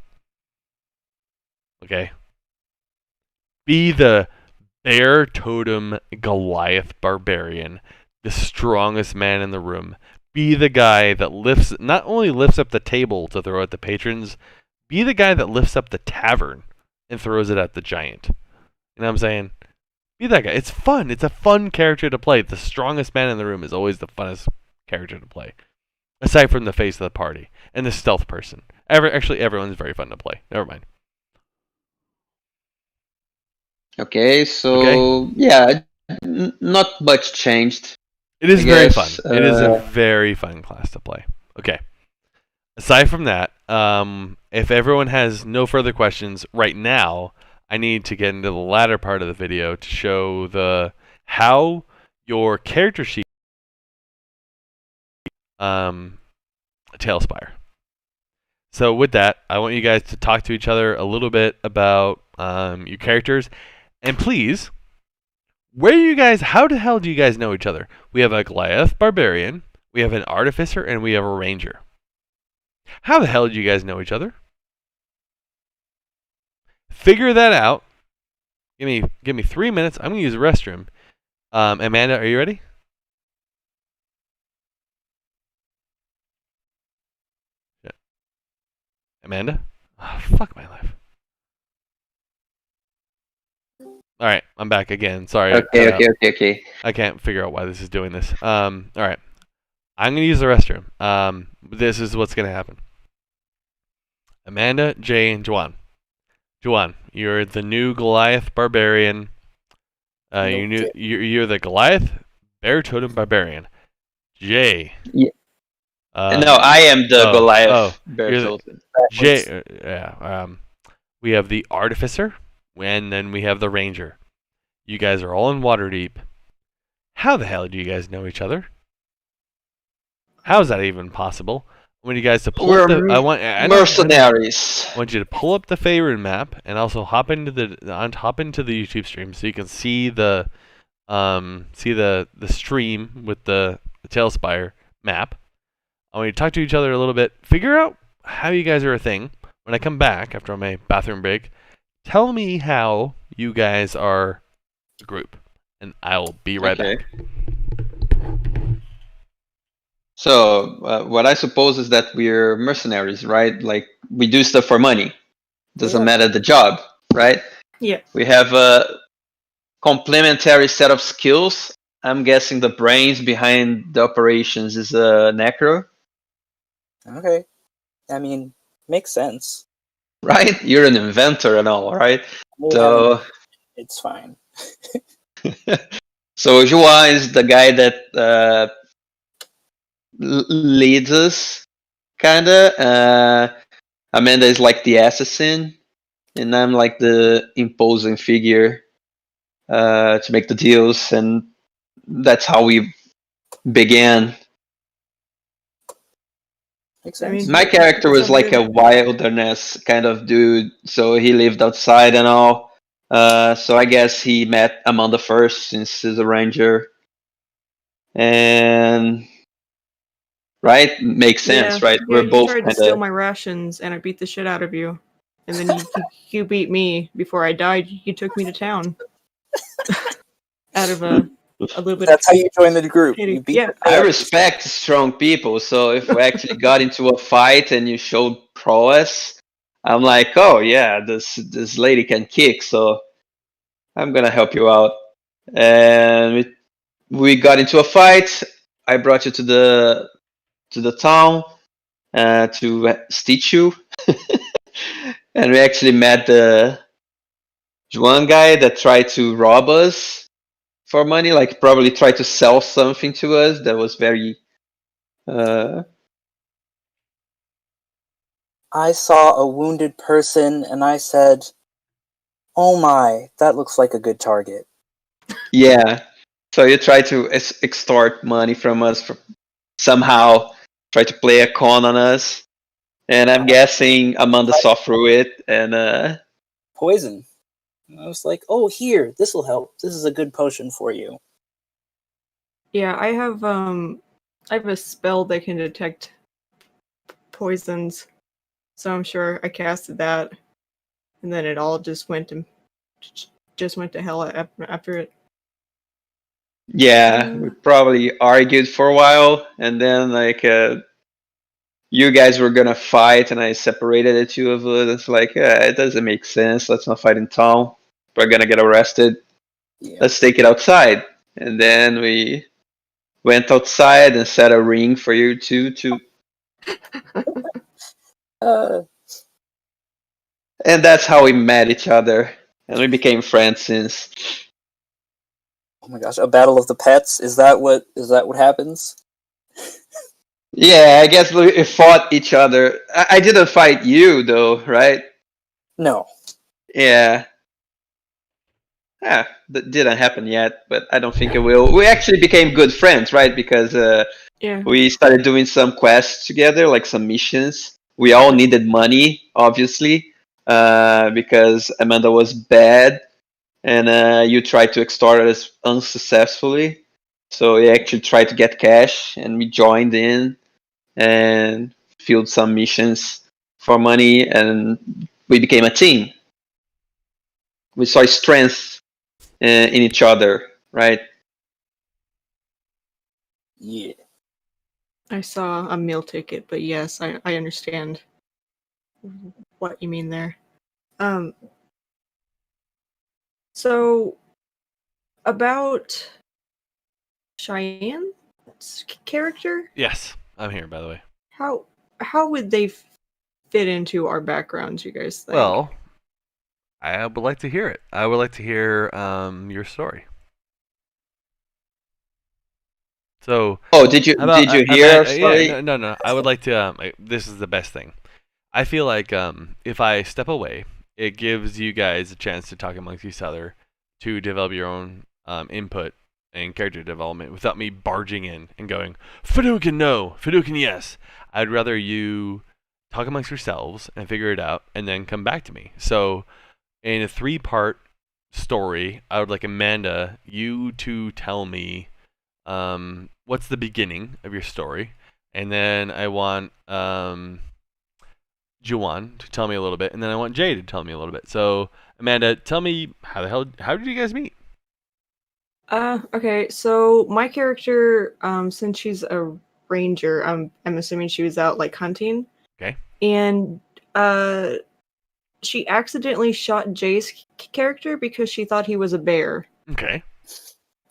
Okay? Be the bear totem Goliath barbarian, the strongest man in the room. Be the guy that not only lifts up the table to throw at the patrons, be the guy that lifts up the tavern and throws it at the giant. You know what I'm saying? Be that guy. It's fun. It's a fun character to play. The strongest man in the room is always the funnest character to play. Aside from the face of the party and the stealth person. Actually, everyone's very fun to play. Never mind. Okay, so yeah, not much changed. It is very fun. It is a very fun class to play. Okay. Aside from that, if everyone has no further questions right now, I need to get into the latter part of the video to show how your character sheet TaleSpire. So with that, I want you guys to talk to each other a little bit about your characters, and please, how the hell do you guys know each other? We have a Goliath Barbarian, we have an Artificer, and we have a Ranger. How the hell do you guys know each other? Figure that out. Give me 3 minutes. I'm gonna use the restroom. Amanda, are you ready? Yeah. Amanda? Oh, fuck my life. All right, I'm back again. Sorry. Okay. I can't figure out why this is doing this. All right. I'm going to use the restroom. This is what's going to happen. Amanda, Jay, and Juan. Juan, you're the new Goliath Barbarian. You're the Goliath Bear Totem Barbarian. Jay. Yeah. No, I am the Goliath Bear Totem. Jay. We have the Artificer, and then we have the Ranger. You guys are all in Waterdeep. How the hell do you guys know each other? How is that even possible? I want you guys to pull up mercenaries. I want you to pull up the Faerun map and also hop into the YouTube stream so you can see the stream with the TaleSpire map. I want you to talk to each other a little bit. Figure out how you guys are a thing. When I come back after my bathroom break, tell me how you guys are a group, and I'll be right back. So, what I suppose is that we're mercenaries, right? Like, we do stuff for money. Doesn't matter the job, right? Yeah. We have a complementary set of skills. I'm guessing the brains behind the operations is a necro. Okay. I mean, makes sense. Right? You're an inventor and all, right? So it's fine. So Joa is the guy that leads us, kinda. Amanda is like the assassin, and I'm like the imposing figure to make the deals, and that's how we began. My character was like a wilderness kind of dude, so he lived outside and all. So I guess he met Amanda first, since he's a ranger. And right, makes sense, right? We're both. You tried to steal my rations, and I beat the shit out of you. And then you beat me before I died. You took me to town. Out of a little bit. That's how you join the group. I respect strong people, so if we actually got into a fight and you showed prowess, I'm like, oh yeah, this lady can kick, so I'm gonna help you out. And we got into a fight. I brought you to the town to stitch you, and we actually met the one guy that tried to rob us for money, like probably tried to sell something to us that was very I saw a wounded person and I said, oh my, that looks like a good target. Yeah. So you try to extort money from us, somehow try to play a con on us. And I'm guessing Amanda saw through it and Poison. I was like, oh, here, this will help. This is a good potion for you. Yeah, I have a spell that can detect poisons, so I'm sure I casted that, and then it all just went to hell after it. yeah, we probably argued for a while, and then you guys were gonna fight, and I separated the two of us. It's like it doesn't make sense. Let's not fight in town. We're gonna get arrested. Yeah. Let's take it outside. And then we went outside and set a ring for you two to. And that's how we met each other, and we became friends since. Oh my gosh, a battle of the pets? Is that what happens? Yeah, I guess we fought each other. I didn't fight you though, right? No. Yeah. That didn't happen yet, but I don't think it will. We actually became good friends, right? Because Yeah. we started doing some quests together, like some missions. We all needed money, obviously, because Amanda was bad, and you tried to extort us unsuccessfully. So we actually tried to get cash, and we joined in and filled some missions for money, and we became a team. We saw strength in each other, right? Yeah. I saw a meal ticket, but yes, I understand what you mean there. So about Cheyenne's character, Yes, I'm here, by the way. how would they fit into our backgrounds, you guys think? Well, I would like to hear it. I would like to hear your story. So, did you hear our story? Yeah, no. I would like to. This is the best thing. I feel like if I step away, it gives you guys a chance to talk amongst each other, to develop your own input and character development without me barging in and going, Fidukin no, Fidukin yes. I'd rather you talk amongst yourselves and figure it out and then come back to me. So, in a 3-part story, I would like Amanda, you to tell me what's the beginning of your story, and then I want Juwan to tell me a little bit, and then I want Jay to tell me a little bit. So Amanda, tell me how did you guys meet? Okay, so my character, since she's a ranger, I'm assuming she was out like hunting. Okay. And she accidentally shot Jay's character because she thought he was a bear. Okay.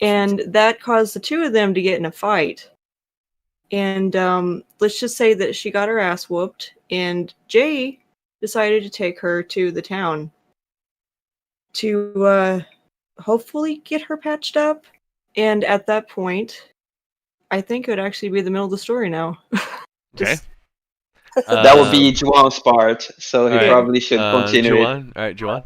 And that caused the two of them to get in a fight. And let's just say that she got her ass whooped, and Jay decided to take her to the town to hopefully get her patched up. And at that point, I think it would actually be the middle of the story now. Okay. That would be Juwan's part, so he right. probably should continue Juwan? it. All right, Juwan.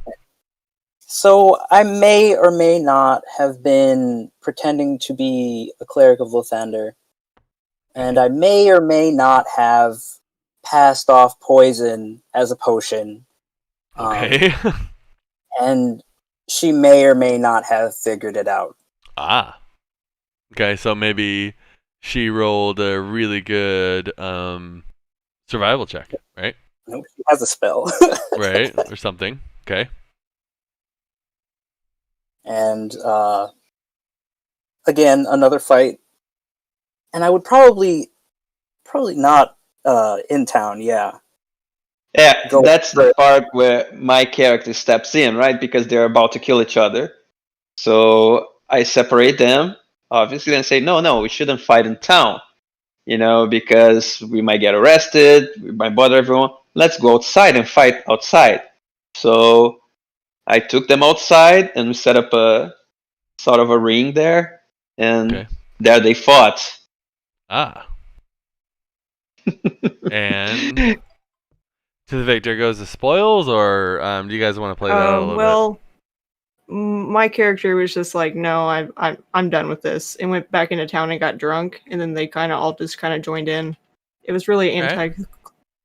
So I may or may not have been pretending to be a cleric of Lathander, and I may or may not have passed off poison as a potion. Okay. And she may or may not have figured it out. Ah. Okay, so maybe she rolled a really good survival check, right? Nope, she has a spell. Right, or something. Okay. And again, another fight. And I would probably not in town, yeah. Yeah, that's the part where my character steps in, right? Because they're about to kill each other. So I separate them, obviously, and say, no, we shouldn't fight in town. Because we might get arrested, we might bother everyone. Let's go outside and fight outside. So I took them outside and we set up a sort of a ring there, and there they fought. Ah. And to the victor goes the spoils, or do you guys want to play that out a little bit? My character was just like, no, I'm done with this, and went back into town and got drunk, and then they all just joined in. It was really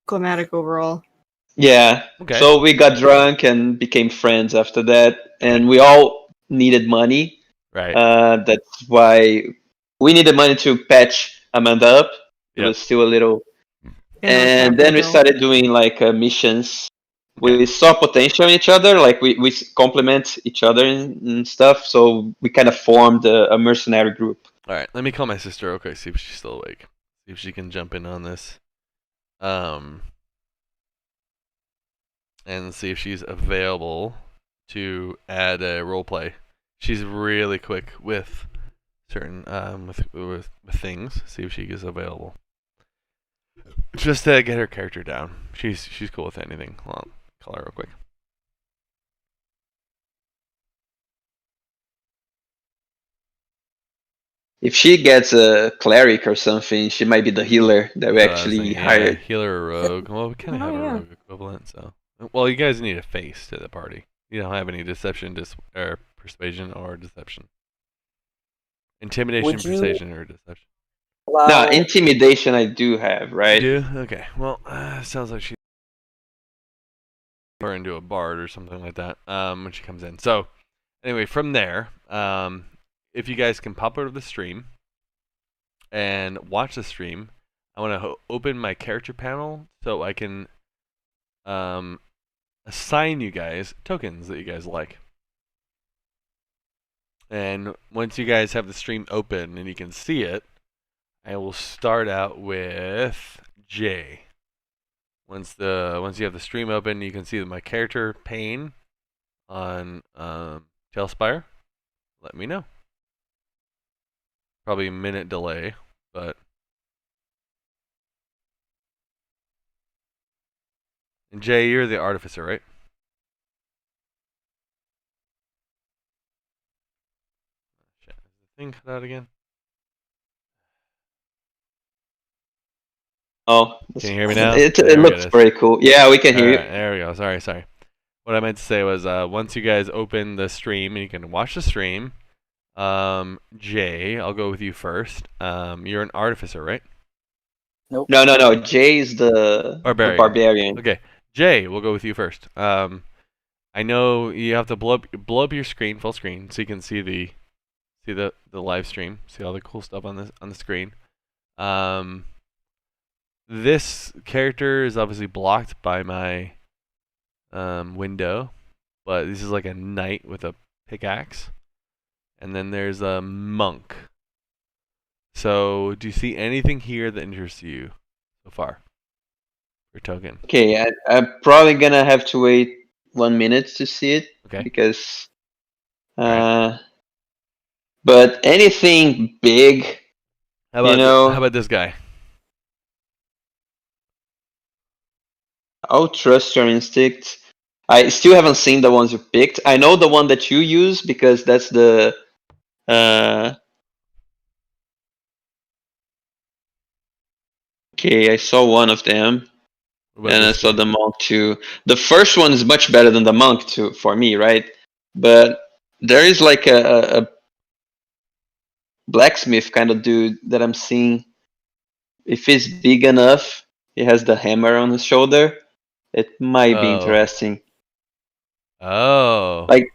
climatic overall. Yeah. Okay. So we got drunk and became friends after that, and we all needed money. Right. That's why we needed money to patch Amanda up. It Yep. was still a little, Yeah, no, it's and not then we Bill. started doing like missions. Okay. We saw potential in each other, like we complement each other and stuff. So we kind of formed a mercenary group. All right. Let me call my sister. Okay. See if she's still awake. See if she can jump in on this. And see if she's available to add a role play. She's really quick with certain with things. See if she is available. Just to get her character down. She's cool with anything. Hold on. Call her real quick. If she gets a cleric or something, she might be the healer that we actually hired. Healer or rogue. Well, we kind of have a rogue equivalent, so. Well, you guys need a face to the party. You don't have any deception, or persuasion, or deception. Intimidation, persuasion, or deception. No, intimidation I do have, right? You do? Okay. Well, sounds like she or into a bard or something like that when she comes in. So, anyway, from there, if you guys can pop out of the stream and watch the stream, I want to open my character panel so I can assign you guys tokens that you guys like. And once you guys have the stream open and you can see it, I will start out with J. Once you have the stream open, you can see my character pane on TaleSpire. Let me know. Probably a minute delay, but and Jay, you're the artificer, right? Shit, is the thing cut out again? Oh, can you hear me now? It looks pretty cool. Yeah, we can hear you. There we go. Sorry. What I meant to say was, once you guys open the stream and you can watch the stream, Jay, I'll go with you first. You're an artificer, right? Nope. No. Jay is the barbarian. Okay, Jay, we'll go with you first. I know you have to blow up your screen, full screen, so you can see the live stream, see all the cool stuff on the screen. This character is obviously blocked by my window, but this is like a knight with a pickaxe, and then there's a monk. So, do you see anything here that interests you so far? For token. Okay, I'm probably gonna have to wait 1 minute to see it. Okay. Because, right. But anything big, how about this guy? I'll trust your instinct. I still haven't seen the ones you picked. I know the one that you use because that's the. Okay, I saw one of them, and I saw the monk too. The first one is much better than the monk too for me, right? But there is like a blacksmith kind of dude that I'm seeing. If he's big enough, he has the hammer on his shoulder. It might be interesting. Oh. Like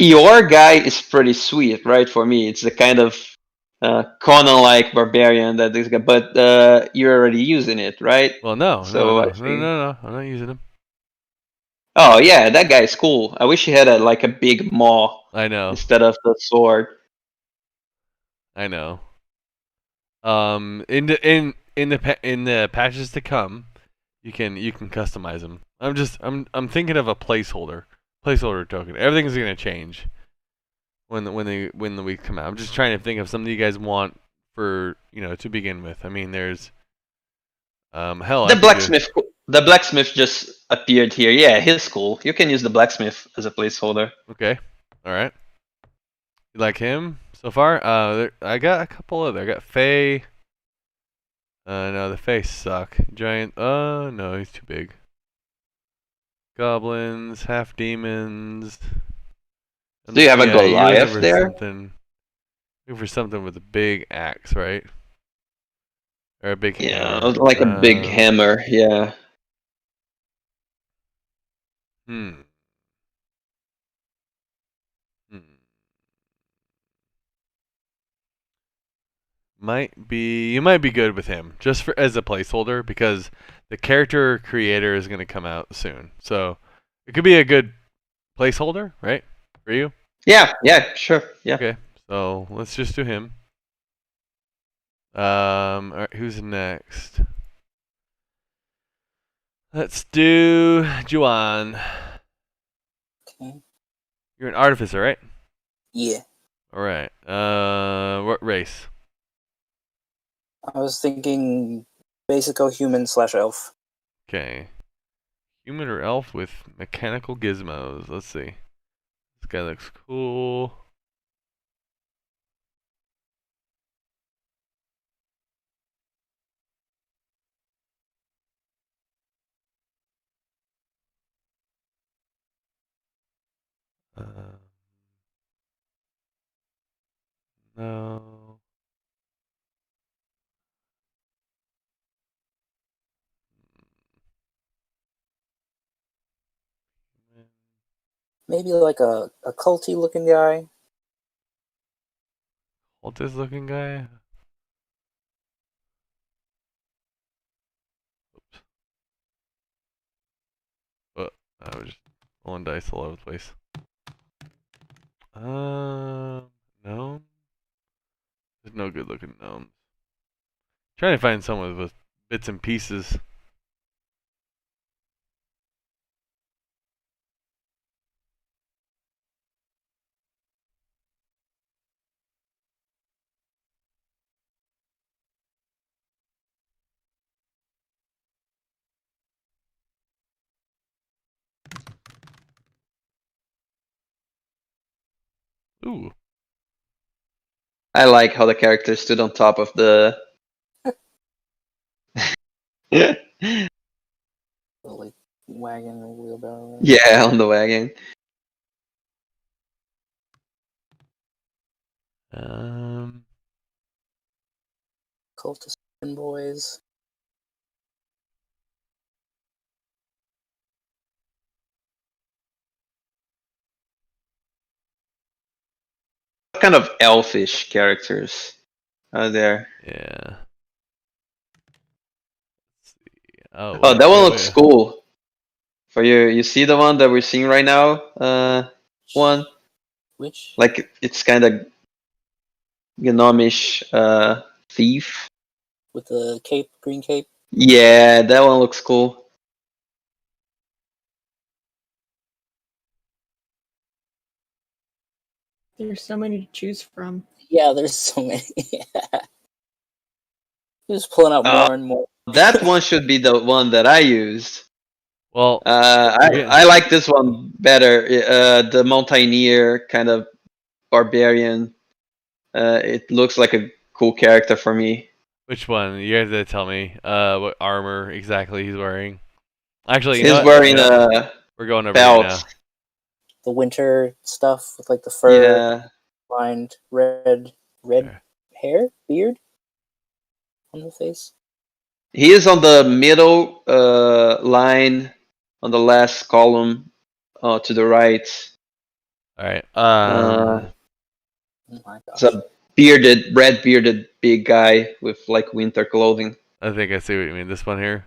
your guy is pretty sweet, right? For me, it's the kind of Conan-like barbarian that this guy. But you're already using it, right? Well, no. So no. I'm not using him. Oh yeah, that guy's cool. I wish he had a big maw. I know. Instead of the sword. I know. In the patches to come, you can customize them. I'm thinking of a placeholder token. Everything's gonna change when the week come out. I'm just trying to think of something you guys want for to begin with. I mean, there's the blacksmith just appeared here. Yeah, he's cool. You can use the blacksmith as a placeholder. Okay, all right. You like him so far? I got a couple other. I got Faye. No, the Fae suck. Giant. No, he's too big. Goblins, half demons. Do you have a Goliath there? Looking for something with a big axe, right? Or a big Yeah, hammer. like a big hammer. Yeah. Hmm. Hmm. You might be good with him just for as a placeholder because the character creator is going to come out soon. So it could be a good placeholder, right? For you? Yeah. Yeah. Sure. Yeah. Okay. So let's just do him. All right, who's next? Let's do Juan. Okay. You're an artificer, right? Yeah. All right. What race? I was thinking basico human/elf. Okay. Human or elf with mechanical gizmos. Let's see. This guy looks cool. No. Maybe like a culty looking guy. What this looking guy? Oops. Oh, I was just rolling dice all over the place. No. There's no good looking gnomes. Trying to find someone with bits and pieces. Ooh. I like how the character stood on top of the. Like wagon or wheelbarrow. Yeah, on the wagon. Cultist boys. What kind of elfish characters are there? Yeah. Let's see. Oh, Oh, wait, that one wait, looks wait. cool. For you see the one that we're seeing right now? One Which? like it's kind of gnomish thief. With the cape, green cape. Yeah, that one looks cool. There's so many to choose from. Yeah, there's so many. Just pulling out more and more. That one should be the one that I used. Well, I like this one better. The mountaineer kind of barbarian. It looks like a cool character for me. which one? You have to tell me what armor exactly he's wearing. Actually, you know He's what? wearing Yeah, a we're going over here belt. now. The winter stuff with like the fur Yeah, lined red Okay. hair, beard on the face. he is on the middle line on the last column to the right. All right. Oh my It's gosh. a red bearded big guy with like winter clothing. I think I see what you mean. This one here.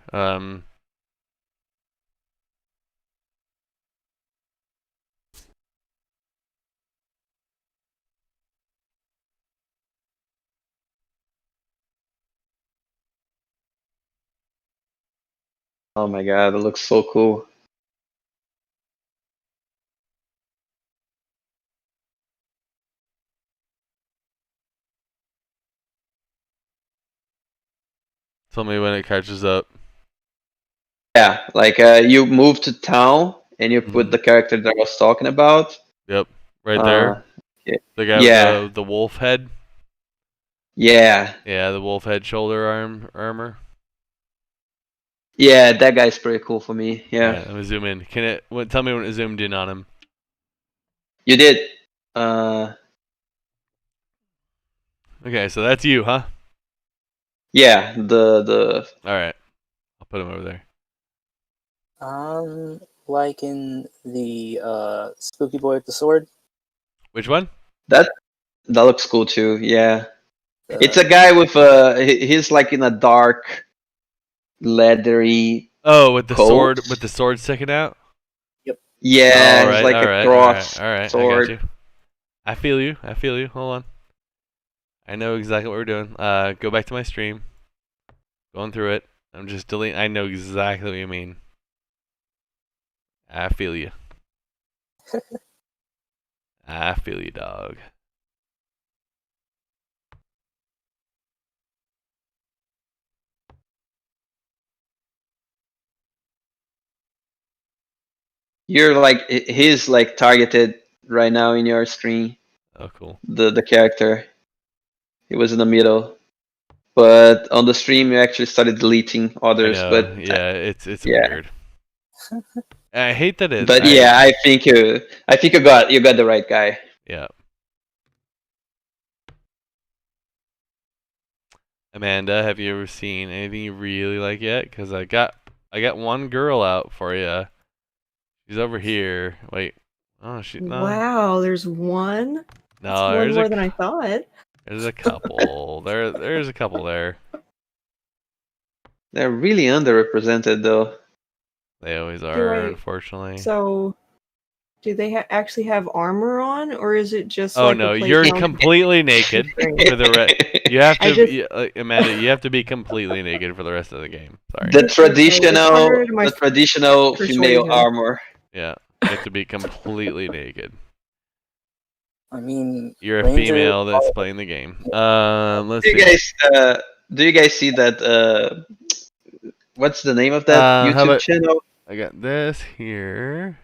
Oh my god, it looks so cool. Tell me when it catches up. Yeah, like you move to town and you put Mhm. the character that I was talking about. Yep. Right there. Yeah, The guy yeah, with the wolf head. yeah, Yeah, the wolf head shoulder armor. yeah. That guy's pretty cool for me. All Yeah, right, let me zoom in. Tell me when it zoomed in on him? you did. Uh, Okay, so that's you, huh? Yeah, the All right, I'll put him over there. Like in the Spooky Boy with the Sword. Which one? that that looks cool too. Yeah, it's Uh, a guy with he's like in a dark, leathery Oh, with the coat. sword, with the sword sticking out. Yeah, All it's right, like all a right, all right, cross all right. I got sword. you. I feel you. I feel you. Hold on. I know exactly what we're doing. Go back to my stream. Going through it. I'm just deleting. I know exactly what you mean. I feel you. I feel you, dog. You're like he's like targeted right now in your screen. Oh, cool. The character. He was in the middle. But on the stream, you actually started deleting I others. know. But Yeah, it's yeah, weird. I hate that it. but yeah, I think you got the right guy. Yeah. Amanda, have you ever seen anything you really like yet? Because I got one girl out for you. She's over here. Wait. Oh, no. Wow, there's one. That's No, one more than I thought. there's a couple. There's a couple there. They're really underrepresented though. They always Do are, I- unfortunately. So, do they actually have armor on, or is it just Oh like no, a plate you're mounted completely naked for the rest. You have I to, just- Amanda. You have to be completely naked for the rest of the game. Sorry. The It's okay, it's harder to my traditional female persuasion. armor. Yeah, you have to be completely naked. I mean, You're a Ranger- female that's playing the game. Let's Do you see. guys do you guys see that what's the name of that How YouTube about- channel? I got this here.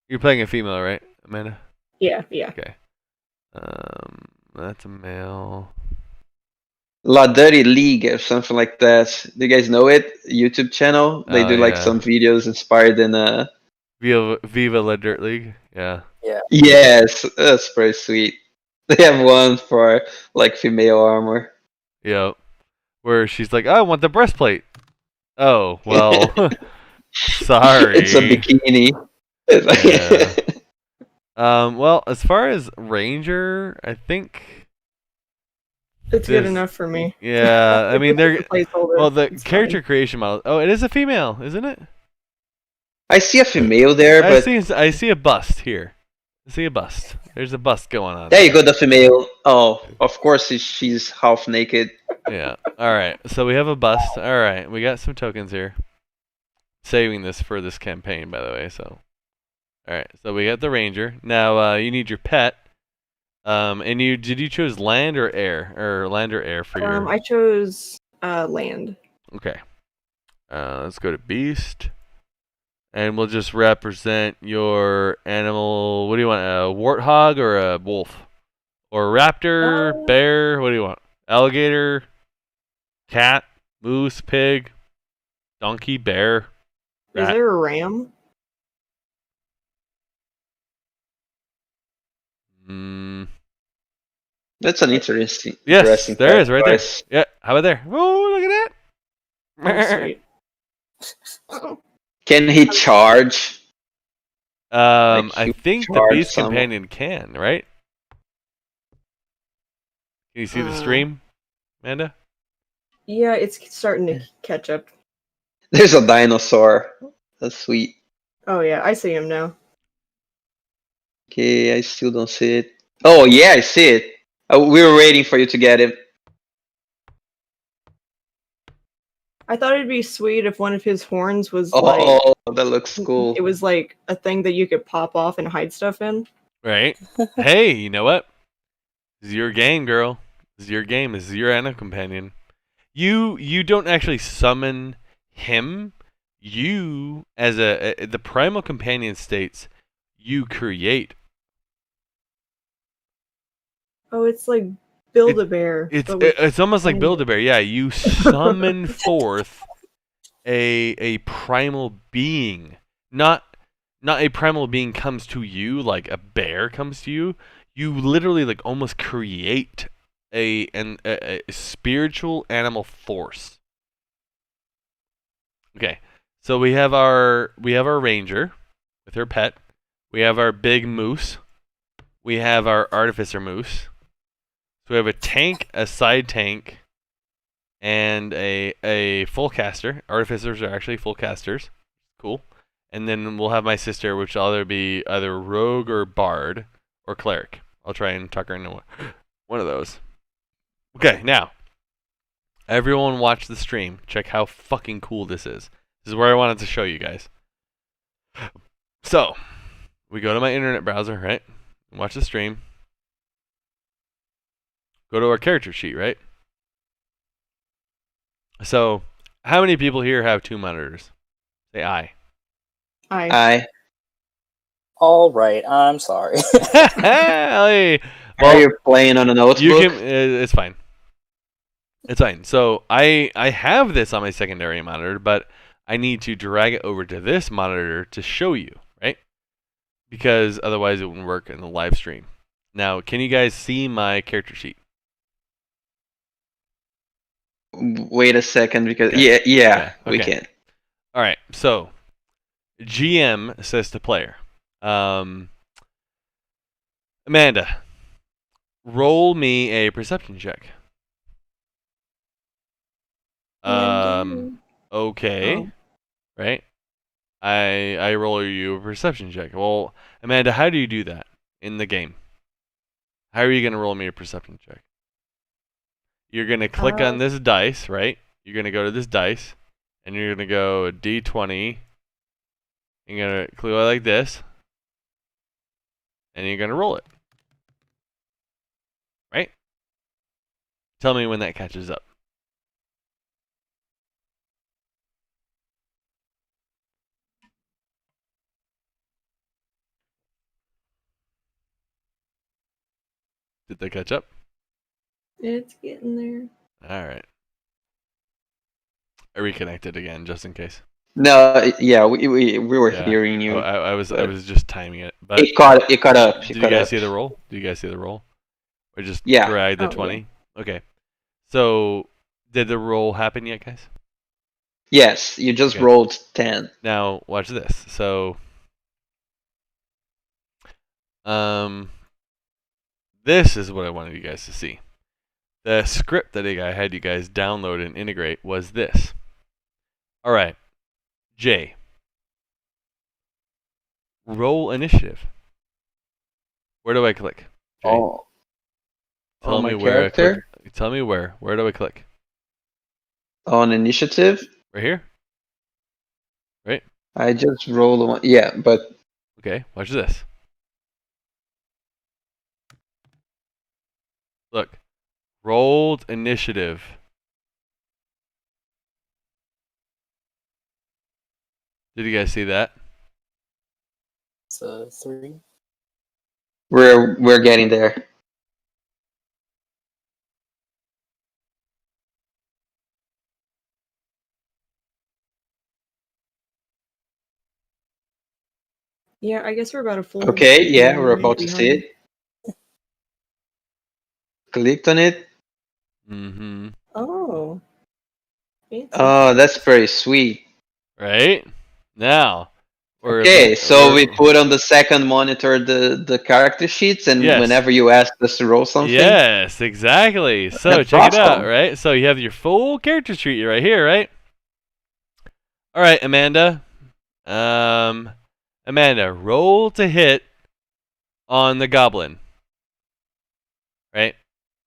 You're playing a female, right, Amanda? Yeah. Okay. That's a male. La Dirty League or something like that. Do you guys know it? YouTube channel. They Oh, do like yeah. some videos inspired in Viva La Dirt League. Yeah. Yes, that's pretty sweet. They have one for like female armor. Yep. Where she's like, I want the breastplate. Oh, well. Sorry. It's a bikini. Yeah. Well, as far as Ranger, I think. It's good enough for me. Yeah, I mean they're well the It's character fine. creation model. Oh, it is a female, isn't it? I see a female there, I but see a bust here. I see a bust. There's a bust going on. there you go, the female. Oh, of course she's half naked. Yeah. All right. So we have a bust. All right. We got some tokens here. Saving this for this campaign, by the way. So, all right. So we got the Ranger. Now you need your pet. And did you choose land or air for your? I chose land. Okay. Let's go to beast. And we'll just represent your animal. What do you want? A warthog or a wolf? Or a raptor, bear? What do you want? Alligator, cat, moose, pig, donkey, bear. Is rat. there a ram? That's an interesting. Yes, interesting there is right there. choice. Yeah, how about there? Oh, look at that. Oh, sweet. Can he charge? I he think the charge beast someone. companion can, right? Can you see the stream, Amanda? Yeah, it's starting to catch up. There's a dinosaur. That's sweet. Oh yeah, I see him now. Okay, I still don't see it. Oh yeah, I see it. We were waiting for you to get it. I thought it'd be sweet if one of his horns was Oh, like that looks cool. it was like a thing that you could pop off and hide stuff in. Right. Hey, you know what? This is your game, girl. This is your game. This is your animal companion. You don't actually summon him. You, as the primal companion states, you create. Oh, it's like Build-A-Bear. It's almost like Build-A-Bear. Yeah, you summon forth a primal being. Not a primal being comes to you like a bear comes to you. You literally like almost create a spiritual animal force. Okay, so we have our ranger with her pet. We have our big moose. We have our artificer moose. So we have a tank, a side tank, and a full caster. Artificers are actually full casters. Cool. And then we'll have my sister, which will either be either rogue or bard or cleric. I'll try and tuck her into one of those. Okay, now everyone watch the stream. Check how fucking cool this is. This is where I wanted to show you guys. So, we go to my internet browser, right? Watch the stream. Go to our character sheet, right? So, how many people here have 2 monitors? Say aye. Aye. All right, I'm sorry. Hey, are you playing on a notebook? You can. It's fine. It's fine. So I have this on my secondary monitor, but I need to drag it over to this monitor to show you, right? Because otherwise it wouldn't work in the live stream. Now, can you guys see my character sheet? Wait a second, because Okay. yeah, Okay. we can. All right. So GM says to player, Amanda, roll me a perception check. Okay. Oh. Right? I roll you a perception check. Well, Amanda, how do you do that in the game? How are you going to roll me a perception check? You're going to click on this dice, right? You're going to go to this dice, and you're going to go D20. You're going to click like this, and you're going to roll it. Right? Tell me when that catches up. Did they catch up? It's getting there. All right. I reconnected again, just in case. No, yeah, we were hearing you. I was just timing it, but it caught up. Did you guys see the roll? Or just Yeah. drag the 20? Yeah. Okay. So, did the roll happen yet, guys? Yes, you just rolled 10. Now, watch this. So, this is what I wanted you guys to see. The script that I had you guys download and integrate was this. All right, Jay. Roll initiative. Where do I click? Jay? Oh. Tell me where character? I click. Tell me where. Where do I click? On initiative? Right here? Right? I just rolled one. Yeah, but... Okay, watch this. Look. Rolled initiative. Did you guys see that? It's 3. We're getting there. Yeah, I guess we're about a full. Okay, yeah, we're about to see it. Clicked on it. Mm-hmm. Oh. Fancy. Oh, that's very sweet. Right? Now. Okay, so we put on the second monitor the character sheets, and whenever you ask us to roll something. Yes, exactly. So That's check it out, awesome. right? So you have your full character sheet right here, right? All right, Amanda. Amanda, roll to hit on the goblin. Right?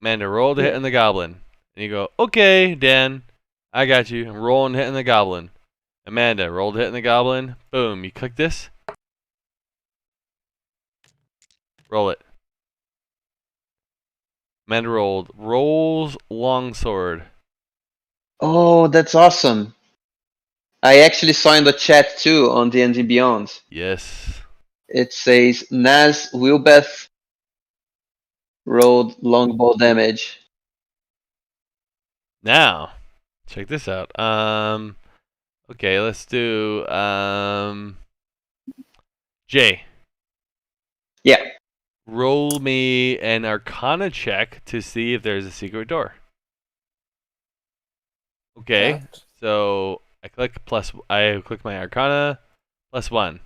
Amanda, roll to hit on the goblin. And you go, okay, Dan, I got you. I'm rolling to hit on the goblin. Amanda, roll to hit on the goblin. Boom. You click this. Roll it. Amanda rolled. Rolls longsword. Oh, that's awesome. I actually saw in the chat too on D&D Beyond. Yes. It says Naz Wilbeth rolled longbow damage. Now, check this out. Okay, let's do Jay. Yeah. roll me an Arcana check to see if there's a secret door. Okay, Correct. so I click my Arcana, +1.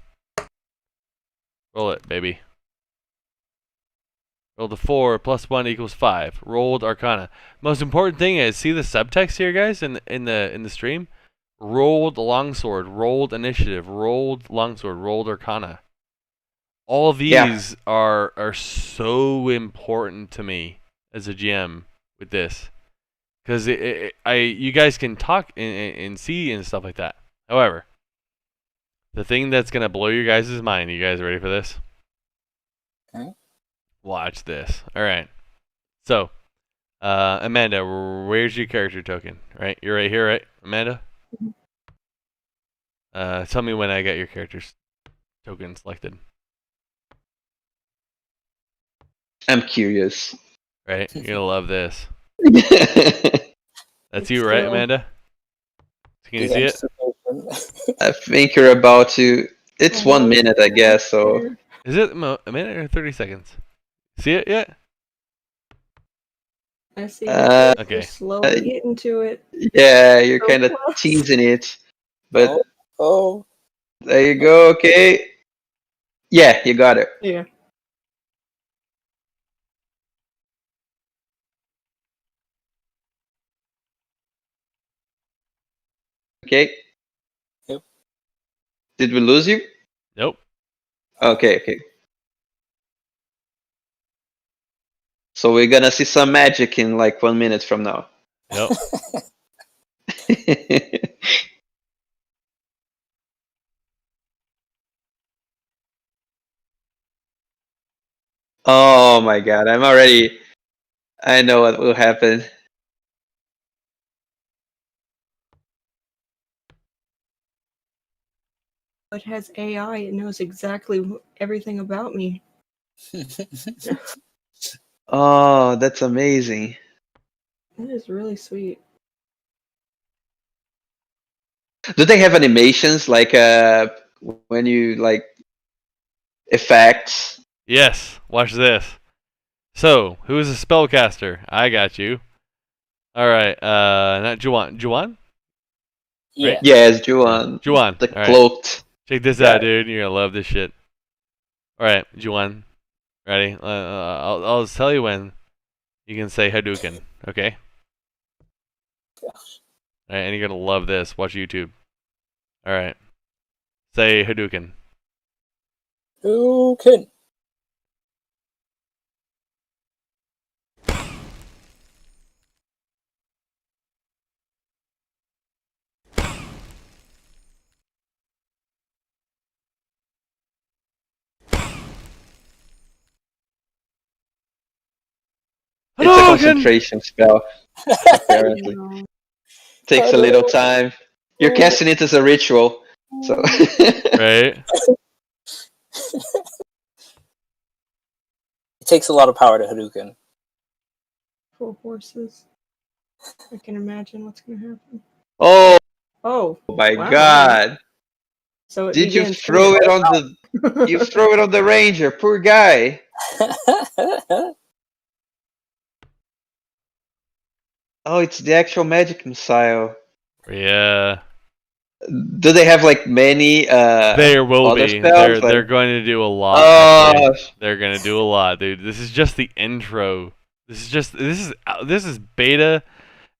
Roll it, baby. Rolled a 4, +1 = 5. Rolled Arcana. Most important thing is, see the subtext here, guys, in the stream? Rolled Longsword, rolled Initiative, rolled Longsword, rolled Arcana. All of these are so important to me as a GM with this. Because you guys can talk and see and stuff like that. However, the thing that's going to blow your guys' mind, you guys ready for this? Okay. Watch this. All right. So, Amanda, where's your character token? Right? You're right here, right, Amanda? Tell me when I get your character's token selected. I'm curious. Right? You're going to love this. I That's you, right, Amanda? Can you see it? think you're about to. It's 1 minute, I guess. So Is it a minute or 30 seconds? See it yet? I see. Okay. You're slowly getting to it. yeah, you're So kind of close. teasing it, but Oh. there you go. Okay. Yeah, you got it. Yeah. Okay. Yep. Did we lose you? Nope. Okay. So we're gonna see some magic in like 1 minute from now. Nope. Oh my god, I know what will happen. It has AI. It knows exactly everything about me. Oh, that's amazing. That is really sweet. Do they have animations like when you like effects? Yes. Watch this. So, who is a spellcaster? I got you. All right. Not Juwan. Juwan? Yeah. Yes, Juan. Juwan. The All right. cloaked. Check this Yeah. out, dude. You're gonna love this shit. All right, Juwan. Ready? I'll tell you when. You can say Hadouken. Okay. All right, and you're gonna love this. Watch YouTube. All right. Say Hadouken. Okay. It's a Hadouken! concentration spell. Apparently, No. takes a little time. You're casting it as a ritual, so. Right. It takes a lot of power to Hadouken. 4 horses. I can imagine what's going to happen. Oh Oh, my wow. god! So it Did you begins throw it on the? You throw it on the ranger, poor guy. Oh, it's the actual magic missile. Yeah. Do they have like many There will other be. spells? They're Like, going to do a lot. oh, Actually. They're going to do a lot, dude. This is just the intro. This is beta,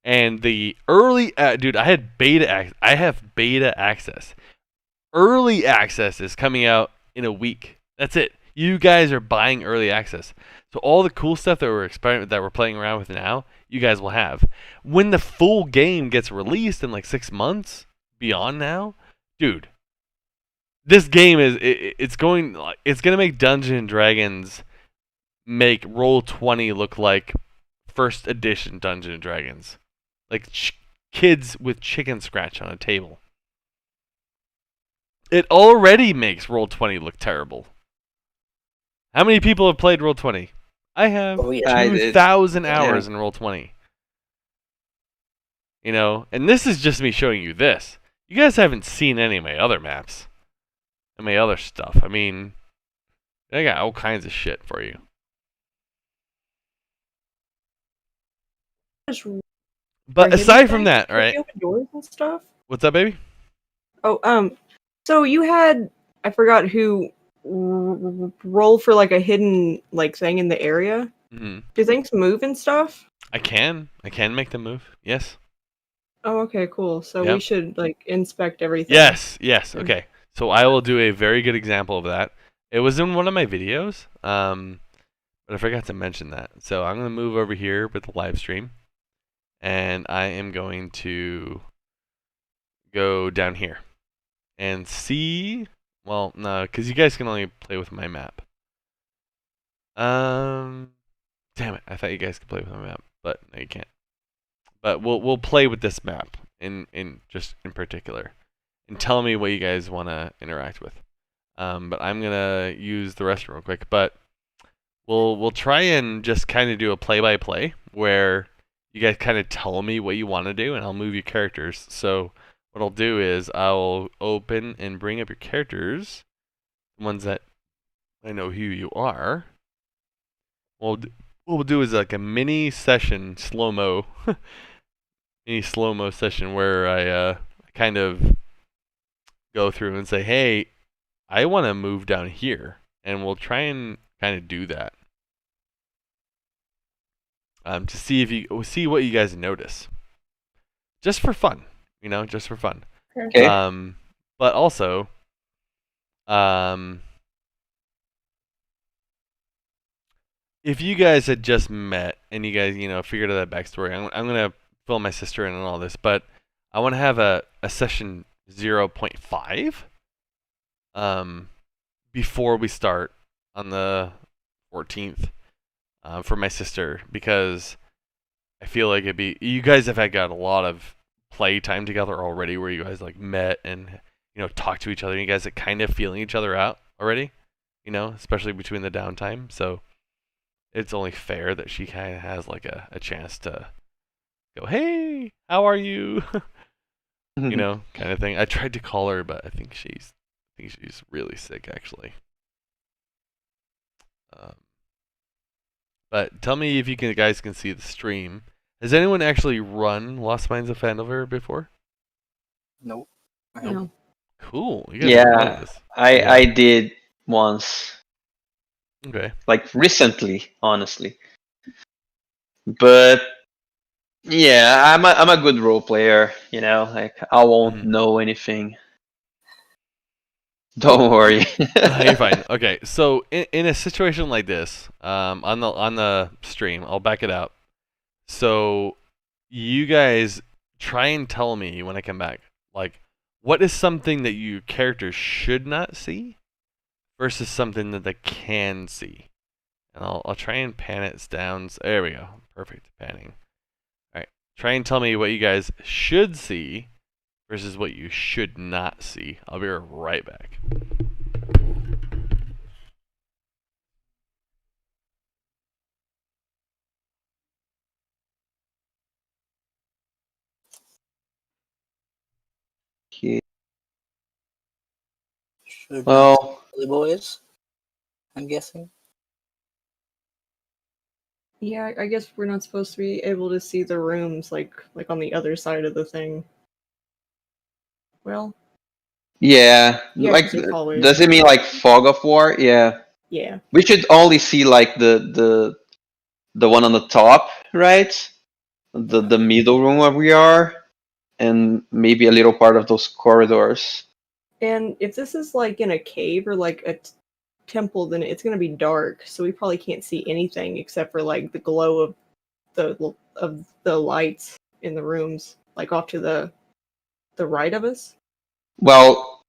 and the early dude. I have beta access. Early access is coming out in a week. That's it. You guys are buying early access. So all the cool stuff that we're playing around with now, you guys will have. When the full game gets released in like 6 months beyond now, dude, this game it's going to make Dungeons and Dragons make Roll20 look like first edition Dungeons and Dragons. Like kids with chicken scratch on a table. It already makes Roll20 look terrible. How many people have played Roll20? I have Oh, yeah. 2,000 hours in Roll20. You know, and this is just me showing you this. You guys haven't seen any of my other maps and my other stuff. I mean, I got all kinds of shit for you. Just But hidden aside from things? that, Like, right? you open doors and stuff. What's up, baby? Oh, so you had, I forgot who, roll for like a hidden like thing in the area. Mm-hmm. Do things move and stuff? I can make them move. Yes. Oh, okay, cool. So we Yep. should like inspect everything. Yes. And- Okay. So I will do a very good example of that. It was in one of my videos, but I forgot to mention that. So I'm gonna move over here with the live stream, and I am going to go down here and see. Well, no, because you guys can only play with my map. Damn it! I thought you guys could play with my map, but no, you can't. But we'll play with this map in particular, and tell me what you guys want to interact with. But I'm gonna use the rest real quick. But we'll try and just kind of do a play-by-play where you guys kind of tell me what you want to do, and I'll move your characters. So what I'll do is I'll open and bring up your characters, the ones that I know who you are. What we'll do is like a mini session, slow-mo, mini slow-mo session where I kind of go through and say, hey, I want to move down here, and we'll try and kind of do that to see what you guys notice, just for fun, just for fun. Okay. But also, if you guys had just met and you guys, figured out that backstory, I'm gonna fill my sister in on all this, but I want to have a session 0.5 before we start on the 14th for my sister, because I feel like you guys have got a lot of play time together already, where you guys like met and talked to each other, and you guys are kind of feeling each other out already, especially between the downtime. So it's only fair that she kind of has like a chance to go, hey, how are you? Kind of thing. I tried to call her, but I think she's really sick, actually. But tell me if you guys can see the stream. Has anyone actually run Lost Mines of Phandelver before? Nope. No. Cool. You guys are running this. I did once. Okay. Like recently, honestly. But yeah, I'm a good role player, like I won't know anything. Don't worry. You're fine. Okay, so in a situation like this, on the stream, I'll back it up. So you guys try and tell me when I come back, like, what is something that your characters should not see versus something that they can see. And I'll try and pan it down. There we go. Perfect panning. All right. Try and tell me what you guys should see versus what you should not see. I'll be right back. Well, the boys, I'm guessing. Yeah, I guess we're not supposed to be able to see the rooms like on the other side of the thing. Well. Yeah, 'cause like there's hallways. does it mean like fog of war? Yeah. Yeah. We should only see like the one on the top, right? The middle room where we are, and maybe a little part of those corridors. And if this is like in a cave or like a temple, then it's gonna be dark, so we probably can't see anything except for like the glow of the lights in the rooms, like off to the right of us. Well,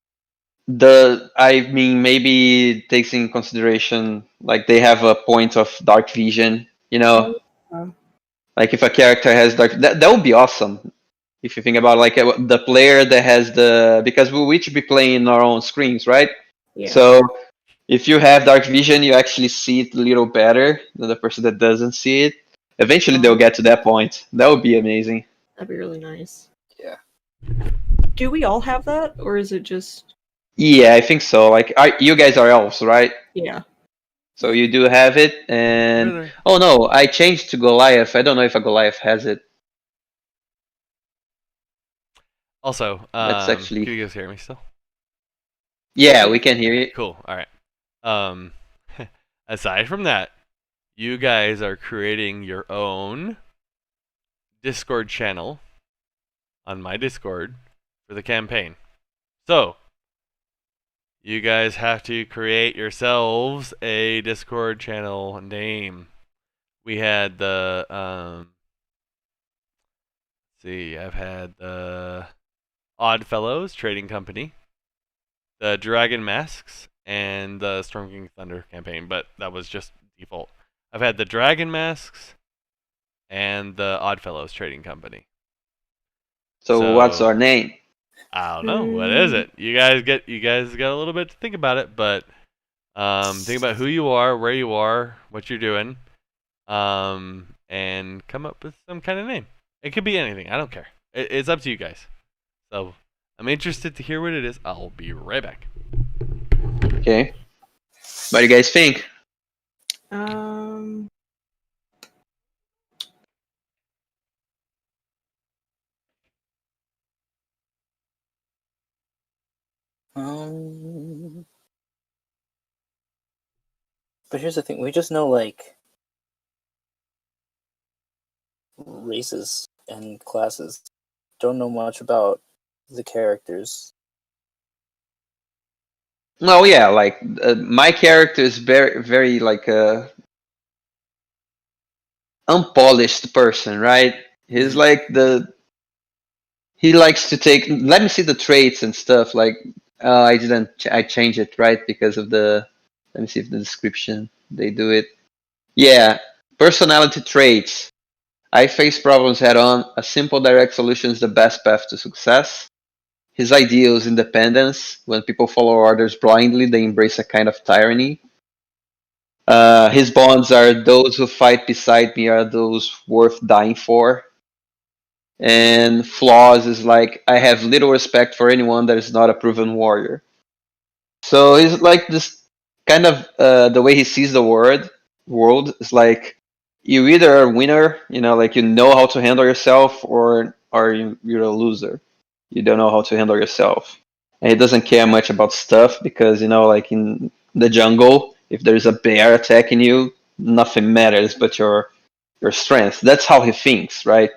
I mean, maybe it takes in consideration like they have a point of dark vision, like if a character has dark, that would be awesome. If you think about like the player that has because we should be playing our own screens, right? Yeah. So if you have dark vision, you actually see it a little better than the person that doesn't see it. Eventually, they'll get to that point. That would be amazing. That'd be really nice. Yeah. Do we all have that, or is it just? Yeah, I think so. Like, you guys are elves, right? Yeah. So you do have it, and Really? oh no, I changed to Goliath. I don't know if a Goliath has it. Also, That's can actually you guys hear me still? yeah, we can hear it. Cool. All right. Um, aside from that, you guys are creating your own Discord channel on my Discord for the campaign. So, you guys have to create yourselves a Discord channel name. We had the see, I've had the Oddfellows Trading Company, the Dragon Masks, and the Storm King Thunder campaign, but that was just default. I've had the Dragon Masks and the Oddfellows Trading Company. So what's our name? I don't know. What is it? You guys got a little bit to think about it, but think about who you are, where you are, what you're doing, and come up with some kind of name. It could be anything. I don't care. It's up to you guys. So I'm interested to hear what it is. I'll be right back. Okay. What do you guys think? But here's the thing: we just know like races and classes. Don't know much about the characters. Well, yeah, like my character is very, very like a unpolished person, right? He's like he likes to take. Let me see the traits and stuff. Like I changed it right because of the. Let me see if the description they do it. Yeah, personality traits. I face problems head on. A simple, direct solution is the best path to success. His ideals, independence. When people follow orders blindly, they embrace a kind of tyranny. His bonds are those who fight beside me are those worth dying for. And flaws is like I have little respect for anyone that is not a proven warrior. So he's like this kind of the way he sees the world is like you either are a winner, like you know how to handle yourself, or you're a loser. You don't know how to handle yourself. And he doesn't care much about stuff because like in the jungle, if there's a bear attacking you, nothing matters but your strength. That's how he thinks, right?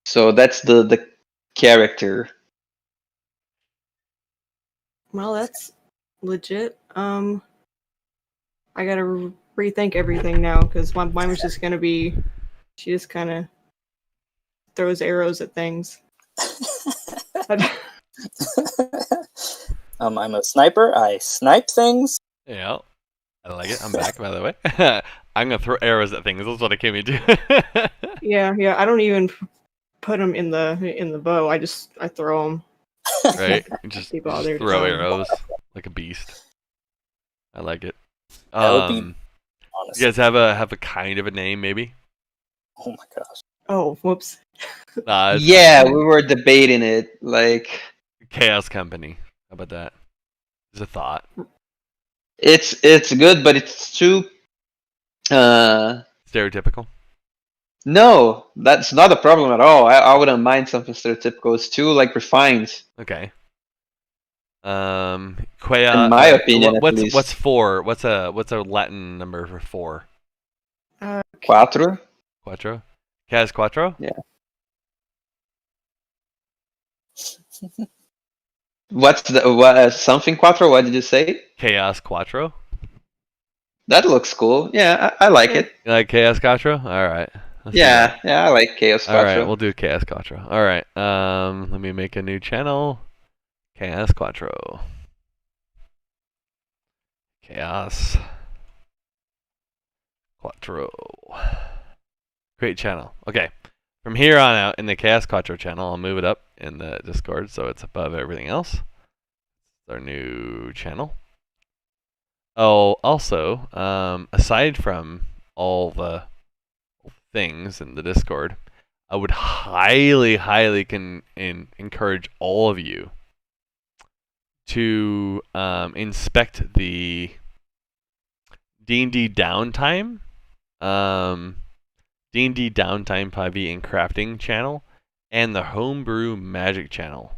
So that's the character. Well, that's legit. I gotta rethink everything now because mine was just gonna be. She just kind of throws arrows at things. I'm a sniper. I snipe things. Yeah, I like it. I'm back, by the way. I'm gonna throw arrows at things. That's what I came into. Yeah. I don't even put them in the bow. I throw them. Right, just throw arrows like a beast. I like it. That would be honest. You guys have a kind of a name, maybe? Oh my gosh. Oh, whoops. Yeah, we were debating it. Like Chaos Company. How about that? It's a thought. It's good, but it's too stereotypical. No, that's not a problem at all. I wouldn't mind something stereotypical. It's too like refined. Okay. In my opinion, what's four? What's a Latin number for four? Quattro. Quattro. Chaos Quattro. Yeah. What's the something Quattro? What did you say? Chaos Quattro. That looks cool. Yeah, I like it. You like Chaos Quattro? All right. Yeah, I like Chaos Quattro. All right, we'll do Chaos Quattro. All right. Let me make a new channel. Chaos Quattro. Chaos Quattro. Create channel. Okay. From here on out in the Chaos Quattro channel, I'll move it up in the Discord so it's above everything else. It's our new channel. Oh, also, aside from all the things in the Discord, I would highly encourage all of you to inspect the D&D Downtime, D&D Downtime 5e and Crafting channel, and the Homebrew Magic channel,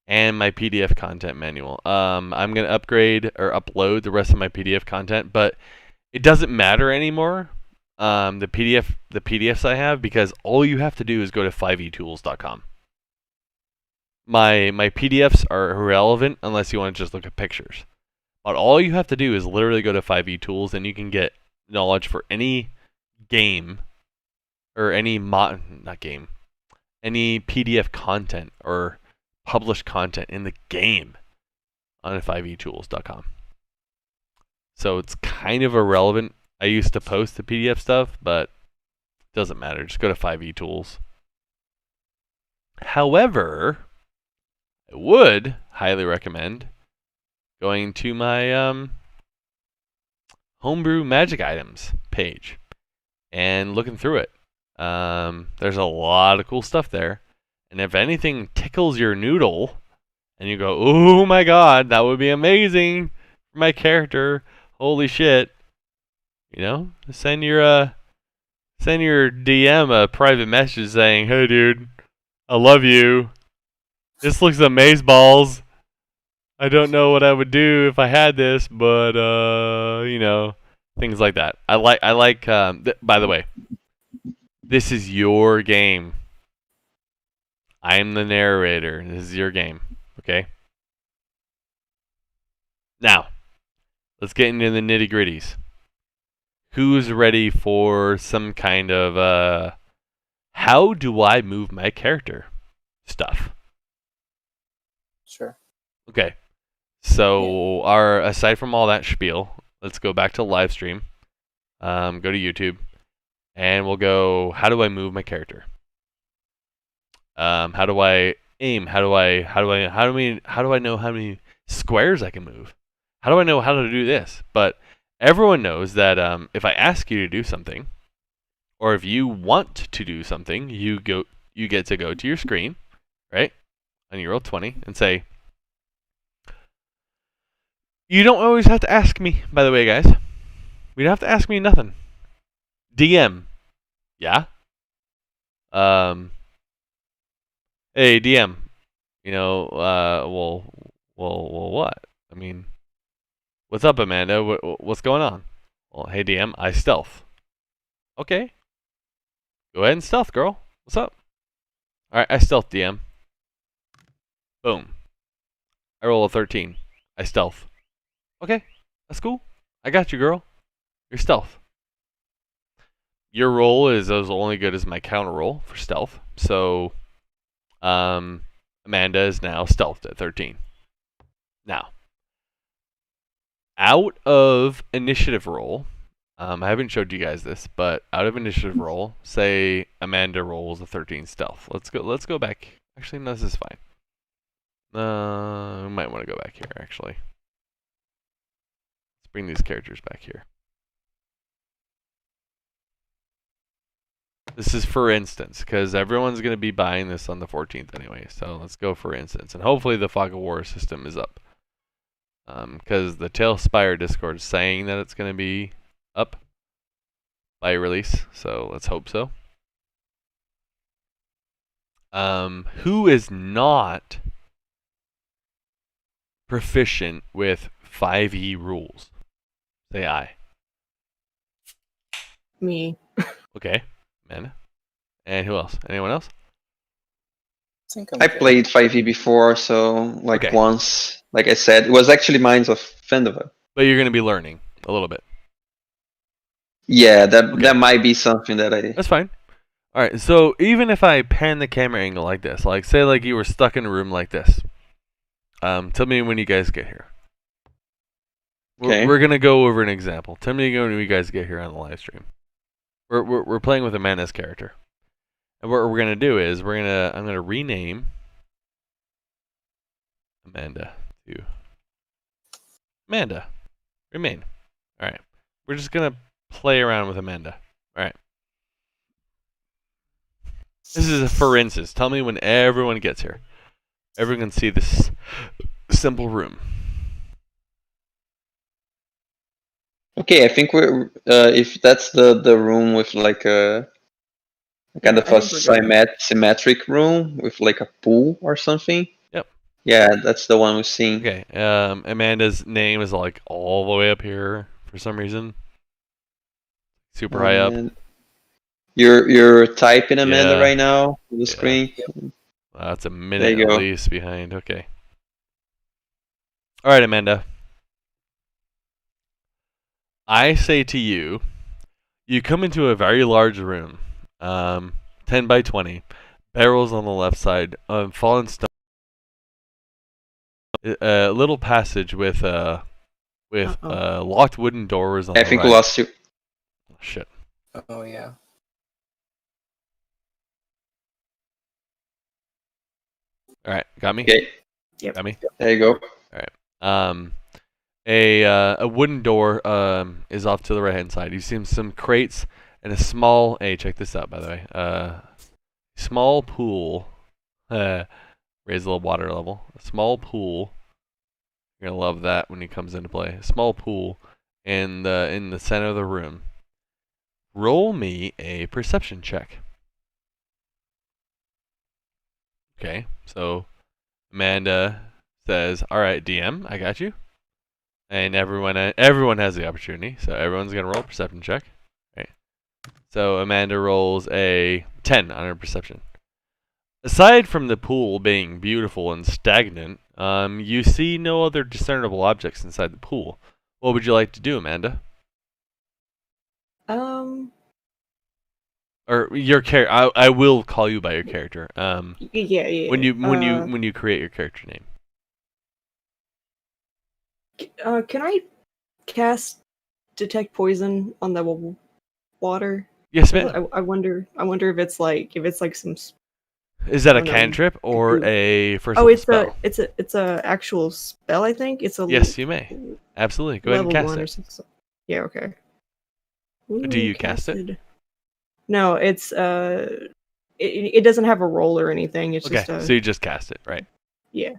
and my PDF content manual. I'm going to upgrade or upload the rest of my PDF content, but it doesn't matter anymore, the PDFs I have, because all you have to do is go to 5etools.com. My PDFs are irrelevant unless you want to just look at pictures. But all you have to do is literally go to 5etools, and you can get knowledge for any game or any any PDF content or published content in the game on 5etools.com. So it's kind of irrelevant. I used to post the PDF stuff, but it doesn't matter. Just go to 5etools. However, I would highly recommend going to my Homebrew Magic Items page and looking through it. There's a lot of cool stuff there. And if anything tickles your noodle and you go, oh my god, that would be amazing for my character, holy shit, send your DM a private message saying, hey dude, I love you. This looks amazeballs. I don't know what I would do if I had this, but things like that. I like. By the way, this is your game. I'm the narrator. This is your game. Okay. Now, let's get into the nitty gritties. Who's ready for some kind of how do I move my character stuff? Sure. Okay. So aside from all that spiel, let's go back to live stream. Go to YouTube, and we'll go, how do I move my character? How do I aim? How do I know how many squares I can move? How do I know how to do this? But everyone knows that if I ask you to do something, or if you want to do something, you get to go to your screen, right? On your Roll20 and say, you don't always have to ask me, by the way, guys. You don't have to ask me nothing. DM. Yeah? Hey, DM. Well, what? I mean, what's up, Amanda? What's going on? Well, hey, DM, I stealth. Okay. Go ahead and stealth, girl. What's up? Alright, I stealth, DM. Boom. I roll a 13. I stealth. Okay, that's cool. I got you, girl. You're stealth. Your roll is as only good as my counter roll for stealth. So, Amanda is now stealthed at 13. Now, out of initiative roll, I haven't showed you guys this, but out of initiative roll, say Amanda rolls a 13 stealth. Let's go back. Actually, no, this is fine. We might want to go back here, actually. Let's bring these characters back here. This is for instance, because everyone's going to be buying this on the 14th anyway. So let's go for instance. And hopefully the Fog of War system is up. Because the TaleSpire Discord is saying that it's going to be up by release. So let's hope so. Who is not proficient with 5e rules? Say I. Me. Okay. Amanda. And who else? Anyone else? I played 5e before, so Okay. once, like I said, it was actually Minds of Phandelver. But you're going to be learning a little bit. Yeah, that might be something that I... That's fine. All right, so even if I pan the camera angle like this, like say like you were stuck in a room like this, tell me when you guys get here. Okay. We're going to go over an example. Tell me when you guys get here on the live stream. We're playing with Amanda's character. And what we're gonna do is I'm gonna rename Amanda to Amanda. Remain. Alright. We're just gonna play around with Amanda. Alright. This is a for instance. Tell me when everyone gets here. Everyone can see this simple room. Okay, I think we're if that's the room with like a kind of I a think we're good. symmetric room with like a pool or something. Yep. Yeah, that's the one we've seen. Okay. Amanda's name is like all the way up here for some reason. Super high up. And you're typing Amanda Yeah. right now on the Yeah. screen. That's a There minute you at go. least behind. Okay. All right, Amanda. I say to you, you come into a very large room, 10 by 20, barrels on the left side, fallen stone, a little passage with locked wooden doors on I the think we right. lost you. Oh, shit. Oh yeah. All right, got me. Okay, Yep. Got me. there you go. All right. A wooden door is off to the right hand side. You see some crates and a small. Hey, check this out, by the way. Small pool. Raise a little water level. A small pool. You're gonna love that when it comes into play. A small pool in the center of the room. Roll me a perception check. Okay, so Amanda says, "All right, DM, I got you." And everyone has the opportunity, so everyone's gonna roll a perception check. Right. So Amanda rolls a 10 on her perception. Aside from the pool being beautiful and stagnant, you see no other discernible objects inside the pool. What would you like to do, Amanda? Or your character? I will call you by your character. Yeah. When you create your character name. Can I cast detect poison on the water? Yes, ma'am. I wonder if it's like some. Is that I a don't know, cantrip or goo. a first Oh, level spell? it's a actual spell. I think it's a Yes, you may. Absolutely. Go ahead and level cast 1 or it. something. Yeah. Okay. Do Ooh, you cast it? casted. No, it's it doesn't have a roll or anything. It's Okay, just a so you just cast it, right? yeah.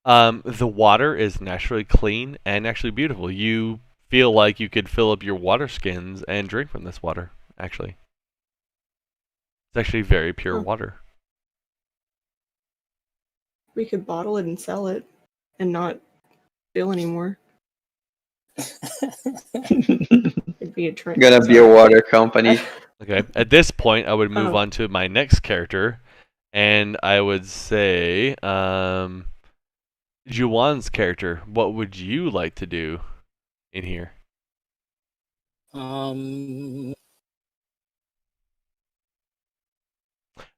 The water is naturally clean and actually beautiful. You feel like you could fill up your water skins and drink from this water, actually. It's actually very pure Huh. water. We could bottle it and sell it, and not bill anymore. It'd be a trend. Gonna be a water company. Okay, at this point, I would move on to my next character, and I would say, Juwan's character. What would you like to do in here?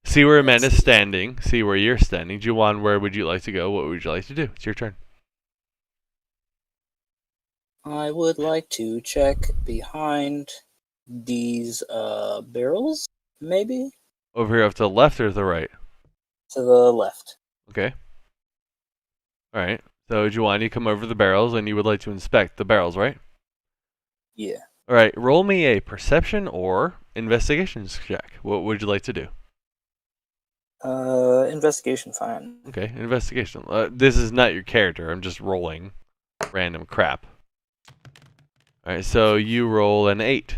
See where Amanda's standing. See where you're standing. Juwan, where would you like to go? What would you like to do? It's your turn. I would like to check behind these barrels, maybe? Over here off to the left or to the right? To the left. Okay. Alright. So, Juwan, you come over the barrels and you would like to inspect the barrels, right? Yeah. Alright, roll me a perception or investigation check. What would you like to do? Investigation, fine. Okay, investigation. This is not your character. I'm just rolling random crap. Alright, so you roll an 8.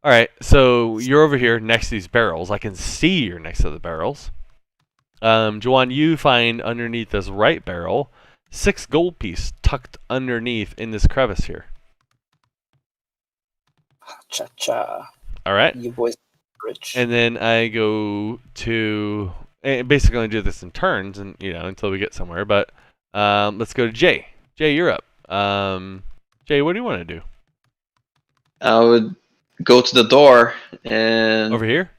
Alright, so you're over here next to these barrels. I can see you're next to the barrels. Juwan, you find underneath this right barrel 6 gold piece tucked underneath in this crevice here. Cha-cha. Alright. You boys are rich. And then I go to... basically I do this in turns and until we get somewhere, but let's go to Jay. Jay, you're up. Jay, what do you want to do? I would go to the door and Over here?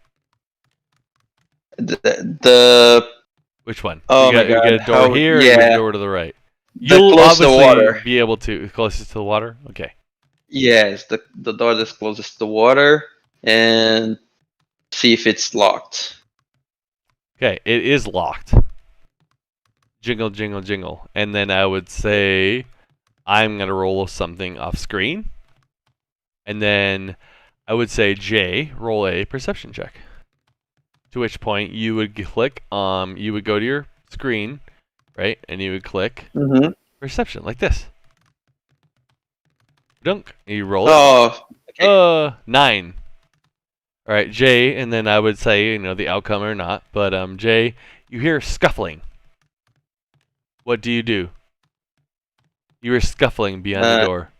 the Which one? Oh you my God, get a door here or you get a door to the right? You'll closest to the obviously water. be able to... Closest to the water? Okay. Yes, the door that's closest to the water, and see if it's locked. Okay, it is locked. Jingle, jingle, jingle. And then I would say I'm going to roll something off screen. And then I would say, Jay, roll a perception check. To which point you would click, you would go to your screen, right? And you would click perception, like this. Dunk. You roll it. Oh, okay. 9. All right, Jay, and then I would say, the outcome or not. But Jay, you hear scuffling. What do? You hear scuffling behind the door.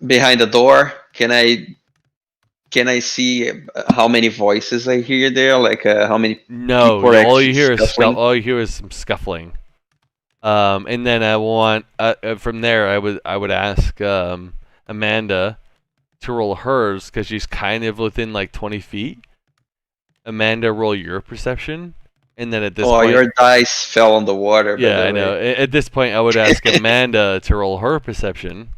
Behind the door, can I see how many voices I hear there? Like how many No, people are all you actually hear is scuffling? all you hear is some scuffling. And then I want from there I would ask Amanda to roll hers because she's kind of within like 20 feet. Amanda, roll your perception, and then at this point, your dice fell on the water. yeah, by the I know. way. At this point, I would ask Amanda to roll her perception,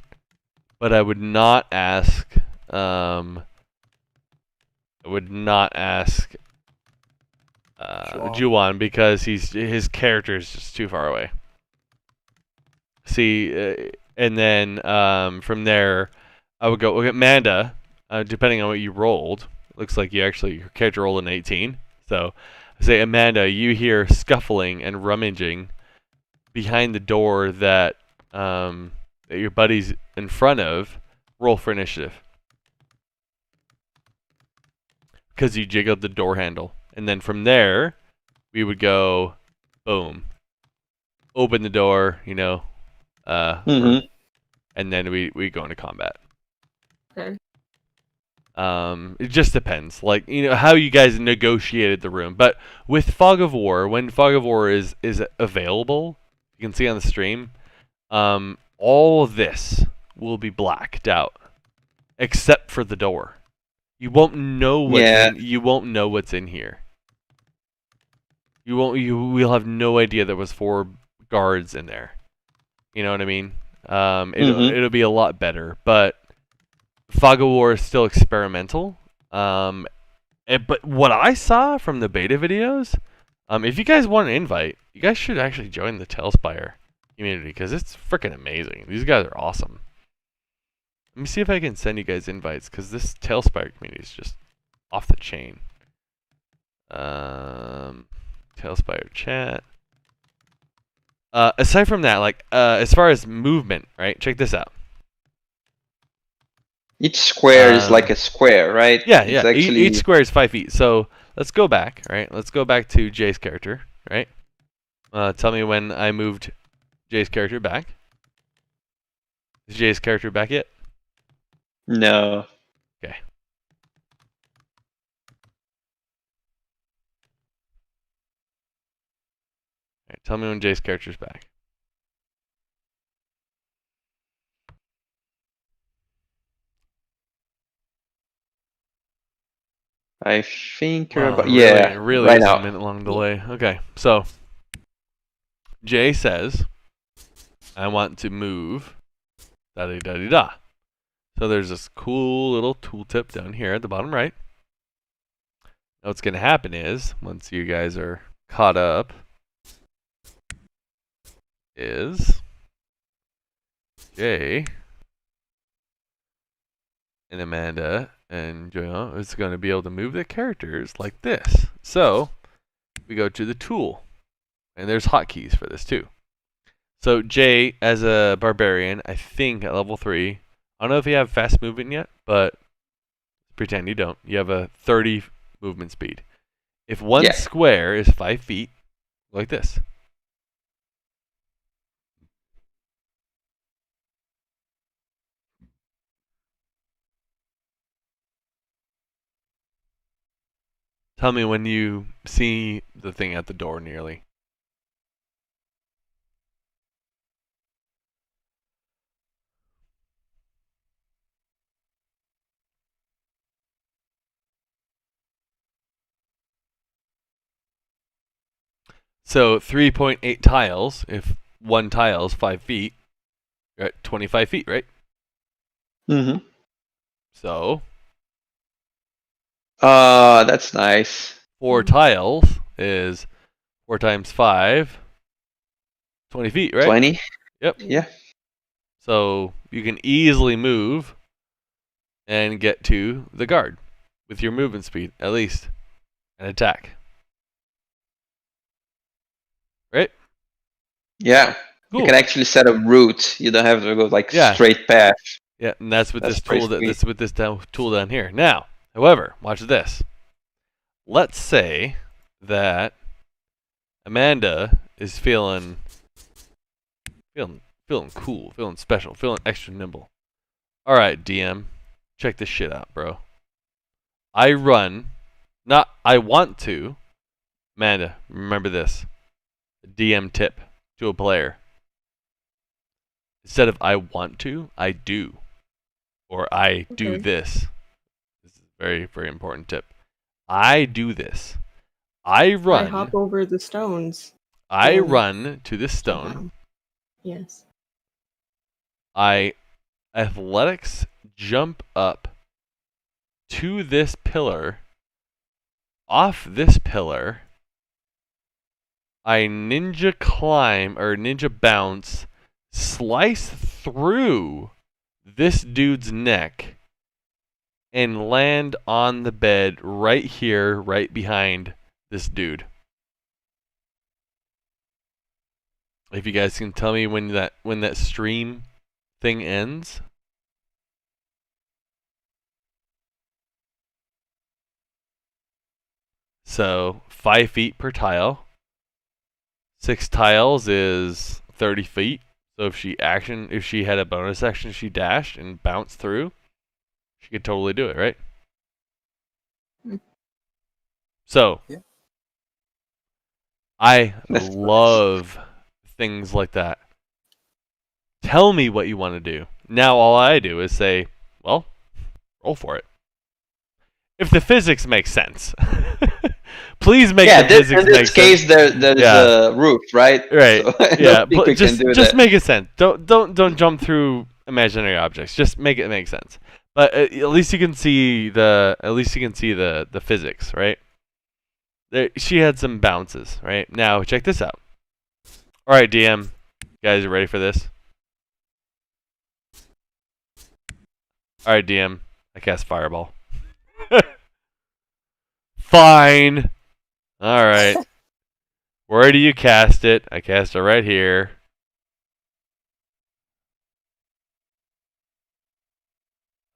but I would not ask. Juwan because his character is just too far away. See, and then from there, I would go, okay, Amanda, depending on what you rolled, looks like your character rolled an 18. So I say, Amanda, you hear scuffling and rummaging behind the door that your buddy's in front of. Roll for initiative. Because you jiggled the door handle. And then from there, we would go, boom, open the door, and then we go into combat. Okay. It just depends, like how you guys negotiated the room. But with Fog of War, when Fog of War is available, you can see on the stream, all of this will be blacked out, except for the door. You won't know you won't know what's in here. We'll have no idea there was 4 guards in there. You know what I mean? It'll be a lot better, but Fog of War is still experimental. But what I saw from the beta videos, if you guys want an invite, you guys should actually join the TaleSpire community because it's freaking amazing. These guys are awesome. Let me see if I can send you guys invites because this TaleSpire community is just off the chain. TaleSpire chat. Aside from that, like as far as movement, right? Check this out. Each square is like a square, right? Yeah, it's yeah. Actually... Each square is 5 feet. So let's go back, right? Let's go back to Jay's character, right? Tell me when I moved Jay's character back. Is Jay's character back yet? No. Okay. Alright, tell me when Jay's character's back. I think you're Wow, about... really right is now. a minute-long delay. Okay, so Jay says, I want to move da-da-da-da-da. So there's this cool little tooltip down here at the bottom right. Now what's going to happen is, once you guys are caught up, is Jay and Amanda and Joanna is going to be able to move their characters like this. So we go to the tool, and there's hotkeys for this too. So Jay, as a barbarian, I think at level 3, I don't know if you have fast movement yet, but pretend you don't. You have a 30 movement speed. If one square is 5 feet, like this. Tell me when you see the thing at the door nearly. So 3.8 tiles, if one tile is 5 feet, you're at 25 feet, right? Mm-hmm. So that's nice. 4 tiles is 4 times 5, 20 feet, right? 20? Yep. Yeah. So you can easily move and get to the guard with your movement speed, at least, and attack. Right? Yeah. Cool. You can actually set a route. You don't have to go like straight path. Yeah, and that's with That's this pretty tool. sweet. This with this tool down here. Now, however, watch this. Let's say that Amanda is feeling cool, feeling special, feeling extra nimble. All right, DM, check this shit out, bro. I want to. Amanda, remember this. DM tip to a player. Instead of I want to, I do. Or I do Okay. this. This is a very, very important tip. I do this. I I hop run over the stones. to the stone. Somehow. Yes. I athletics jump up to this pillar. Off this pillar, I ninja climb or ninja bounce, slice through this dude's neck, and land on the bed right here, right behind this dude. If you guys can tell me when that stream thing ends. So 5 feet per tile. 6 tiles is 30 feet. So if she had a bonus action, she dashed and bounced through, she could totally do it, right? So Yeah. I That's love things like that. Tell me what you want to do. Now all I do is say, well, roll for it. If the physics make sense. Please make the physics in this case, there's a roof, right? Right. So I Yeah. don't think we Just can do that. make it sense. Don't jump through imaginary objects. Just make it make sense. But at least you can see the physics, right? She had some bounces, right? Now check this out. All right, DM, guys, are ready for this? All right, DM, I cast Fireball. Fine. All right. Where do you cast it? I cast it right here.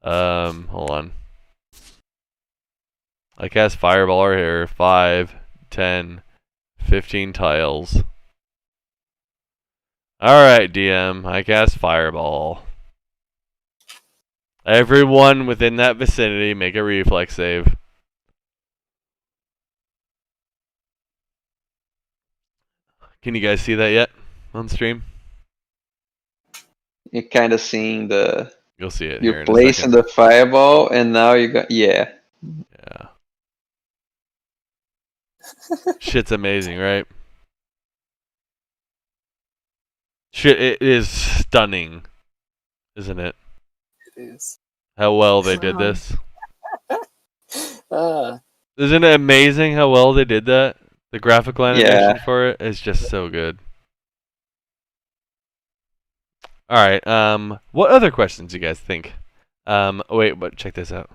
Hold on. I cast Fireball right here. 5, 10, 15 tiles. Alright, DM. I cast Fireball. Everyone within that vicinity, make a reflex save. Can you guys see that yet on stream? You're kind of seeing You'll see it you here in a placing second. the fireball, and now you got Yeah. Shit's amazing, right? Shit, it is stunning, isn't it? It is. How well they did Wow. this. Uh, Isn't it amazing how well they did that? The graphical animation Yeah. for it is just so good. All right. What other questions do you guys think? Wait, but check this out.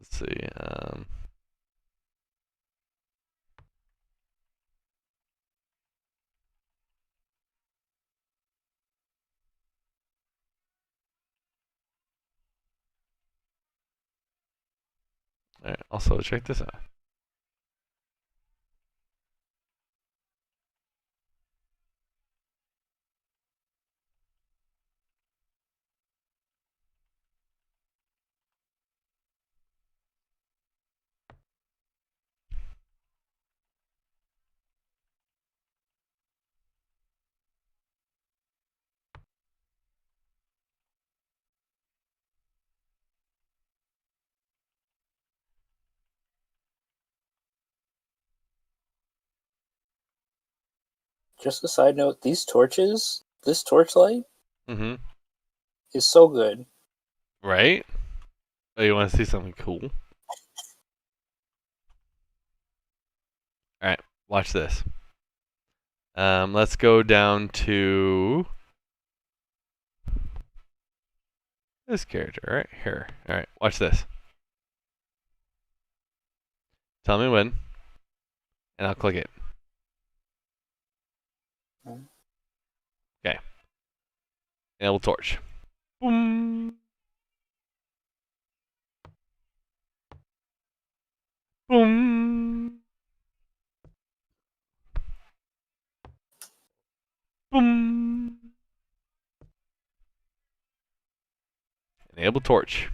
Let's see. All right. Also, check this out. just a side note, these torches, this torchlight Mm-hmm. is so good. Right? Oh, you want to see something cool? Watch this. Let's go down to this character right here. All right, watch this. Tell me when, and I'll click it. Okay. Enable torch. Boom. Boom. Boom. Enable torch.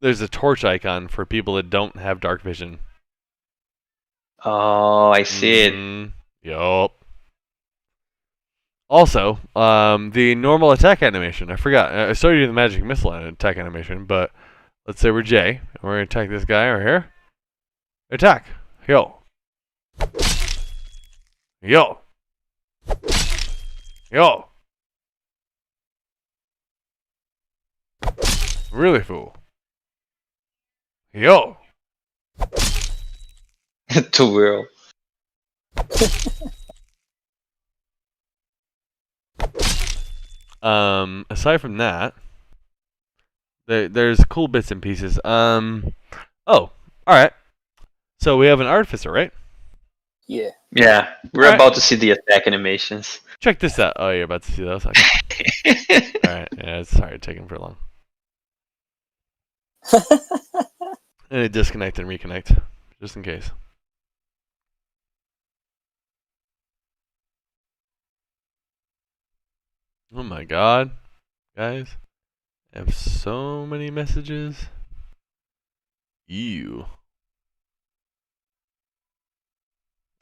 There's a torch icon for people that don't have dark vision. Oh, I see it. Yup. Also, the normal attack animation. I forgot. I started doing the magic missile attack animation, but let's say we're Jay, and we're gonna attack this guy right here. Attack. Yo. Yo. Yo. Really fool. Yo. Too real. Aside from that, there's cool bits and pieces. Oh, all right. So we have an artificer, right? Yeah. Yeah, we're Alright. about to see the attack animations. Check this out. Oh, you're about to see those. Okay. All right. Yeah, sorry, it's taking for long. And it disconnect and reconnect, just in case. Oh my god, guys, I have so many messages. Ew.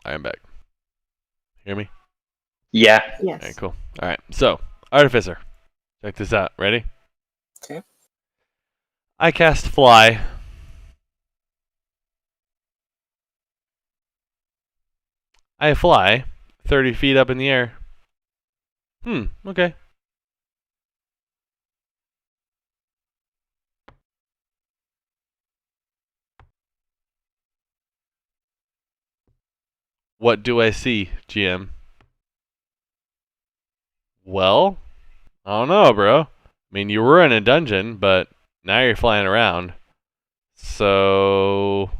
I am back. Hear me? Yeah. Yes. Alright, cool. Alright, so, Artificer. Check this out. Ready? Okay. I cast Fly. I fly 30 feet up in the air. Okay. What do I see, GM? Well, I don't know, bro. I mean, you were in a dungeon, but now you're flying around. So,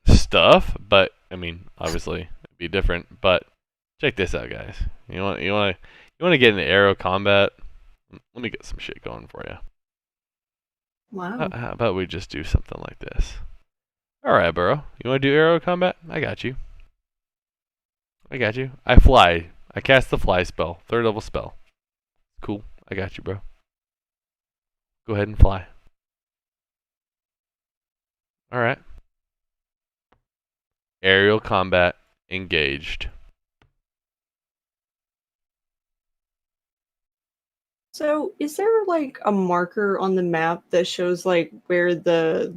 stuff, but I mean, obviously it'd be different. But check this out, guys. You want to get into aero combat? Let me get some shit going for you. Wow. How about we just do something like this? All right, bro. You want to do aero combat? I got you. I got you. I fly. I cast the fly spell, 3rd level spell. Cool. I got you, bro. Go ahead and fly. All right. Aerial combat engaged. So, is there like a marker on the map that shows like where the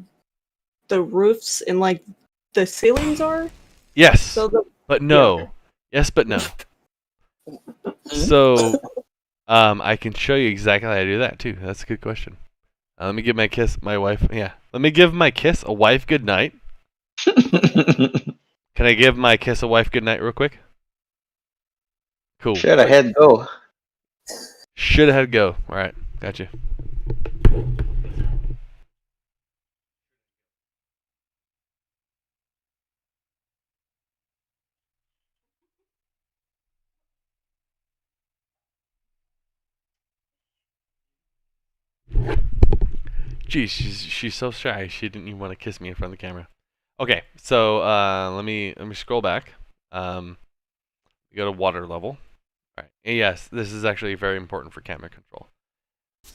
roofs and like the ceilings are? Yes, So but no. Yeah. Yes, but no. So, I can show you exactly how to do that too. That's a good question. Let me give my wife. Yeah, let me give my kiss a wife good night. Can I give my kiss a wife good night real quick? Cool. Should have had go. Should have had go. All right, got you. Geez, she's so shy. She didn't even want to kiss me in front of the camera. Okay, so let me scroll back. We go to water level. All right. And yes, this is actually very important for camera control.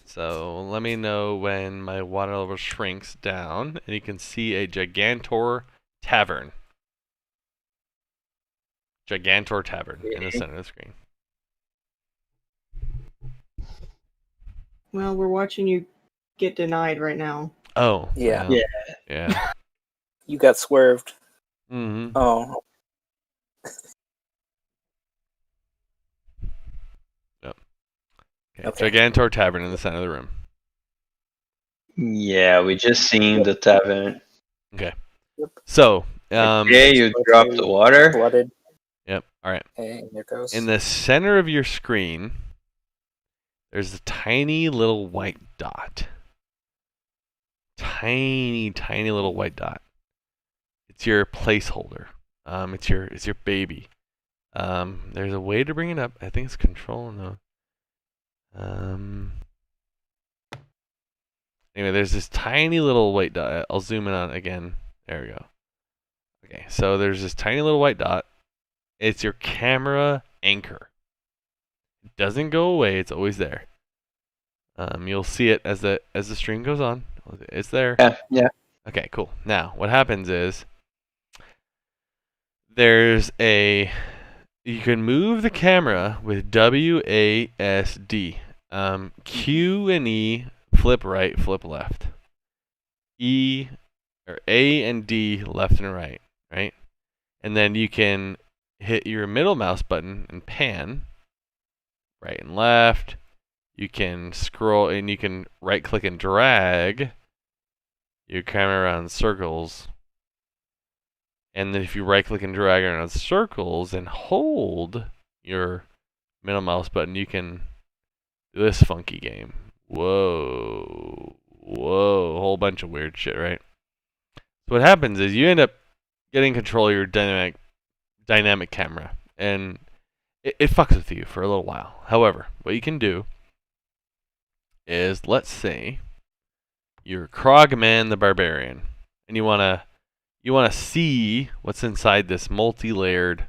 So let me know when my water level shrinks down, and you can see a Gigantor Tavern. Gigantor Tavern in the center of the screen. Well, we're watching you get denied right now. Oh. Yeah. Well, yeah. You got swerved. Mm-hmm. Oh. Yep. Okay. Gigantor Tavern in the center of the room. Yeah, we just seen the tavern. Okay. Yep. So, Okay, you drop the water. Flooded. Yep. All right. Okay, there goes. In the center of your screen, there's a tiny little white dot. Tiny, tiny little white dot. It's your placeholder. It's your baby. There's a way to bring it up. I think it's control. No. Anyway, there's this tiny little white dot. I'll zoom in on it again. There we go. Okay, so there's this tiny little white dot. It's your camera anchor. It doesn't go away. It's always there. You'll see it as the stream goes on. It's there. Yeah. Okay, cool. Now, what happens is you can move the camera with WASD. Q and E, flip right, flip left. A and D, left and right, right? And then you can hit your middle mouse button and pan, right and left. You can scroll and you can right click and drag your camera around circles. And then if you right click and drag around circles and hold your middle mouse button, you can do this funky game. Whoa. A whole bunch of weird shit, right? So what happens is you end up getting control of your dynamic camera, and it fucks with you for a little while. However, what you can do is, let's say you're Krogman the Barbarian, and you wanna see what's inside this multi-layered,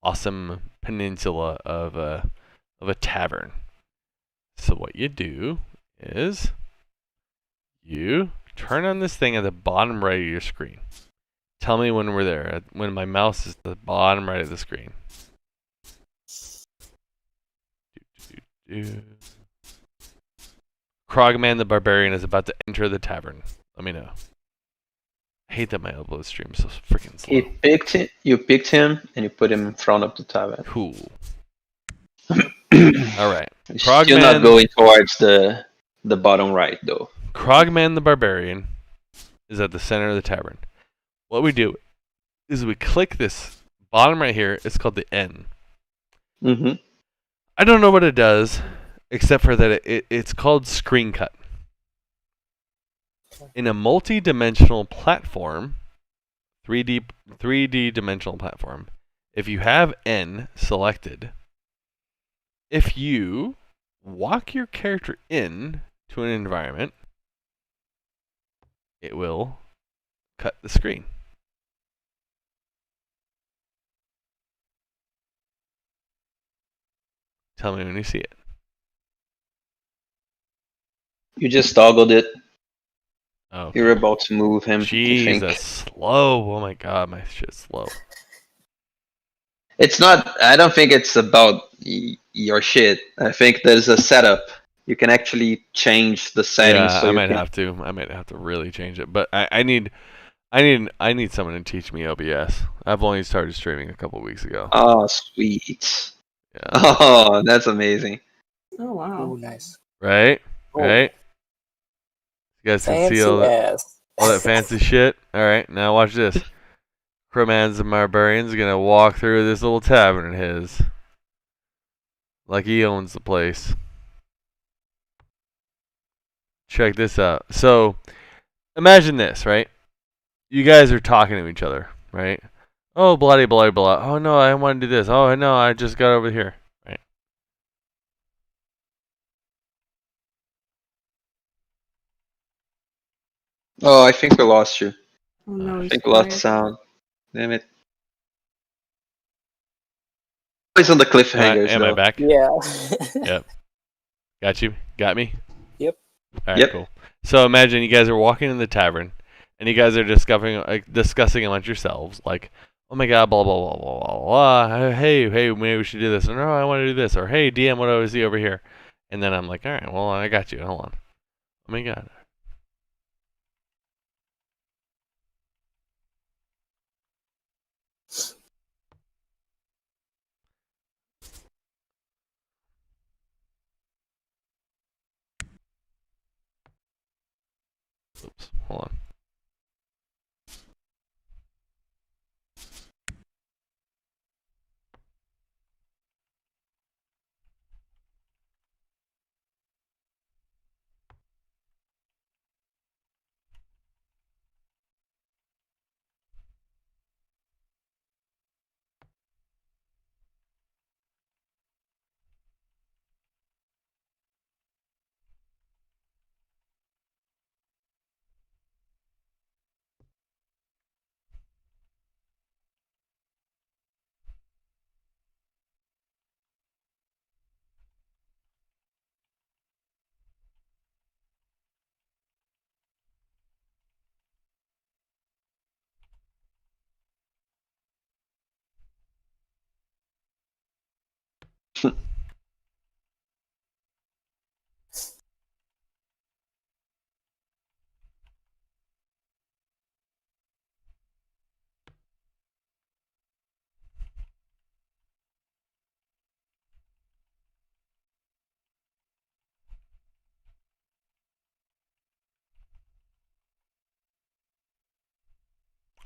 awesome peninsula of a tavern. So what you do is you turn on this thing at the bottom right of your screen. Tell me when we're there. When my mouse is at the bottom right of the screen. Krogman the Barbarian is about to enter the tavern. Let me know. I hate that my elbow stream is so freaking slow. You picked him, and you put him in front of the tavern. Cool. All right. You're not going towards the bottom right, though. Krogman the Barbarian is at the center of the tavern. What we do is we click this bottom right here. It's called the N. Mm-hmm. I don't know what it does, except for that it's called screen cut. In a multi-dimensional platform, 3D dimensional platform, if you have N selected, if you walk your character in to an environment, it will cut the screen. Tell me when you see it. You just toggled it. Oh, You're about to move him. jeez, that's slow. Oh my god, my shit's slow. It's not. I don't think it's about your shit. I think there's a setup. You can actually change the settings. Yeah, so I might have to really change it. But I need someone to teach me OBS. I've only started streaming a couple weeks ago. Oh, sweet. Yeah. Oh, that's amazing. Oh wow. Oh, nice. Right? Oh. Right? You guys can see all that fancy shit? Alright, now watch this. Crowman's and Barbarian's gonna walk through this little tavern of his. Like he owns the place. Check this out. So, imagine this, right? You guys are talking to each other, right? Oh, bloody, bloody, blah. Oh, no, I want to do this. Oh, no, I just got over here, right? Oh, I think we lost you. Oh no, I think we lost the sound. Damn it. Always on the cliffhangers. Am I back? Yeah. Yep. Got you? Got me? Yep. Alright, Yep. cool. So imagine you guys are walking in the tavern, and you guys are discussing amongst yourselves, like, oh my god, blah, blah, blah, blah, blah, blah. Hey, maybe we should do this. Or no, I want to do this. Or hey, DM, what do I see over here? And then I'm like, alright, well, I got you. Hold on. Oh my god. Oops, hold on.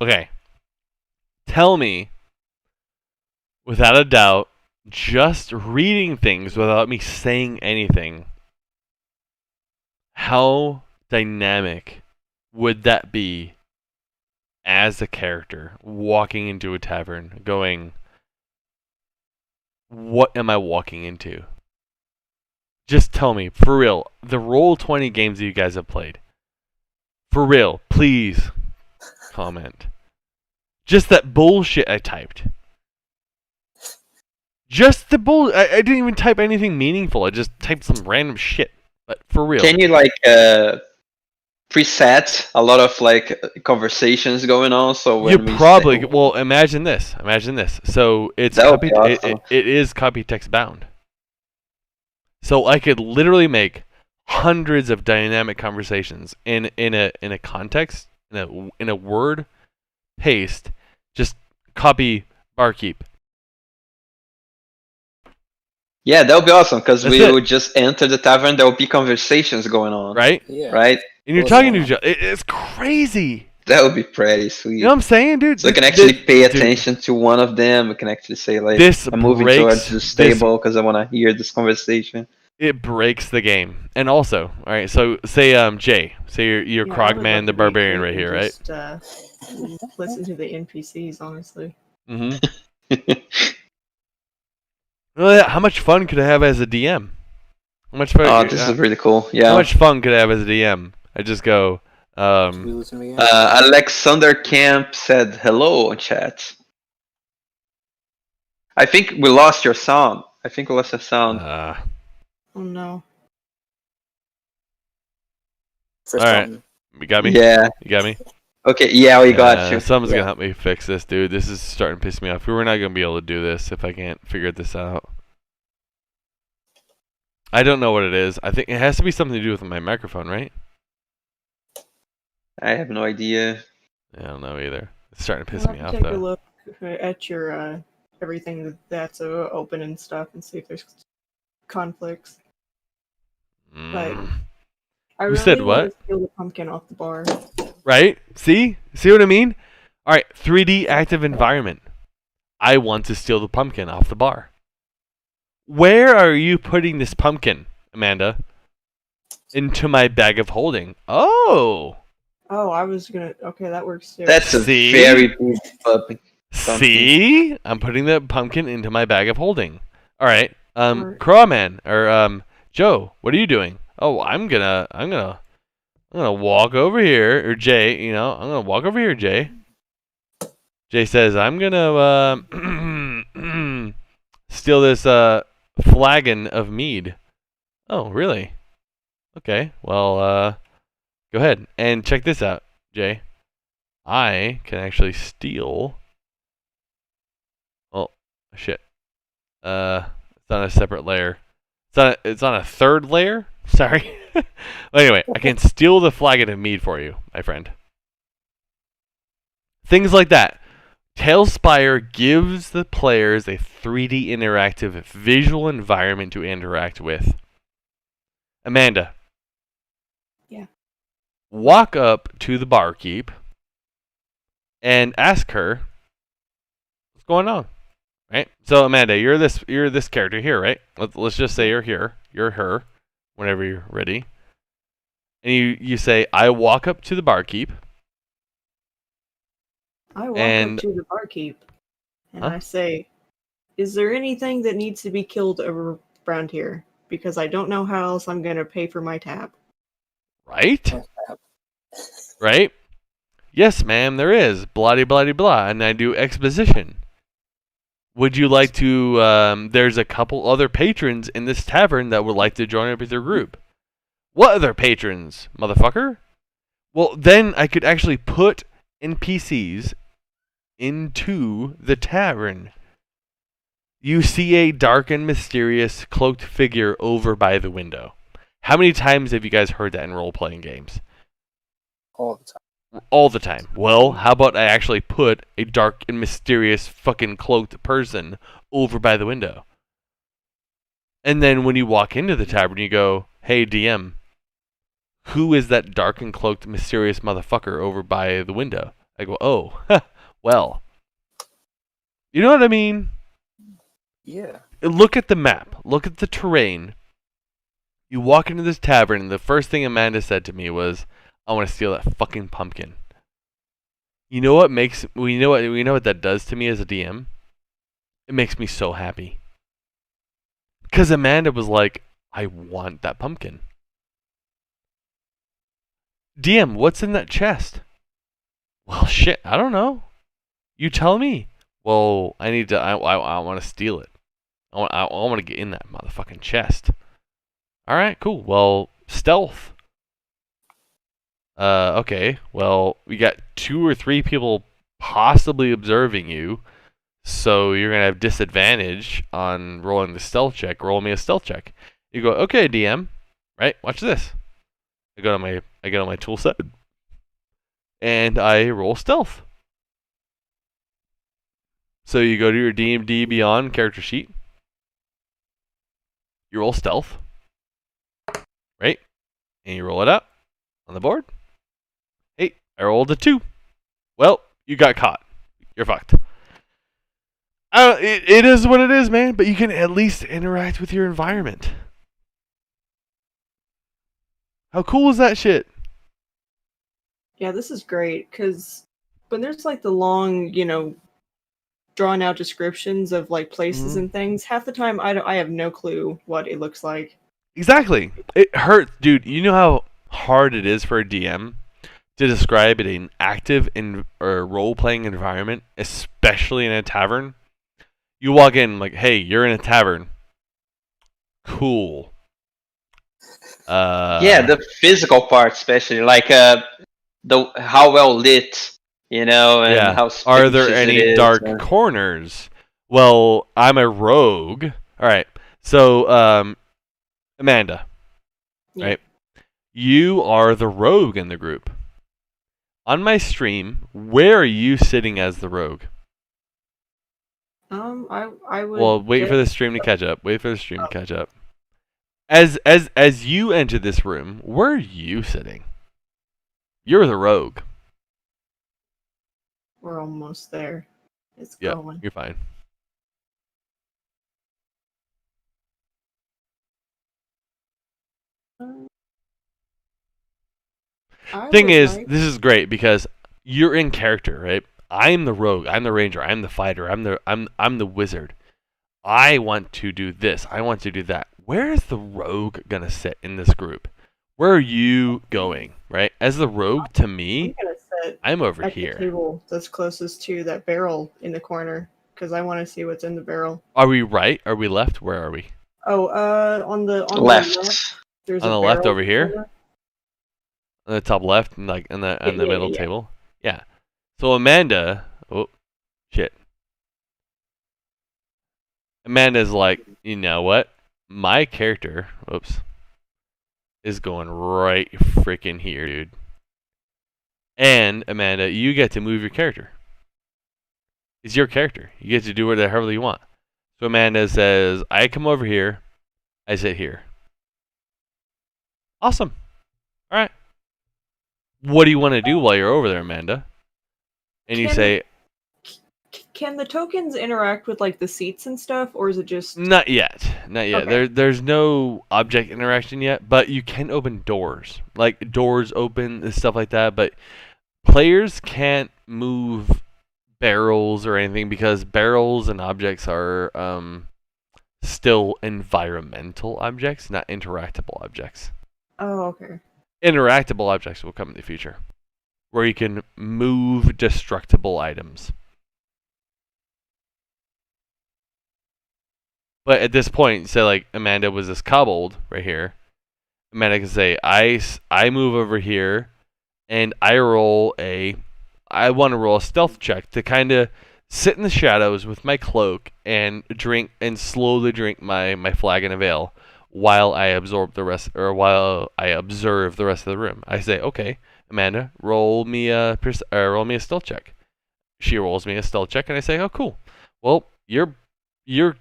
Okay. Tell me, without a doubt, just reading things without me saying anything, how dynamic would that be as a character walking into a tavern going, what am I walking into? Just tell me, for real, the Roll20 games that you guys have played. For real, please comment. Just that bullshit I typed. Just the bull. I didn't even type anything meaningful. I just typed some random shit. But for real. Can you preset a lot of conversations going on? So when you probably well imagine this. Imagine this. So it's copy. Awesome. It is copy text bound. So I could literally make hundreds of dynamic conversations in a context in a word paste. Just copy barkeep. Yeah, that would be awesome because we would just enter the tavern. There will be conversations going on. Right? Yeah. Right? And you're talking to each other. It's crazy. That would be pretty sweet. You know what I'm saying, dude? So we can actually pay attention to one of them. We can actually say, like, I'm moving towards this table because I want to hear this conversation. It breaks the game. And also, all right, so say Jay, say you're Krogman the Barbarian right here, right? Just listen to the NPCs, honestly. Mm-hmm. How much fun could I have as a DM? How much fun? Oh, this is really cool. Yeah. How much fun could I have as a DM? I just go. Alexander Camp said hello on chat. I think we lost your sound. Oh no. First all right. You got me? Yeah. You got me? Okay, yeah, we got you. Someone's gonna help me fix this, dude. This is starting to piss me off. We're not gonna be able to do this if I can't figure this out. I don't know what it is. I think it has to be something to do with my microphone, right? I have no idea. I don't know either. It's starting to piss me off, Take though. a look at your everything that's open and stuff and see if there's conflicts. But I really said what? want to steal the pumpkin off the bar. Right? See what I mean? All right, 3D active environment. I want to steal the pumpkin off the bar. Where are you putting this pumpkin, Amanda? Into my bag of holding. Oh, I was gonna. Okay, that works too. That's a very big pumpkin. See? I'm putting the pumpkin into my bag of holding. All right. Crawman or Joe, what are you doing? Oh, I'm gonna walk over here, or Jay, I'm gonna walk over here, Jay. Jay says, I'm gonna steal this flagon of mead. Oh, really? Okay, well, go ahead and check this out, Jay. I can actually steal. Oh, shit. It's on a separate layer. It's on a third layer? Sorry. Well, anyway, I can steal the flagon of mead for you, my friend. Things like that. TaleSpire gives the players a 3D interactive visual environment to interact with. Amanda. Yeah. walk up to the barkeep and ask her what's going on. Right? So Amanda, you're this character here, right? Let's just say you're here. You're her, whenever you're ready. And you say, I walk up to the barkeep. I walk up to the barkeep and I say, is there anything that needs to be killed around here? Because I don't know how else I'm going to pay for my tab. Right? Right? Yes, ma'am, there is. Blah, blah, blah. And I do exposition. Would you like to, there's a couple other patrons in this tavern that would like to join up with your group. What other patrons, motherfucker? Well, then I could actually put NPCs into the tavern. You see a dark and mysterious cloaked figure over by the window. How many times have you guys heard that in role-playing games? All the time. All the time. Well, how about I actually put a dark and mysterious fucking cloaked person over by the window? And then when you walk into the tavern, you go, hey, DM, who is that dark and cloaked mysterious motherfucker over by the window? I go, oh, well. You know what I mean? Yeah. Look at the map. Look at the terrain. You walk into this tavern, and the first thing Amanda said to me was, I want to steal that fucking pumpkin. You know what makes... We know what that does to me as a DM? It makes me so happy. Because Amanda was like, I want that pumpkin. DM, what's in that chest? Well, shit, I don't know. You tell me. Well, I need to... I want to steal it. I want to get in that motherfucking chest. Alright, cool. Well, stealth. Okay. Well, we got 2 or 3 people possibly observing you. So you're going to have disadvantage on rolling the stealth check. Roll me a stealth check. You go, okay, DM. Right? Watch this. I get on my tool set. And I roll stealth. So you go to your D&D Beyond character sheet. You roll stealth. Right? And you roll it up on the board. Hey, I rolled a 2. Well, you got caught. You're fucked. It is what it is, man. But you can at least interact with your environment. How cool is that shit? Yeah, this is great, because when there's like the long, drawn out descriptions of like places and things, half the time I have no clue what it looks like. Exactly. It hurts, dude. You know how hard it is for a DM to describe an active or role-playing environment, especially in a tavern? You walk in like, hey, you're in a tavern. Cool. Yeah, the physical part, especially like how well lit, and how are there spacious any it is, dark corners? Well, I'm a rogue. All right. So, Amanda, right? You are the rogue in the group. On my stream, where are you sitting as the rogue? I would. Well, wait for the stream to catch up. Wait for the stream to catch up. As you enter this room, where are you sitting? You're the rogue. We're almost there. It's going. You're fine. Thing is, this is great because you're in character, right? I'm the rogue. I'm the ranger. I'm the fighter. I'm the wizard. I want to do this. I want to do that. Where is the rogue gonna sit in this group? Where are you going, right? As the rogue, to me, I'm over here. The table that's closest to that barrel in the corner, because I want to see what's in the barrel. Are we right? Are we left? Where are we? Oh, on the left. There's on a the left barrel over here. corner. On the top left, and like in the middle table. Yeah. So Amanda, oh shit. Amanda's like, you know what? My character, is going right freaking here, dude. And Amanda, you get to move your character. It's your character. You get to do whatever you want. So Amanda says, I come over here. I sit here. Awesome. All right. what do you want to do while you're over there, Amanda? And you say, can the tokens interact with like the seats and stuff, or is it just not yet. Okay. There's no object interaction yet, but you can open doors, like doors open and stuff like that. But players can't move barrels or anything because barrels and objects are still environmental objects, not interactable objects. Oh, okay. Interactable objects will come in the future, where you can move destructible items. But at this point, say like Amanda was this kobold right here. Amanda can say, I move over here, and I want to roll a stealth check to kind of sit in the shadows with my cloak and slowly drink my flagon of ale while I observe the rest of the room. I say, okay, Amanda, roll me a stealth check. She rolls me a stealth check, and I say, oh, cool. Well, you're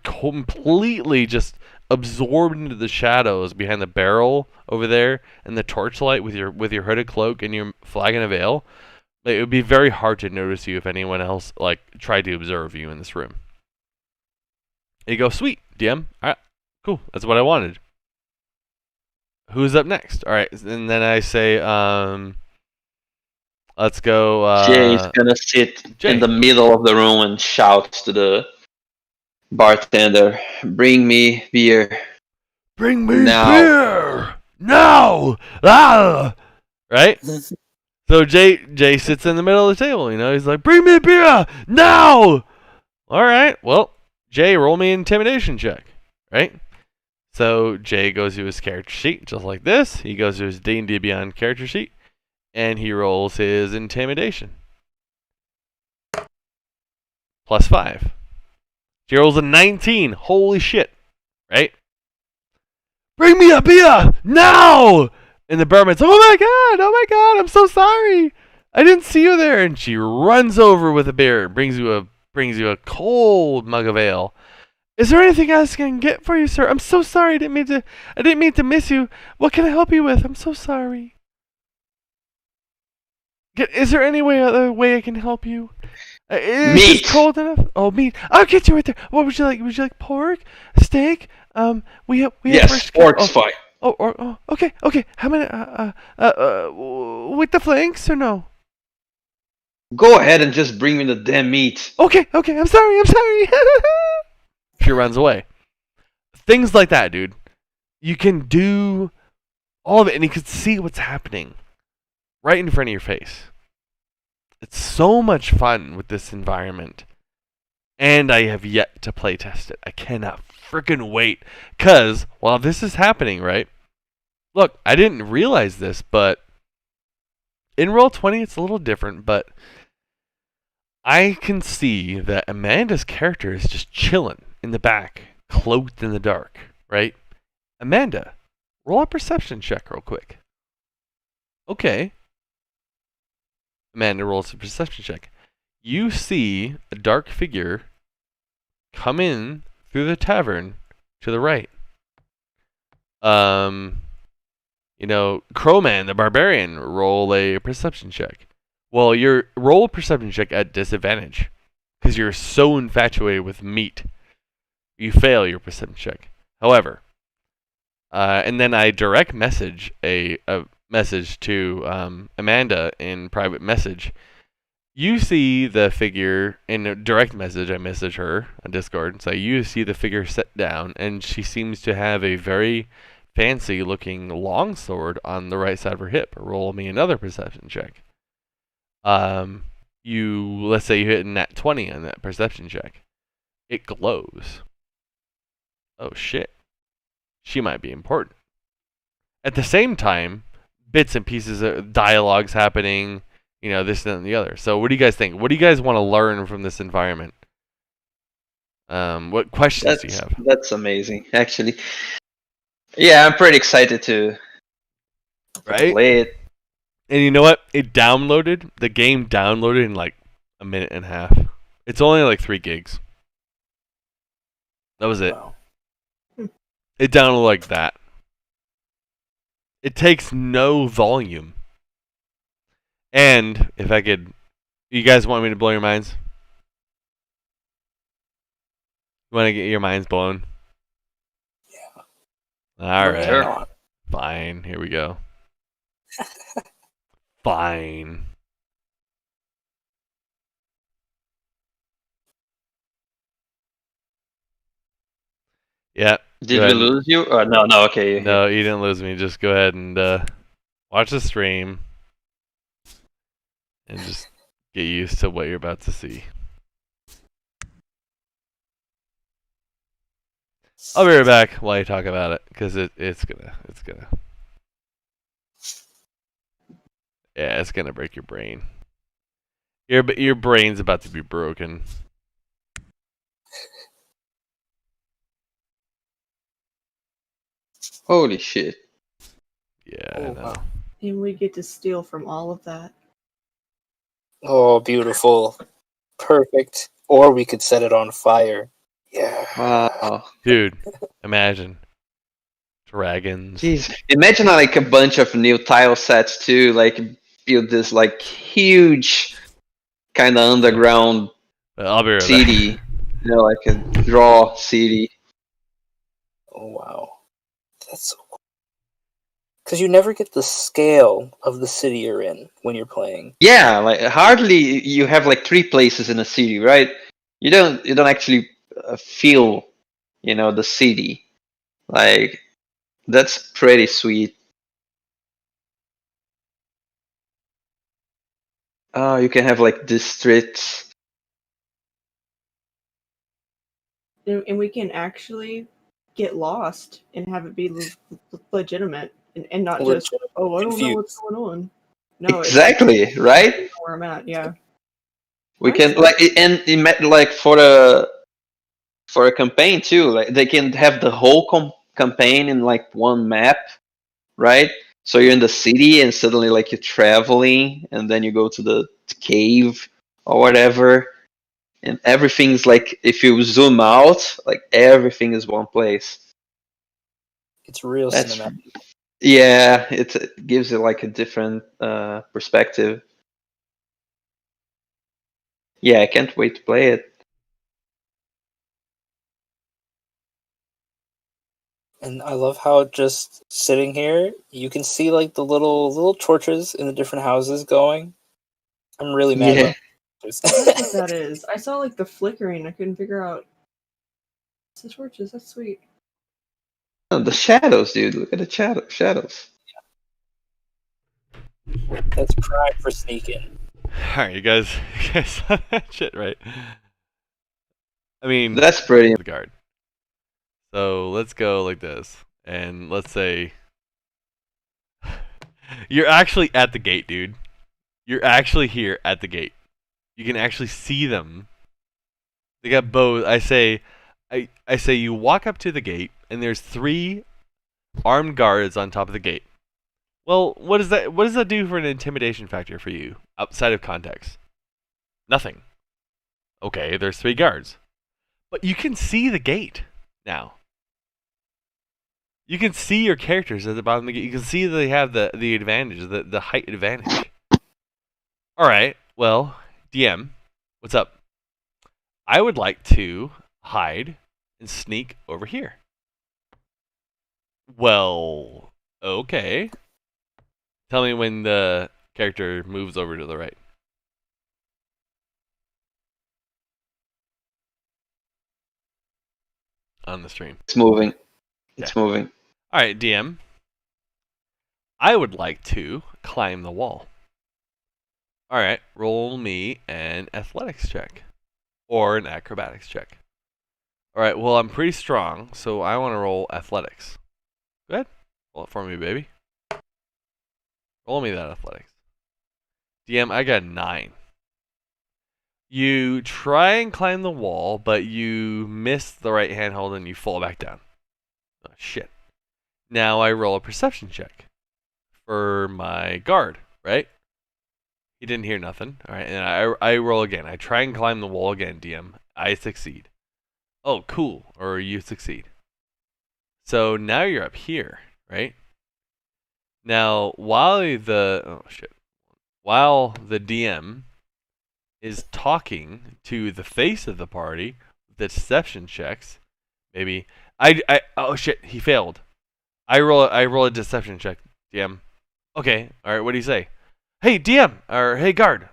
completely just absorbed into the shadows behind the barrel over there and the torchlight with your hooded cloak and your flagon of ale. It would be very hard to notice you if anyone else like tried to observe you in this room. And you go, sweet, DM. All right, cool. That's what I wanted. Who's up next? All right, and then I say, let's go. Jay's gonna sit in the middle of the room and shout to the bartender, "Bring me beer! Bring me beer now!" Right? So Jay sits in the middle of the table. He's like, "Bring me beer now!" All right. Well, Jay, roll me an intimidation check. Right? So Jay goes to his character sheet just like this. He goes to his D&D Beyond character sheet, and he rolls his intimidation. +5. She rolls a 19. Holy shit. Right? Bring me a beer now! And the barmaid's, oh my god, I'm so sorry. I didn't see you there. And she runs over with a beer, brings you a cold mug of ale. Is there anything else I can get for you, sir? I'm so sorry. I didn't mean to miss you. What can I help you with? I'm so sorry. Is there any other way I can help you? Meat. It's cold enough. Oh, meat. I'll get you right there. What would you like? Would you like pork, steak? We have Yes, pork's fine. Okay. How many? With the flanks or no? Go ahead and just bring me the damn meat. Okay. I'm sorry. She runs away. Things like that, dude. You can do all of it, and you can see what's happening right in front of your face. It's so much fun with this environment. And I have yet to play test it. I cannot freaking wait. Because while this is happening, right? Look, I didn't realize this, but in Roll20 it's a little different, but I can see that Amanda's character is just chilling in the back, cloaked in the dark, right? Amanda, roll a perception check real quick. Okay. Amanda rolls a perception check. You see a dark figure come in through the tavern to the right. Crowman, the barbarian, roll a perception check. Well, roll a perception check at disadvantage because you're so infatuated with meat. You fail your perception check. However, and then I direct message a message to Amanda in private message. You see the figure in a direct message. I message her on Discord. So you see the figure sit down, and she seems to have a very fancy-looking longsword on the right side of her hip. Roll me another perception check. Let's say you hit a nat 20 on that perception check. It glows. Oh shit. She might be important. At the same time, bits and pieces of dialogue's happening, this and the other. So what do you guys think? What do you guys want to learn from this environment? What questions do you have? That's amazing, actually. Yeah, I'm pretty excited to play it. And you know what? The game downloaded in like a minute and a half. It's only like 3 gigs. That was it. Wow. It downloaded like that. It takes no volume. And if I could, you guys want me to blow your minds? You want to get your minds blown? Yeah. All right. Sure. Fine. Here we go. Fine. Yeah. Did we lose you? No, okay. You're No, here. you didn't lose me. Just go ahead and watch the stream and just get used to what you're about to see. I'll be right back while you talk about it, because it's gonna it's gonna break your brain. Your brain's about to be broken. Holy shit. Yeah, Oh, I know. wow. And we get to steal from all of that. Oh, beautiful. Perfect. Or we could set it on fire. Yeah. Wow. Dude, imagine dragons. Jeez. Imagine like a bunch of new tile sets too, like build this like huge kind of underground I'll be right city. back. You know, like a draw city. Oh, wow. That's so cool. Because you never get the scale of the city you're in when you're playing. Yeah, like hardly you have like 3 places in a city, right? You don't actually feel, the city. Like that's pretty sweet. Oh, you can have like districts. And we can actually get lost and have it be legitimate and not just, oh, I don't know what's going on. No, Exactly, right? where I'm at, yeah. We can like for a campaign too. Like they can have the whole campaign in like one map, right? So you're in the city and suddenly like you're traveling and then you go to the cave or whatever, and everything's like if you zoom out, like everything is one place. It's real That's cinematic. yeah, it gives it like a different perspective. Yeah, I can't wait to play it. And I love how just sitting here, you can see like the little torches in the different houses going. I'm really mad Yeah. about this. That's what that is. I saw like the flickering. I couldn't figure out. It's the torches. That's sweet. Oh, the shadows, dude. Look at the shadows. That's prime for sneaking. Alright, you guys saw that shit, right? I mean, That's pretty. the guard. So let's go like this, and let's say you're actually at the gate, dude. You're actually here at the gate. You can actually see them. They got bows. I say you walk up to the gate, and there's 3 armed guards on top of the gate. Well, what does that do for an intimidation factor for you outside of context? Nothing. Okay, there's 3 guards. But you can see the gate now. You can see your characters at the bottom of the gate. You can see that they have the advantage, the height advantage. Alright, well, DM, what's up? I would like to hide and sneak over here. Well, okay. Tell me when the character moves over to the right. On the stream. It's moving. It's moving. Alright, DM. I would like to climb the wall. Alright, roll me an athletics check. Or an acrobatics check. Alright, well, I'm pretty strong, so I want to roll athletics. Go ahead. Roll it for me, baby. Roll me that athletics. DM, I got 9. You try and climb the wall, but you miss the right handhold and you fall back down. Oh, shit. Now I roll a perception check for my guard, right? He didn't hear nothing. Alright, and I roll again. I try and climb the wall again, DM. I succeed. Oh, cool. Or you succeed. So now you're up here, right? Now, while while the DM is talking to the face of the party, the deception checks. Maybe oh shit, he failed. I roll a deception check, DM. Okay, all right. What do you say? Hey DM, or hey guard.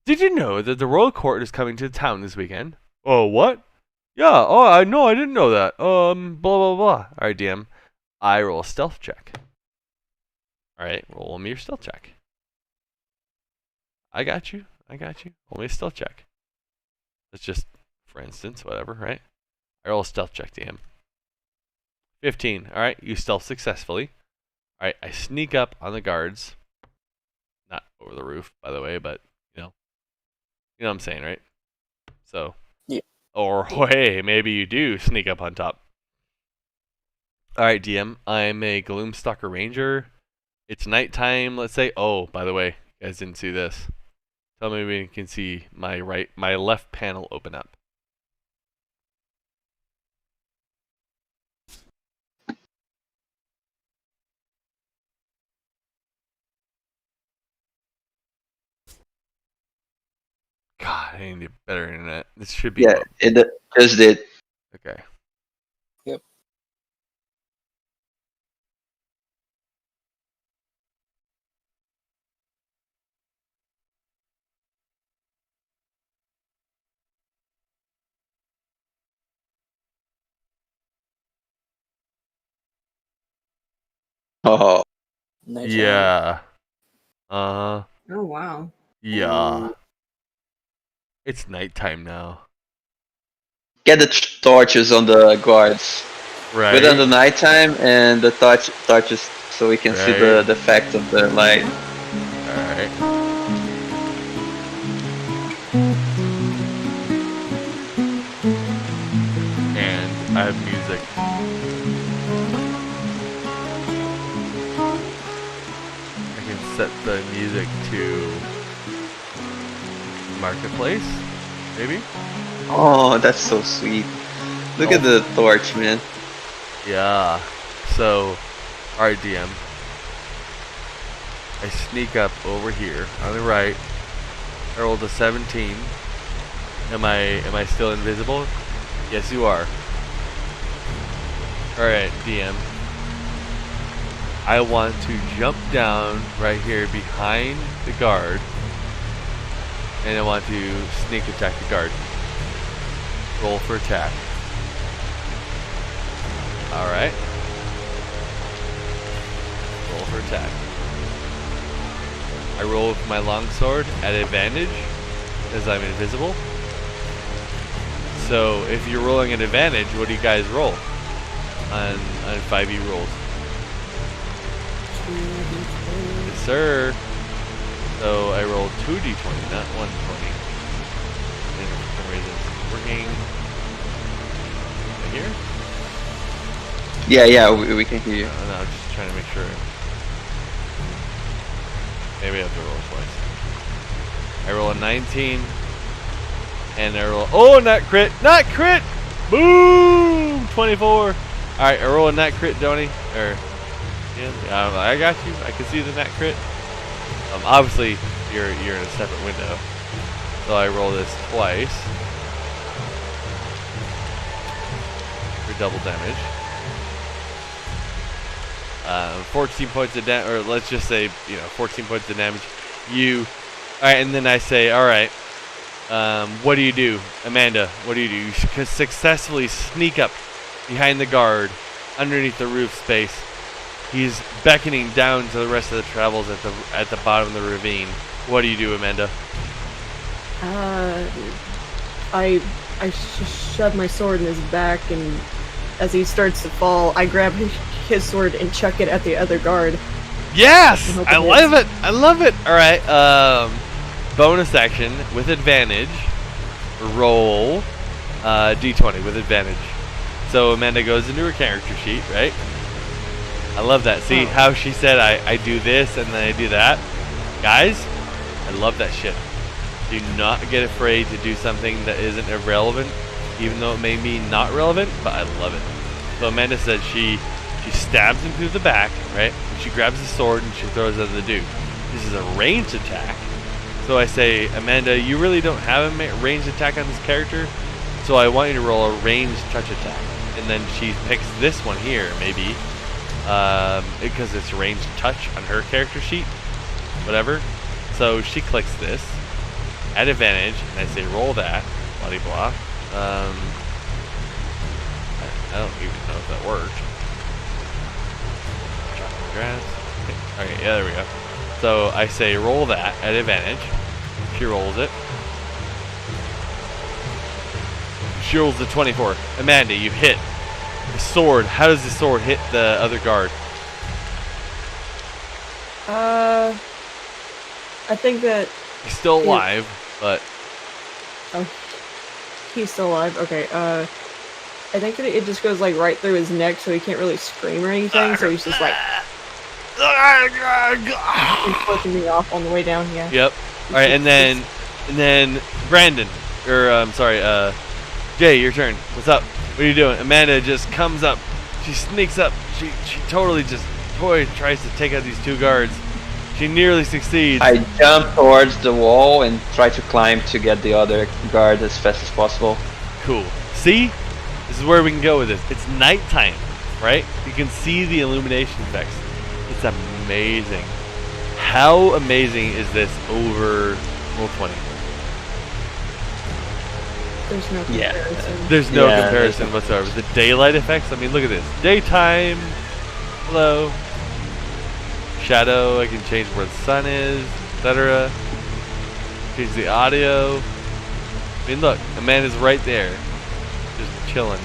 Did you know that the royal court is coming to town this weekend? Oh, what? Yeah. Oh, I didn't know that. Blah blah blah. All right, DM. I roll a stealth check. All right, roll me your stealth check. I got you. Roll me a stealth check. Let's just, for instance, whatever, right? I roll a stealth check, DM. 15. All right, you stealth successfully. All right, I sneak up on the guards. Not over the roof, by the way, but you know what I'm saying, right? So, yeah. Or hey, maybe you do sneak up on top. All right, DM. I'm a Gloomstalker Ranger. It's nighttime. Let's say. Oh, by the way, you guys didn't see this. Tell me when you can see my left panel open up. God, I need better internet. This should be. Yeah, it just did. Okay. Yep. Oh, Nighttime. Yeah. Oh wow. Yeah. It's nighttime now. get the torches on the guards. Right. Put on the nighttime and the torches so we can see the effect of the light. Alright. And I have music. I can set the music to Marketplace, maybe? Oh, that's so sweet. Look at the torch, man. Yeah. So, alright, DM. I sneak up over here on the right. I rolled a 17. Am I still invisible? Yes, you are. Alright, DM. I want to jump down right here behind the guard. And I want to sneak attack the guard. Roll for attack. Alright. Roll for attack. I roll with my longsword at advantage, as I'm invisible. So, if you're rolling at advantage, what do you guys roll on 5e rolls? Yes, sir. So, I roll 2d20, not 120. And for some reason it's working. Right here? Yeah, we can hear you. No, I'm just trying to make sure. Maybe I have to roll twice. I roll a 19. And I roll... Oh, not crit! Not crit! Boom! 24. Alright, I roll a nat crit, Donnie. Yeah, I got you. I can see the nat crit. Obviously, you're in a separate window. So I roll this twice. For double damage. 14 points of damage, or let's just say, 14 points of damage. Alright, and then I say, alright, what do you do? Amanda, what do? You successfully sneak up behind the guard, underneath the roof space. He's beckoning down to the rest of the travels at the bottom of the ravine. What do you do, Amanda? I shove my sword in his back, and as he starts to fall, I grab his sword and chuck it at the other guard. Yes! I love it! I love it! Alright, bonus action with advantage. Roll d20 with advantage. So Amanda goes into her character sheet, right? I love that. See how she said I do this and then I do that? Guys, I love that shit. Do not get afraid to do something that isn't irrelevant, even though it may be not relevant, but I love it. So Amanda said she stabs him through the back, right? She grabs the sword and she throws it at the dude. This is a ranged attack. So I say, Amanda, you really don't have a ranged attack on this character, so I want you to roll a ranged touch attack. And then she picks this one here, maybe, because it's ranged touch on her character sheet, whatever. So she clicks this at advantage, and I say roll that, blah blah blah. I don't even know if that worked. Chopping grass. Okay, yeah, there we go. So I say roll that at advantage. She rolls it. She rolls the 24. Amanda, you hit the sword. How does the sword hit the other guard? I think that He's still alive, but he's still alive. Okay. I think that it just goes like right through his neck, so he can't really scream or anything. So he's just like he's flipping me off on the way down. Yeah. Yep. All right, and then Brandon, or I'm sorry, Jay, your turn. What's up? What are you doing? Amanda just comes up. She sneaks up. She totally just tries to take out these two guards. She nearly succeeds. I jump towards the wall and try to climb to get the other guard as fast as possible. Cool. See? This is where we can go with this. It's nighttime, right? You can see the illumination effects. It's amazing. How amazing is this over Roll20? There's no comparison. There's no comparison whatsoever. The daylight effects, I mean, look at this. Daytime. Hello. Shadow, I can change where the sun is, etc. Change the audio. I mean, look, Amanda's right there. Just chilling.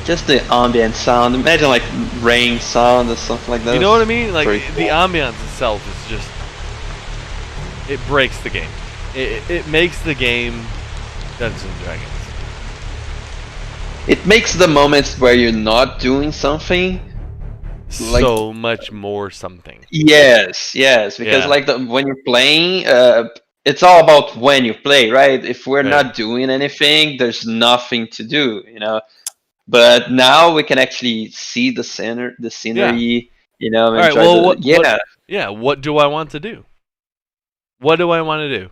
Just the ambient sound. Imagine like rain sound or something like that. You know what I mean? Like, Pretty cool. the ambiance itself is just... It breaks the game. It makes the game Dungeons & Dragons. It makes the moments where you're not doing something So much more something. Yes, because like when you're playing, it's all about when you play, right? If we're not doing anything, there's nothing to do, you know. But now we can actually see the scenery, you know. All right, well, what do I want to do? What do I want to do?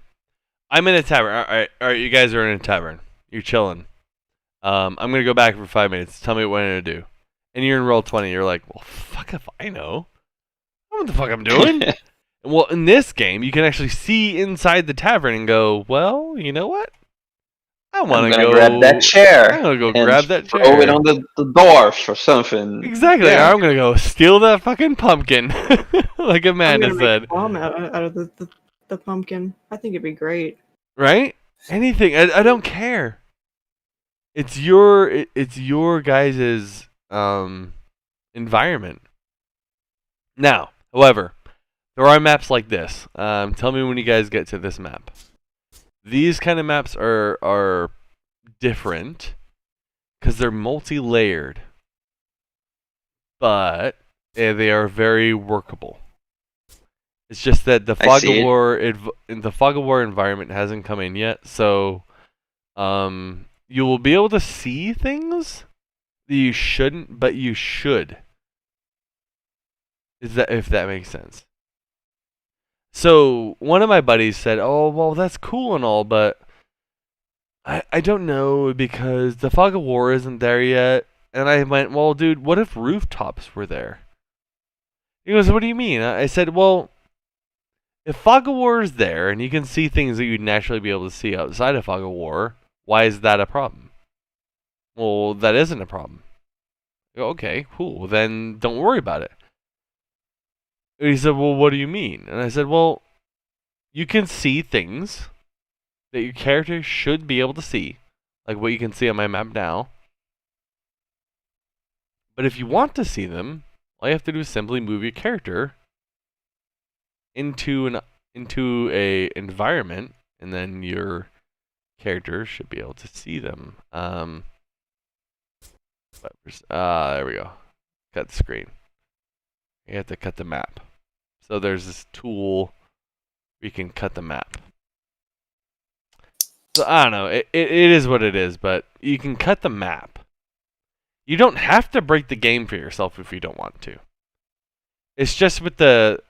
I'm in a tavern. All right, you guys are in a tavern. You're chilling. I'm gonna go back for 5 minutes. Tell me what I'm gonna do. And you're in Roll20. You're like, well, fuck if I know. I know what the fuck I'm doing. Well, in this game, you can actually see inside the tavern and go, well, you know what? I want to go grab that chair. I'm gonna go grab that chair. Throw it on the dwarf or something. Exactly. Yeah. I'm gonna go steal that fucking pumpkin, like Amanda said. Make a bomb out of the pumpkin. I think it'd be great. Right? Anything. I don't care. It's your guys's environment. Now, however, there are maps like this. Tell me when you guys get to this map. These kind of maps are different because they're multi-layered, but they are very workable. It's just that the Fog of War environment hasn't come in yet, so you will be able to see things that you shouldn't, but you should. If that makes sense? So one of my buddies said, "Oh, well, that's cool and all, but I don't know because the Fog of War isn't there yet." And I went, "Well, dude, what if rooftops were there?" He goes, "What do you mean?" I said, "Well, if Fog of War is there and you can see things that you'd naturally be able to see outside of Fog of War, why is that a problem?" "Well, that isn't a problem." I go, "Okay, cool. Then don't worry about it." And he said, "Well, what do you mean?" And I said, "Well, you can see things that your character should be able to see, like what you can see on my map now. But if you want to see them, all you have to do is simply move your character into a environment, and then your character should be able to see them." There we go. Cut the screen. You have to cut the map. So there's this tool where you can cut the map. So I don't know. It is what it is, but you can cut the map. You don't have to break the game for yourself if you don't want to. It's just with the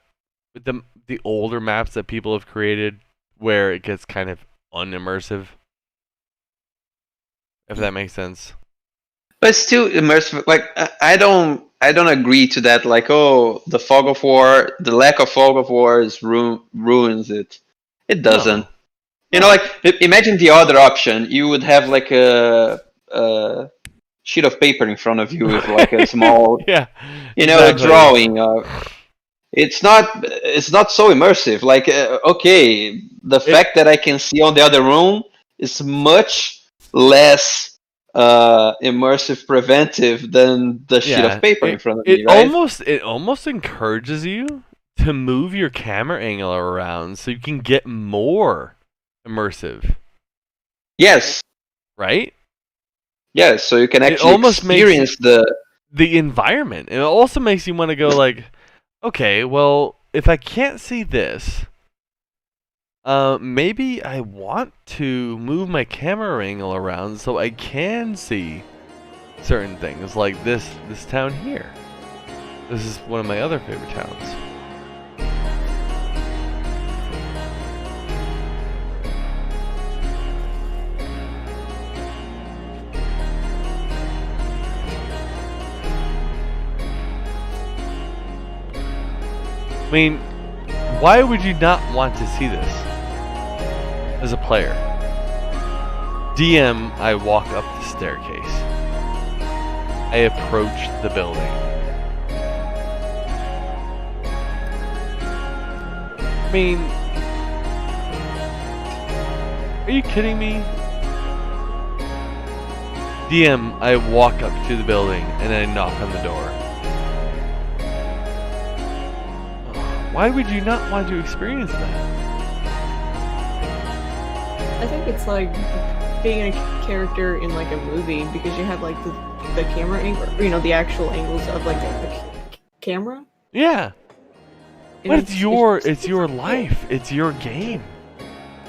the older maps that people have created where it gets kind of unimmersive. If that makes sense. But still immersive. Like I don't agree to that. Like, oh, the fog of war, the lack of fog of war ruins it. It doesn't. No. You know, like imagine the other option. You would have like a sheet of paper in front of you with like a small, yeah, exactly. Drawing. It's not so immersive. Like, okay, the fact that I can see on the other room is much less immersive preventive than the sheet of paper in front of me, right? It almost encourages you to move your camera angle around so you can get more immersive. Yes. Right? Yes, so you can actually experience the environment. It also makes you want to go like, okay, well, if I can't see this, maybe I want to move my camera angle around so I can see certain things, like this town here. This is one of my other favorite towns. I mean, why would you not want to see this as a player? DM, I walk up the staircase. I approach the building. I mean, are you kidding me? DM, I walk up to the building and I knock on the door. Why would you not want to experience that? I think it's like being a character in like a movie because you have like the camera angle, or, you know, the actual angles of like the camera. Yeah. But it's your life. It's your game,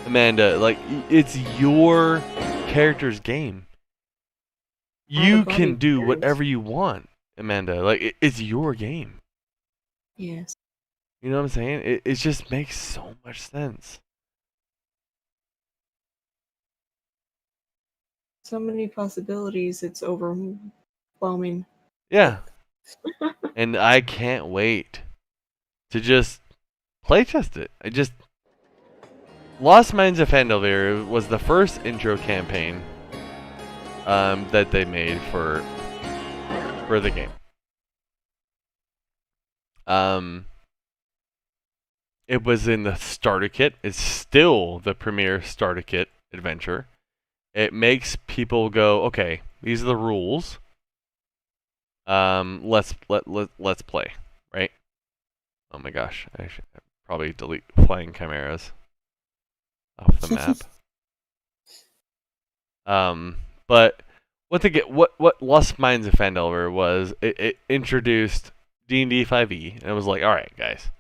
Amanda. Like, it's your character's game. You can do whatever you want, Amanda. Like, it's your game. Yes. You know what I'm saying? It just makes so much sense. So many possibilities. It's overwhelming. Yeah. And I can't wait to just playtest it. Lost Mines of Phandelver was the first intro campaign that they made for the game. It was in the starter kit. It's still the premier starter kit adventure. It makes people go, okay, these are the rules. Let's play, right? Oh my gosh, I should probably delete flying chimeras off the map. But what Lost Mines of Phandelver was, it introduced D&D 5e, and it was like, all right, guys,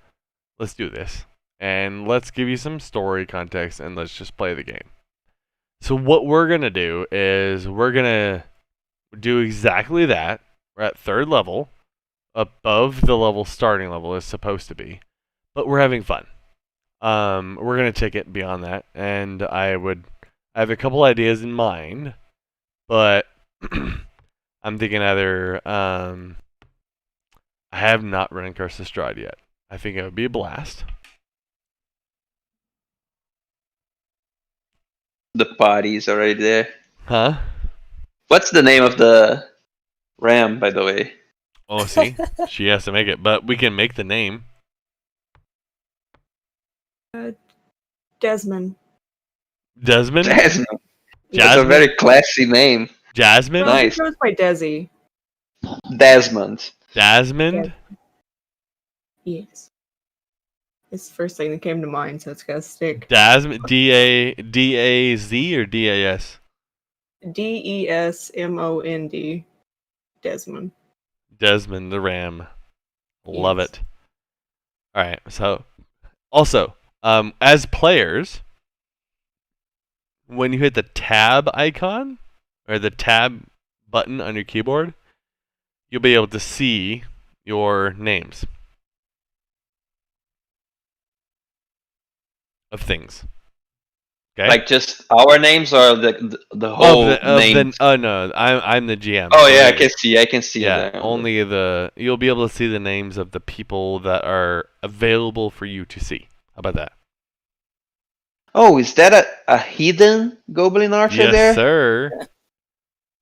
let's do this, and let's give you some story context, and let's just play the game. So what we're gonna do is we're gonna do exactly that. We're at 3rd level, above the level starting level is supposed to be, but we're having fun. We're gonna take it beyond that, and I have a couple ideas in mind, but I'm thinking either I have not run Curse of Strahd yet. I think it would be a blast. The party's already there. Huh? What's the name of the ram, by the way? Oh, see? She has to make it, but we can make the name. Desmond. Desmond? Jasmine. That's a very classy name. Jasmine? No, Nice. it goes by Desi. Desmond. Desmond? Yes. It's the first thing that came to mind, so it's gotta stick. Desmond? D-A-Z or D-A-S? D-E-S-M-O-N-D. Desmond. Desmond the Ram. Love Yes. it. Alright, so also, as players, when you hit the tab icon, or the tab button on your keyboard, you'll be able to see your names. of things. Okay. Like just our names or the whole name? Oh no, I'm the GM. Oh yeah, I can see. Yeah, it there. only you'll be able to see the names of the people that are available for you to see. How about that? Oh, is that a hidden goblin archer Yes, there? sir.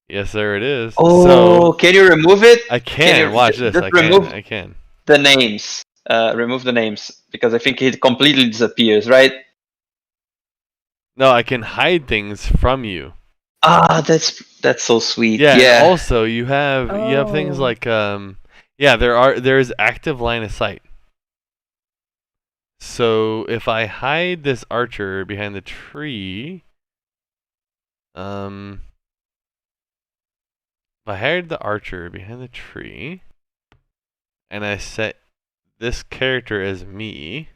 Yes, sir. It is. Oh, So can you remove it? I can watch this. Just I remove can. I can. the names. Remove the names because I think it completely disappears, right? No, I can hide things from you. Ah, that's so sweet. Yeah. Yeah. And also, you have things Oh. like there is active line of sight. So if I hide this archer behind the tree, if I hide the archer behind the tree, and I set this character as me,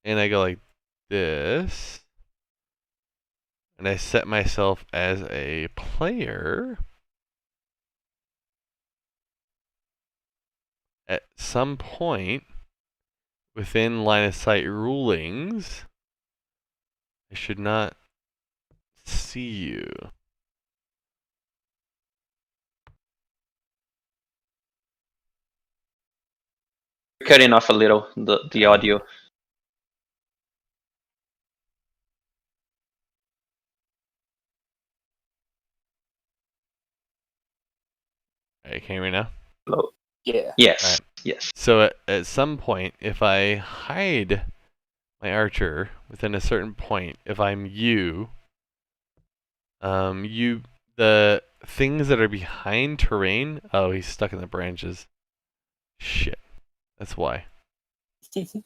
and I go like this, and I set myself as a player, at some point within line of sight rulings, I should not see you. Cutting off a little the audio. Alright, can you hear me now? Hello. Yeah. Yes. Alright. Yes. So at some point, if I hide my archer within a certain point, if I'm you, the things that are behind terrain. Oh, he's stuck in the branches. Shit, that's why. It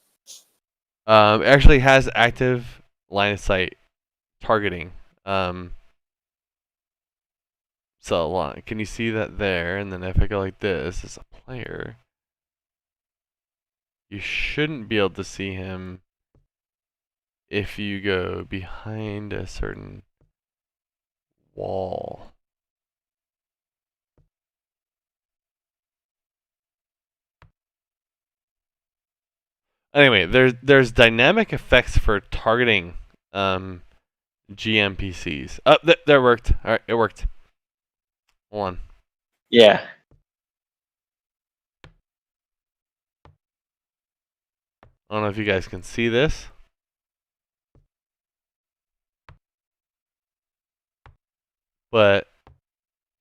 actually has active line of sight targeting. So can you see that there? And then if I go like this as a player, you shouldn't be able to see him if you go behind a certain wall. Anyway, there's dynamic effects for targeting GMPCs. Oh, that worked. All right, it worked. Hold on. Yeah. I don't know if you guys can see this. But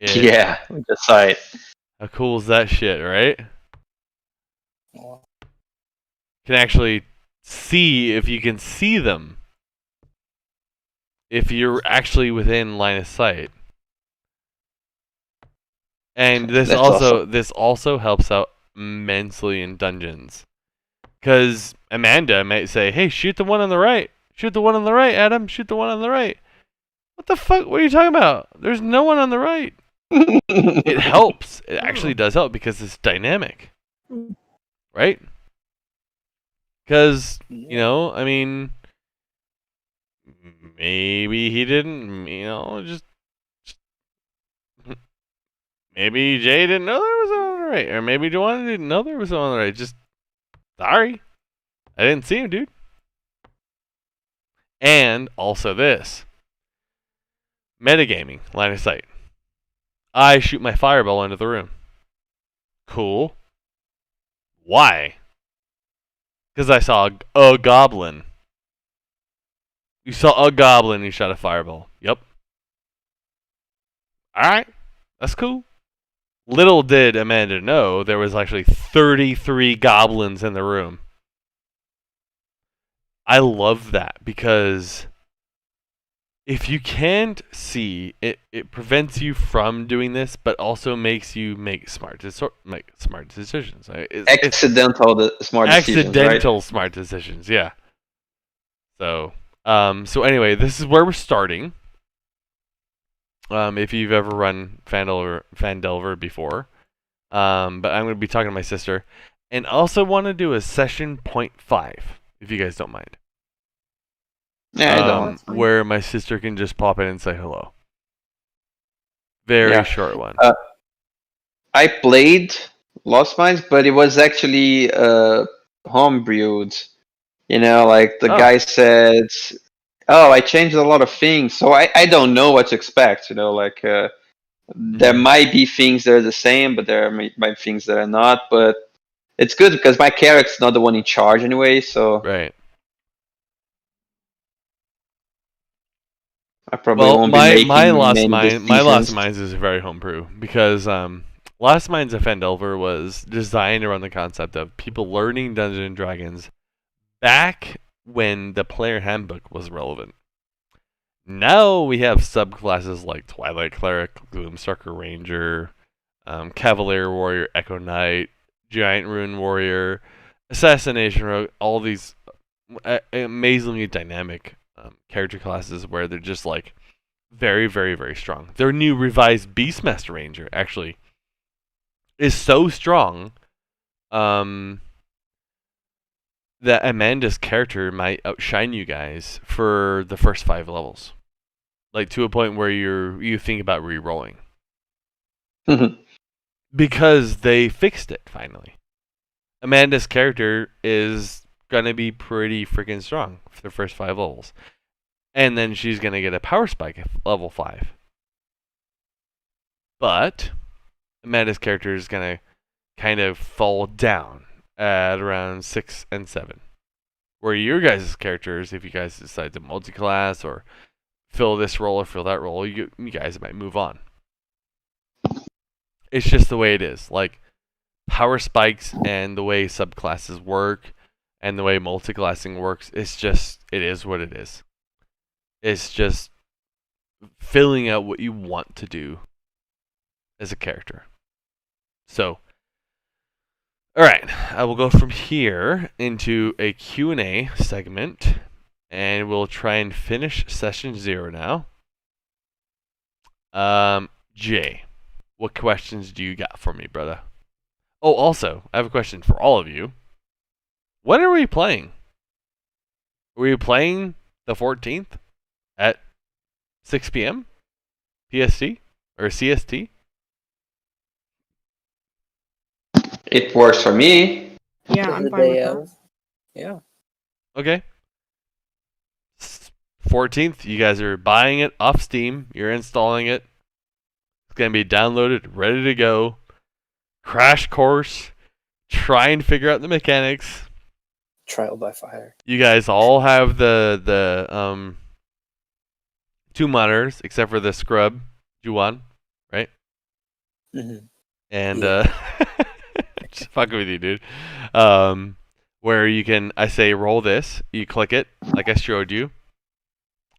Yeah, we just saw it. How cool is that shit, right? Can actually see if you can see them. If you're actually within line of sight. And this also helps out immensely in dungeons. Because Amanda might say, hey, shoot the one on the right. Shoot the one on the right, Adam. Shoot the one on the right. What the fuck? What are you talking about? There's no one on the right. It helps. It actually does help because it's dynamic. Right? Because, I mean, maybe he didn't, just maybe Jay didn't know there was one on the right. Or maybe Joanna didn't know there was one on the right. Just, sorry. I didn't see him, dude. And also this. Metagaming, line of sight. I shoot my fireball into the room. Cool. Why? Because I saw a goblin. You saw a goblin, you shot a fireball. Yep. Alright. That's cool. Little did Amanda know there was actually 33 goblins in the room. I love that because if you can't see, it prevents you from doing this, but also makes you make smart decisions. Accidental smart decisions, yeah. So anyway, this is where we're starting. If you've ever run Phandelver before, but I'm going to be talking to my sister, and also want to do a session 0.5, if you guys don't mind. Yeah, I don't. Where my sister can just pop in and say hello. Very short one. I played Lost Mines, but it was actually homebrewed. Like the Oh. guy said, "Oh, I changed a lot of things, so I don't know what to expect." There might be things that are the same, but there might be things that are not. But it's good because my character's not the one in charge anyway, so Right. I probably won't be making many decisions. My Lost Mines is very homebrew because Lost Mines of Phandelver was designed around the concept of people learning Dungeons and Dragons back when the player handbook was relevant. Now we have subclasses like Twilight Cleric, Gloomstalker Ranger, Cavalier Warrior, Echo Knight, Giant Rune Warrior, Assassination Rogue, all these amazingly dynamic character classes where they're just like very, very, very strong. Their new revised Beastmaster Ranger actually is so strong that Amanda's character might outshine you guys for the first 5 levels. Like to a point where you think about re-rolling. Because they fixed it finally. Amanda's character is gonna be pretty freaking strong for the first 5 levels. And then she's gonna get a power spike at level 5. But Amanda's character is gonna kind of fall down at around 6 and 7. Where your guys' characters, if you guys decide to multi-class or fill this role or fill that role, you guys might move on. It's just the way it is. Like, power spikes and the way subclasses work and the way multi-classing works, it is what it is. It's just filling out what you want to do as a character. So, alright, I will go from here into a Q&A segment, and we'll try and finish session 0 now. Jay, what questions do you got for me, brother? Oh, also, I have a question for all of you. When are we playing? Are we playing the 14th at 6 p.m. PST or CST? It works for me. Yeah, I'm fine with that. Yeah. Okay. 14th, you guys are buying it off Steam. You're installing it. It's going to be downloaded, ready to go. Crash course. Try and figure out the mechanics. Trial by fire. You guys all have the 2 monitors, except for the scrub, Juwan, right? Mm-hmm. And just fucking with you, dude. Where you can, I say, roll this. You click it, like I showed you.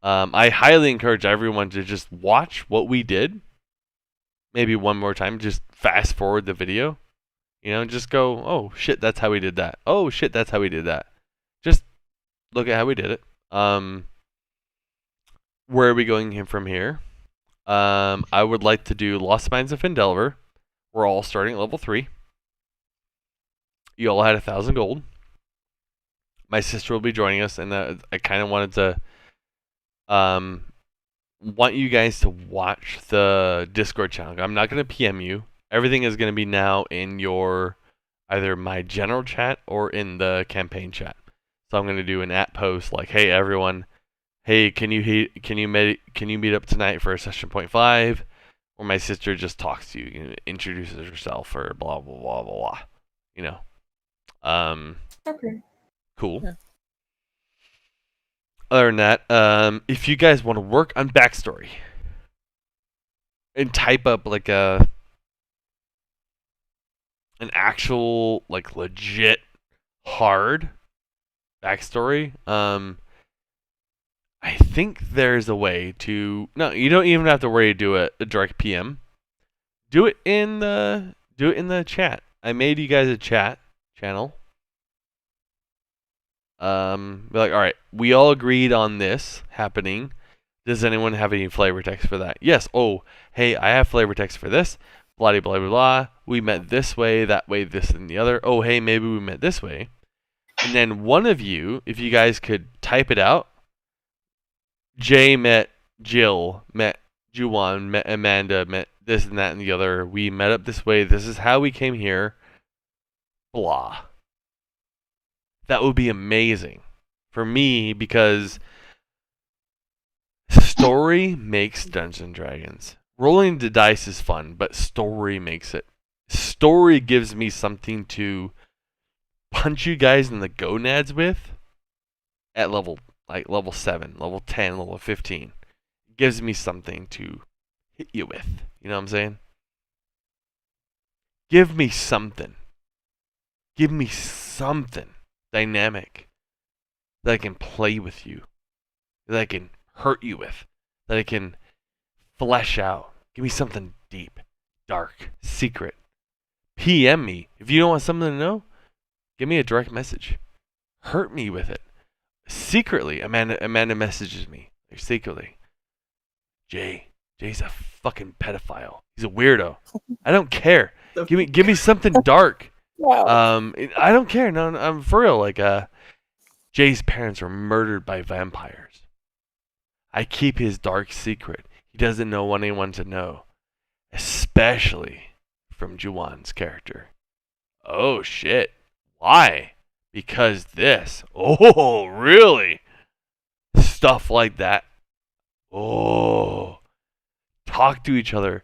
I highly encourage everyone to just watch what we did. Maybe one more time. Just fast forward the video. Just go, oh shit, that's how we did that. Oh shit, that's how we did that. Just look at how we did it. Where are we going from here? I would like to do Lost Mines of Phandelver. We're all starting at level 3. You all had 1,000 gold. My sister will be joining us, and I kind of wanted to want you guys to watch the Discord channel. I'm not going to PM you. Everything is going to be now in your either my general chat or in the campaign chat. So I'm going to do an at post like, "Hey everyone, hey, can you meet up tonight for a session 0.5?" Or my sister just talks to you, introduces herself, or blah blah blah blah blah. Okay. Cool. Yeah. Other than that, if you guys want to work on backstory and type up like an actual, like, legit hard backstory, I think there's a way to. No, you don't even have to worry to do a direct PM. Do it in the chat. I made you guys a chat channel. Be like, all right, we all agreed on this happening. Does anyone have any flavor text for that? Yes. Oh, hey, I have flavor text for this. Blah blah blah blah. We met this way, that way, this and the other. Oh, hey, maybe we met this way. And then one of you, if you guys could type it out. Jay met Jill, met Juwan, met Amanda, met this and that and the other. We met up this way. This is how we came here. Blah. That would be amazing for me because story makes Dungeons and Dragons. Rolling the dice is fun, but story makes it. Story gives me something to punch you guys in the gonads with at level 7, level 10, level 15. It gives me something to hit you with. You know what I'm saying? Give me something. Give me something dynamic that I can play with you, that I can hurt you with, that I can flesh out. Give me something deep, dark, secret. PM me. If you don't want something to know, give me a direct message. Hurt me with it. Secretly, Amanda messages me. Secretly. Jay's a fucking pedophile. He's a weirdo. I don't care. Give me something dark. Wow. I don't care. No, I'm for real. Like, Jay's parents were murdered by vampires. I keep his dark secret. He doesn't want anyone to know, especially from Juwan's character. Oh shit! Why? Because this. Oh, really? Stuff like that. Oh, talk to each other,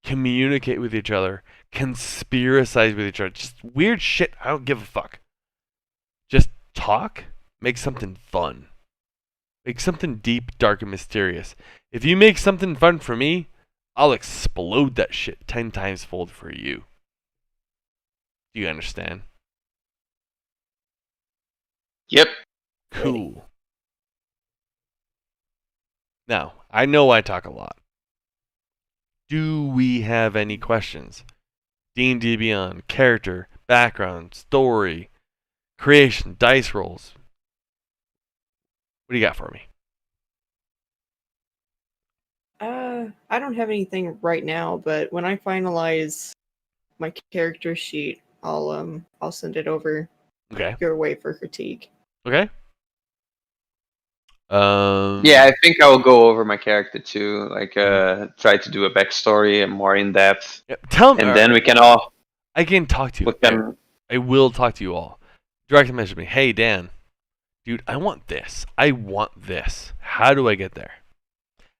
communicate with each other, conspiracize with each other. Just weird shit. I don't give a fuck. Just talk. Make something fun. Make something deep, dark, and mysterious. If you make something fun for me, I'll explode that shit 10 times fold for you. Do you understand? Yep. Cool. Now, I know I talk a lot. Do we have any questions? D&D Beyond, character, background, story, creation, dice rolls. What do you got for me? I don't have anything right now, but when I finalize my character sheet, I'll send it over Okay. your way for critique. Okay. Yeah, I think I'll go over my character too. Like, try to do a backstory and more in depth. Yeah, tell me, And then we can all. I can talk to you. I will talk to you all. Direct message me. Hey, Dan. Dude, I want this. I want this. How do I get there?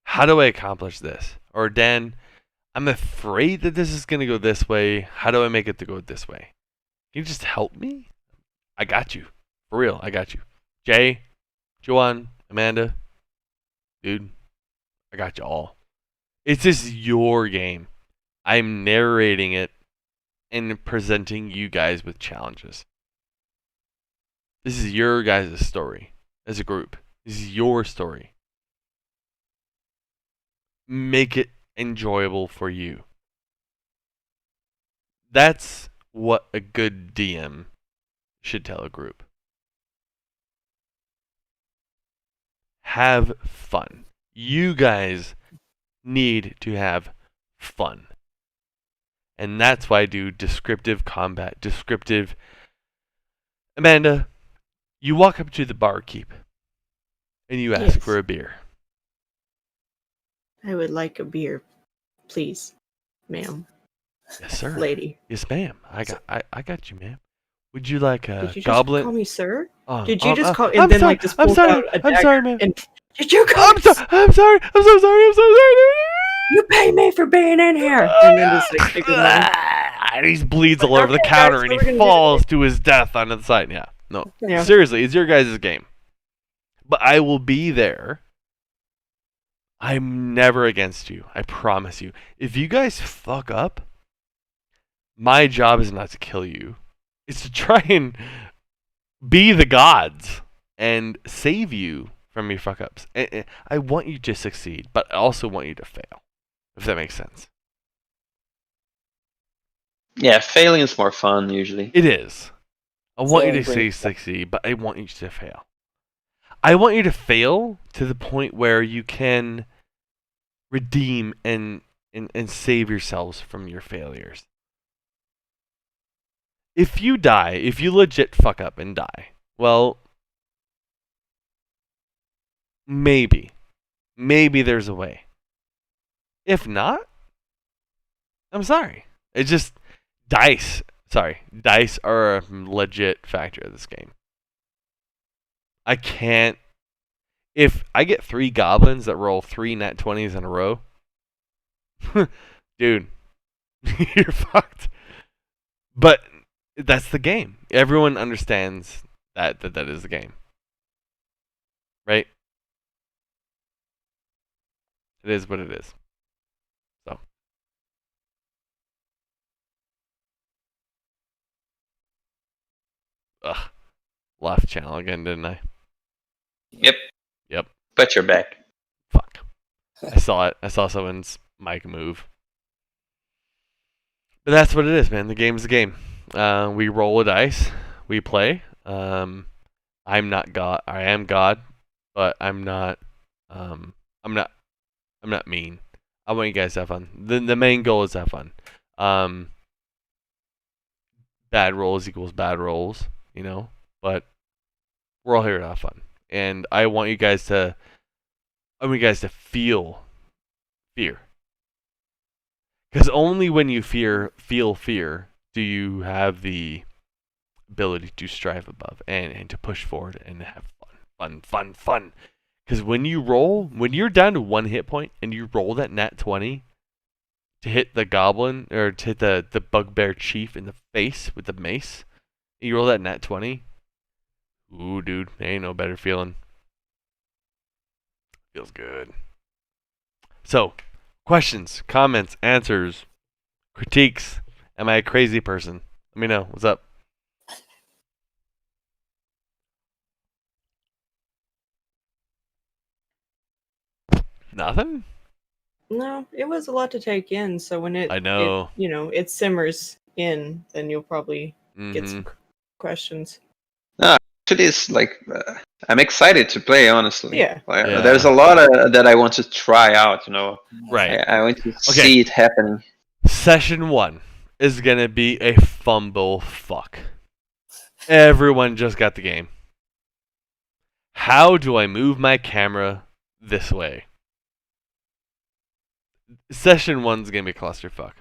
How do I accomplish this? Or, Dan, I'm afraid that this is going to go this way. How do I make it to go this way? Can you just help me? I got you. For real, I got you. Jay, Joanne, Amanda, dude, I got you all. It's just your game. I'm narrating it and presenting you guys with challenges. This is your guys' story as a group. This is your story. Make it enjoyable for you. That's what a good DM should tell a group. Have fun. You guys need to have fun. And that's why I do descriptive combat. Amanda, you walk up to the barkeep and you ask for a beer. I would like a beer, please, ma'am. Yes, sir. Lady. Yes, ma'am. I got you, ma'am. Would you like a Did you goblet? Just call me sir? Oh, did you just call and I'm then sorry, like just I'm pull sorry. out a I'm dagger sorry, ma'am. and did you call I'm sorry. I'm so sorry. You pay me for being in here. And then just like stick with me. And he bleeds all over the counter and he falls to his death onto the side. Yeah. No. Yeah. Seriously, it's your guys' game. But I will be there. I'm never against you. I promise you. If you guys fuck up, my job is not to kill you. It's to try and be the gods and save you from your fuck ups. I want you to succeed, but I also want you to fail. If that makes sense. Yeah, failing is more fun usually. It is. I want you to succeed, but I want you to fail. I want you to fail to the point where you can redeem and save yourselves from your failures. If you die, if you legit fuck up and die, well, maybe there's a way. If not, I'm sorry. It's just dice. Sorry, dice are a legit factor of this game. I can't. If I get 3 goblins that roll 3 nat 20s in a row, dude, you're fucked. But that's the game. Everyone understands that is the game, right? It is what it is. So, left channel again, didn't I? Yep. Yep. But you're back. Fuck. I saw it. I saw someone's mic move. But that's what it is, man. The game's the game. We roll a dice. We play. I'm not God. I am God, but I'm not. I'm not mean. I want you guys to have fun. The main goal is to have fun. Bad rolls equals bad rolls, you know. But we're all here to have fun, and I want you guys to. I want you guys to feel fear, because only when you feel fear, do you have the ability to strive above and to push forward and have fun. Because when you're down to 1 hit point and you roll that nat 20 to hit the goblin or to hit the bugbear chief in the face with the mace, and you roll that nat 20, ooh, dude, there ain't no better feeling. Feels good. So, questions, comments, answers, critiques. Am I a crazy person? Let me know. What's up? Nothing? No, it was a lot to take in. So when I know. it simmers in, then you'll probably get some questions. No, actually, it's like I'm excited to play. Honestly, Yeah. There's a lot that I want to try out. Right. I want to see it happening. Session 1 is gonna be a fumble fuck. Everyone just got the game. How do I move my camera this way? Session 1's gonna be a clusterfuck.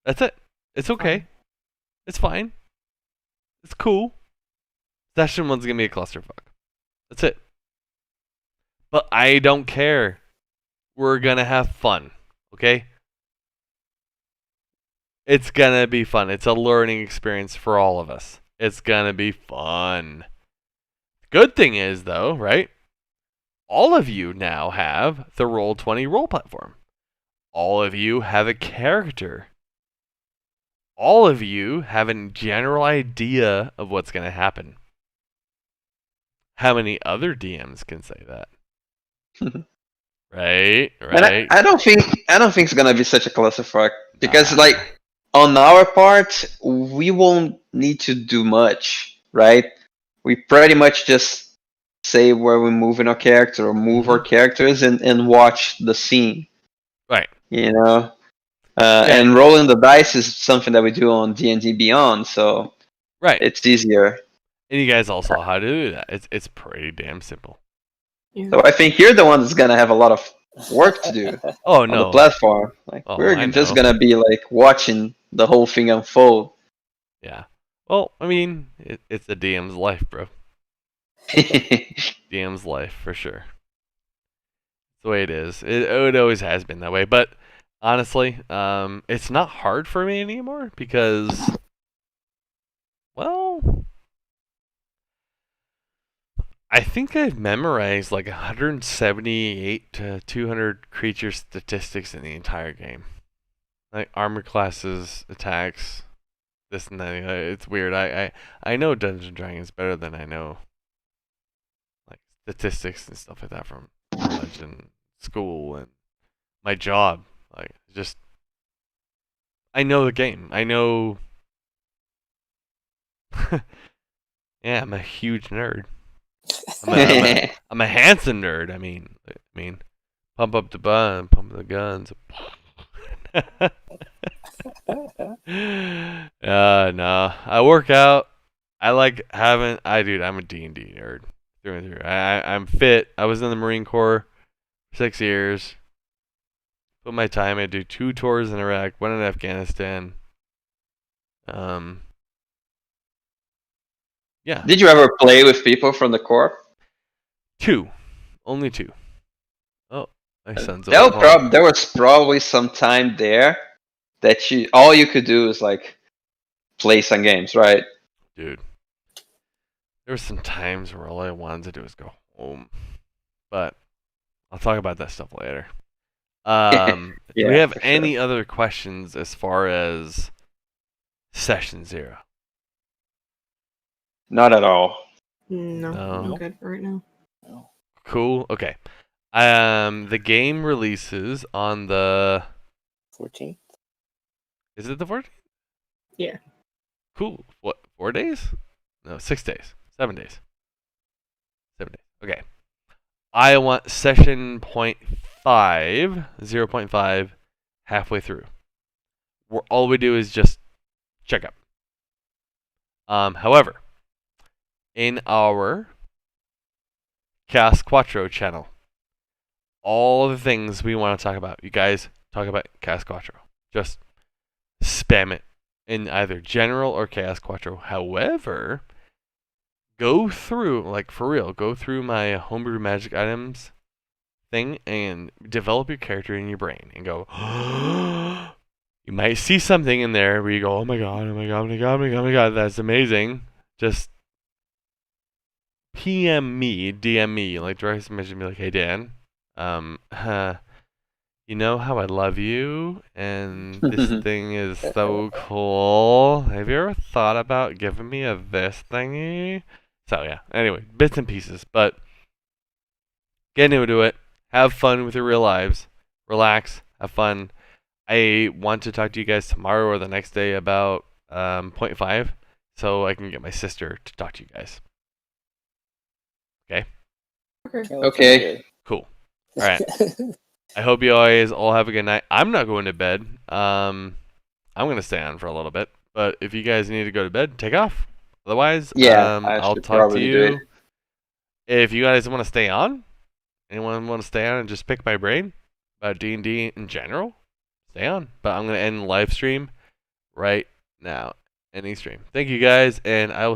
That's it. It's okay. It's fine. It's cool. Session 1's gonna be a clusterfuck. That's it. But I don't care. We're gonna have fun. Okay? It's gonna be fun. It's a learning experience for all of us. It's gonna be fun. Good thing is, though, right? All of you now have the Roll20 role platform. All of you have a character. All of you have a general idea of what's going to happen. How many other DMs can say that? Right. And I don't think it's gonna be such a clusterfuck because like on our part we won't need to do much, right? We pretty much just say where we're moving our character or move our characters and watch the scene. Right. And rolling the dice is something that we do on D&D Beyond, so it's easier. And you guys all saw how to do that. It's pretty damn simple. So I think you're the one that's gonna have a lot of work to do. Oh on no, the platform. Like we're just gonna be like watching the whole thing unfold. Yeah. Well, I mean, it's a DM's life, bro. DM's life for sure. It's the way it is. It always has been that way. But honestly, it's not hard for me anymore because, well, I think I've memorized like 178 to 200 creature statistics in the entire game. Like armor classes, attacks, this and that. It's weird. I know Dungeons and Dragons better than I know like statistics and stuff like that from college and school and my job. Like just I know the game. I know. Yeah, I'm a huge nerd. I'm a handsome nerd. I mean, pump up the bun, pump the guns. No. I work out. I like having. I'm a D&D nerd through and through. I'm fit. I was in the Marine Corps, 6 years. Put my time. I do 2 tours in Iraq, 1 in Afghanistan. Yeah. Did you ever play with people from the corp? 2. Only 2. Oh, my son's There over. there was probably some time there that all you could do is like play some games, right? Dude. There were some times where all I wanted to do was go home. But I'll talk about that stuff later. Do we Yeah, have for sure. any other questions as far as session 0? Not at all. No, No. I'm good for right now. Cool. Okay. The game releases on the 14th. Is it the 14th? Yeah. Cool. What? 4 days? No, 6 days. 7 days. 7 days. Okay. I want session 0.5 halfway through. Where all we do is just check up. However, in our Cast Quattro channel, all the things we want to talk about, you guys talk about Cast Quattro. Just spam it in either general or Chaos Quattro. However, go through, like for real, go through my homebrew magic items thing and develop your character in your brain and go, you might see something in there where you go, oh my god, oh my god, oh my god, oh my god, oh my god, that's amazing. Just DM me, DM me, like direct message me like, hey Dan, you know how I love you, and this thing is so cool. Have you ever thought about giving me a this thingy? So yeah, anyway, bits and pieces, but get into it. Have fun with your real lives. Relax, have fun. I want to talk to you guys tomorrow or the next day about 0.5, so I can get my sister to talk to you guys. Okay? Okay. Cool. All right. I hope you guys all have a good night. I'm not going to bed. I'm going to stay on for a little bit. But if you guys need to go to bed, take off. Otherwise, Yeah, I'll should talk to probably do you. it. If you guys want to stay on, anyone want to stay on and just pick my brain about D&D in general, stay on. But I'm going to end the live stream right now. Ending stream. Thank you guys, and I will